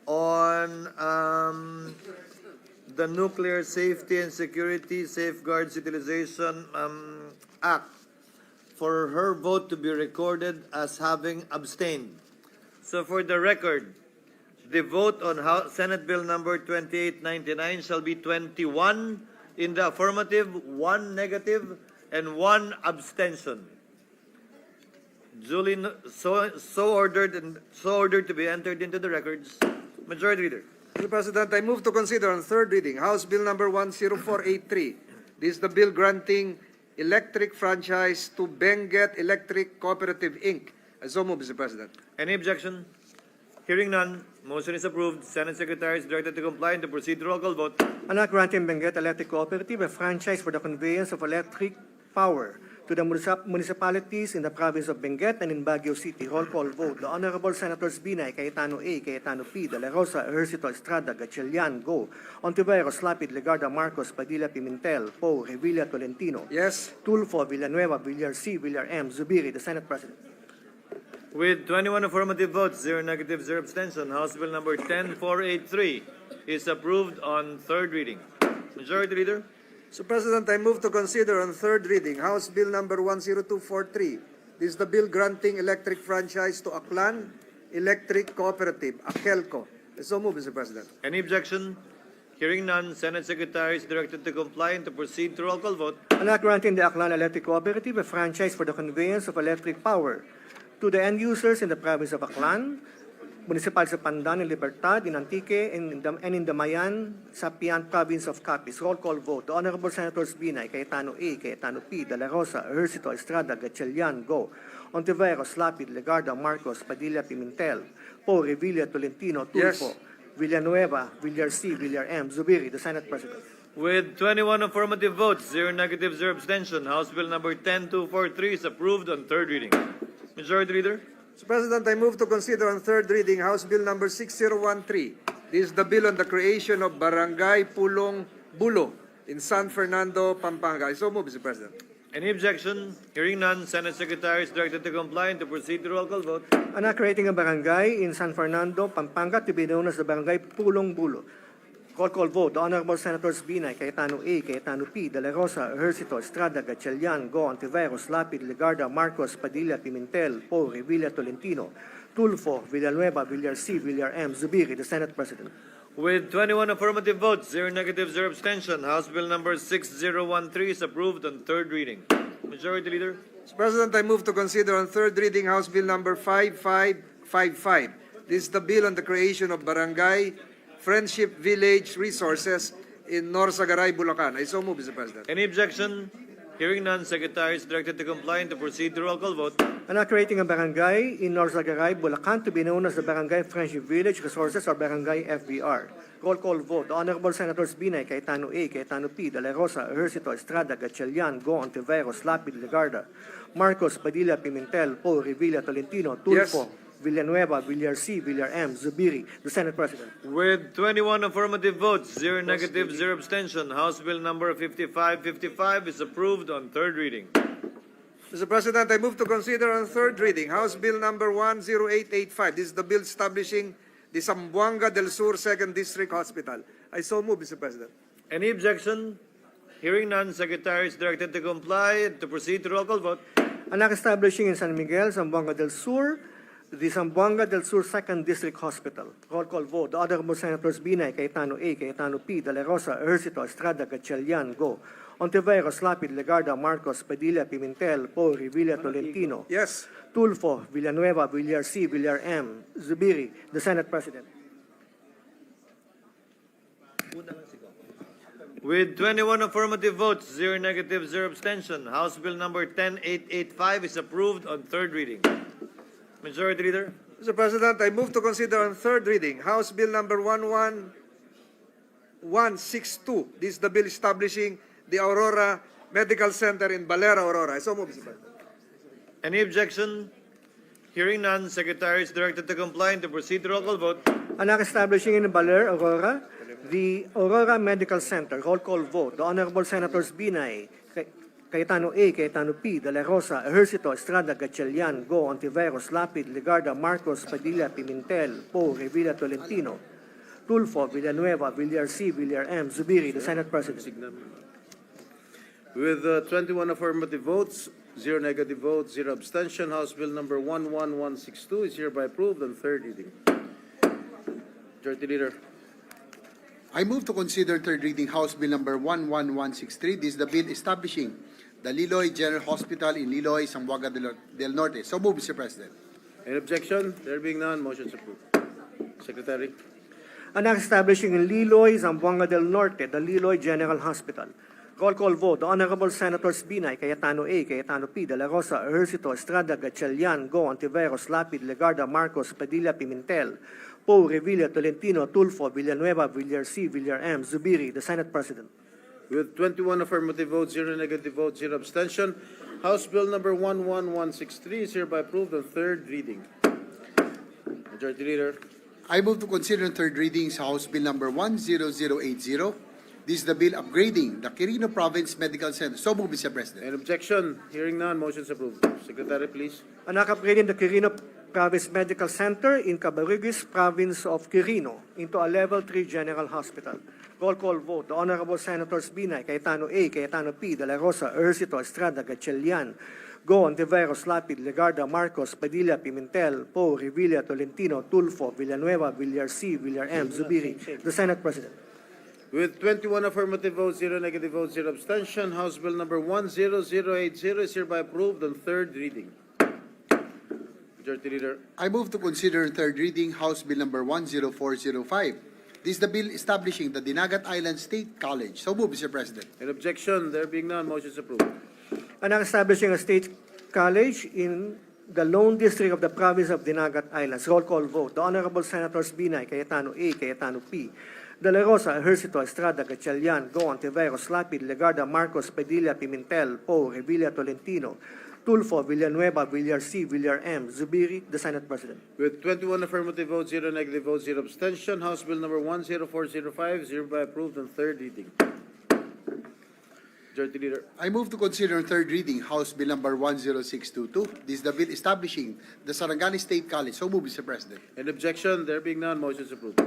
on the Nuclear Safety and Security Safeguards Utilization Act, for her vote to be recorded as having abstained. So for the record, the vote on Senate Bill number 2899 shall be 21 in the affirmative, 1 negative, and 1 abstention. Duly so ordered to be entered into the records. Majority Leader. Mr. President, I move to consider on third reading House Bill number 10483. This is the bill granting electric franchise to Benguet Electric Cooperative, Inc. I so move, Mr. President. Any objection? Hearing none, motion is approved. Senate Secretary is directed to comply and to proceed to roll call vote. An act granting Benguet Electric Cooperative a franchise for the conveyance of electric power to the municipalities in the province of Benguet and in Baguio City. Roll call vote. The Honorable Senators Binay, Cayetano A, Cayetano P, De La Rosa, Ejercito Estrada, Gatchalian, Go, Ontiveros, Lapid, Legarda, Marcos, Padilla, Pimentel, Poe, Revilla, Tolentino, Yes. Tulfo, Villanueva, Villar C, Villar M, Zubiri, the Senate President. With 21 affirmative votes, 0 negative, 0 abstention, House Bill number 10483 is approved on third reading. Majority Leader? Mr. President, I move to consider on third reading House Bill number 10243. This is the bill granting electric franchise to Aklan Electric Cooperative, AKELCO. So move, Mr. President. Any objection? Hearing none, Senate Secretary is directed to comply and to proceed to roll call vote. An act granting the Aklan Electric Cooperative a franchise for the conveyance of electric power to the end users in the province of Aklan, municipalities of Pandan and Libertad, in Antique, and in the Mayan, Sapian province of Capiz. Roll call vote. The Honorable Senators Binay, Cayetano A, Cayetano P, De La Rosa, Ejercito Estrada, Gatchalian, Go, Ontiveros, Lapid, Legarda, Marcos, Padilla, Pimentel, Poe, Revilla, Tolentino, Tulfo, Yes. Villanueva, Villar C, Villar M, Zubiri, the Senate President. With 21 affirmative votes, 0 negative, 0 abstention, House Bill number 10243 is approved on third reading. Majority Leader? Mr. President, I move to consider on third reading House Bill number 6013. This is the bill on the creation of Barangay Pulong Bulo in San Fernando, Pampanga. So move, Mr. President. Any objection? Hearing none, Senate Secretary is directed to comply and to proceed to roll call vote. An act creating a barangay in San Fernando, Pampanga, to be known as the Barangay Pulong Bulo. Roll call vote. The Honorable Senators Binay, Cayetano A, Cayetano P, De La Rosa, Ejercito, Estrada, Gatchalian, Go, Ontiveros, Lapid, Legarda, Marcos, Padilla, Pimentel, Poe, Revilla, Tolentino, Tulfo, Villanueva, Villar C, Villar M, Zubiri, the Senate President. With 21 affirmative votes, 0 negative, 0 abstention, House Bill number 6013 is approved on third reading. Majority Leader? Mr. President, I move to consider on third reading House Bill number 5555. This is the bill on the creation of Barangay Friendship Village Resources in Norsagaray, Bulacan. I so move, Mr. President. Any objection? Hearing none, Secretary is directed to comply and to proceed to roll call vote. An act creating a barangay in Norsagaray, Bulacan, to be known as the Barangay Friendship Village Resources or Barangay FVR. Roll call vote. The Honorable Senators Binay, Cayetano A, Cayetano P, De La Rosa, Ejercito, Estrada, Gatchalian, Go, Ontiveros, Lapid, Legarda, Marcos, Padilla, Pimentel, Poe, Revilla, Tolentino, Tulfo, Villanueva, Villar C, Villar M, Zubiri, the Senate President. With 21 affirmative votes, 0 negative, 0 abstention, House Bill number 5555 is approved on third reading. Mr. President, I move to consider on third reading House Bill number 10885. This is the bill establishing the Zamboanga del Sur 2nd District Hospital. I so move, Mr. President. Any objection? Hearing none, Secretary is directed to comply and to proceed to roll call vote. An act establishing in San Miguel, Zamboanga del Sur, the Zamboanga del Sur 2nd District Hospital. Roll call vote. The Honorable Senators Binay, Cayetano A, Cayetano P, De La Rosa, Ejercito, Estrada, Gatchalian, Go, Ontiveros, Lapid, Legarda, Marcos, Padilla, Pimentel, Poe, Revilla, Tolentino, Yes. Tulfo, Villanueva, Villar C, Villar M, Zubiri, the Senate President. With 21 affirmative votes, 0 negative, 0 abstention, House Bill number 10885 is approved on third reading. Majority Leader? Mr. President, I move to consider on third reading House Bill number 11162. This is the bill establishing the Aurora Medical Center in Balera, Aurora. I so move, Mr. President. Any objection? Hearing none, Secretary is directed to comply and to proceed to roll call vote. An act establishing in Baler, Aurora, the Aurora Medical Center. Roll call vote. The Honorable Senators Binay, Cayetano A, Cayetano P, De La Rosa, Ejercito, Estrada, Gatchalian, Go, Ontiveros, Lapid, Legarda, Marcos, Padilla, Pimentel, Poe, Revilla, Tolentino, Tulfo, Villanueva, Villar C, Villar M, Zubiri, the Senate President. With 21 affirmative votes, 0 negative votes, 0 abstention, House Bill number 11162 is hereby approved on third reading. Majority Leader. I move to consider third reading House Bill number 11163. This is the bill establishing the Liloy General Hospital in Liloy, Zamboanga del Norte. So move, Mr. President. Any objection? There being none, motion is approved. Secretary. An act establishing in Liloy, Zamboanga del Norte, the Liloy General Hospital. Roll call vote. The Honorable Senators Binay, Cayetano A, Cayetano P, De La Rosa, Ejercito, Estrada, Gatchalian, Go, Ontiveros, Lapid, Legarda, Marcos, Padilla, Pimentel, Poe, Revilla, Tolentino, Tulfo, Villanueva, Villar C, Villar M, Zubiri, the Senate President. With 21 affirmative votes, 0 negative votes, 0 abstention, House Bill number 11163 is hereby approved on third reading. Majority Leader. I move to consider on third readings House Bill number 10080. This is the bill upgrading the Quirino Province Medical Center. So move, Mr. President. An objection? Hearing none, motion is approved. Secretary, please. Anak upgrading the Quirino Province Medical Center in Cabariguis, Province of Quirino, into a Level 3 General Hospital. Roll call vote. The Honorable Senators Binay, Cayetano A, Cayetano P, De La Rosa, Ercito, Estrada, Gatchalian, Go, Ontiveros, Lapid, Legarda, Marcos, Padilla, Pimentel, Poe, Revilla, Tolentino, Tulfo, Villanueva, Villar C, Villar M, Zubiri. The Senate President. With 21 affirmative votes, 0 negative votes, 0 abstention, House Bill number 10080 is hereby approved on third reading. Majority Leader. I move to consider on third reading House Bill number 10405. This is the bill establishing the Dinagat Island State College. So move, Mr. President. An objection? There being none, motion is approved. Anak establishing a state college in the Lone District of the Province of Dinagat Islands. Roll call vote. The Honorable Senators Binay, Cayetano A, Cayetano P, De La Rosa, Ejercito, Estrada, Gatchalian, Go, Ontiveros, Lapid, Legarda, Marcos, Padilla, Pimentel, Poe, Revilla, Tolentino, Tulfo, Villanueva, Villar C, Villar M, Zubiri. The Senate President. With 21 affirmative votes, 0 negative votes, 0 abstention, House Bill number 10405 is hereby approved on third reading. Majority Leader. I move to consider on third reading House Bill number 10622. This is the bill establishing the Sarangani State College. So move, Mr. President. An objection? There being none, motion is approved.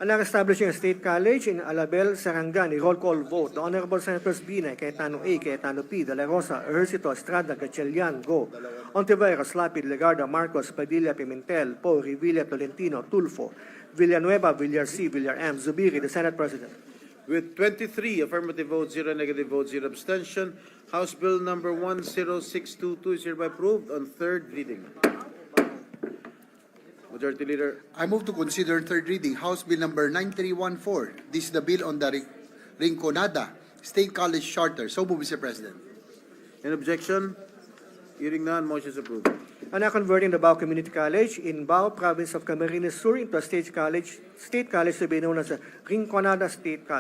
Anak establishing a state college in Alabel, Sarangani. Roll call vote. The Honorable Senators Binay, Cayetano A, Cayetano P, De La Rosa, Ejercito, Estrada, Gatchalian, Go, Ontiveros, Lapid, Legarda, Marcos, Padilla, Pimentel, Poe, Revilla, Tolentino, Tulfo, Villanueva, Villar C, Villar M, Zubiri. The Senate President. With 23 affirmative votes, 0 negative votes, 0 abstention, House Bill number 10622 is hereby approved on third reading. Majority Leader. I move to consider on third reading House Bill number 9314. This is the bill on the Rinconada State College Charter. So move, Mr. President. An objection? Hearing none, motion is approved. Anak converting the Bao Community College in Bao, Province of Camarines Sur into a state college to be known as the Rinconada State College.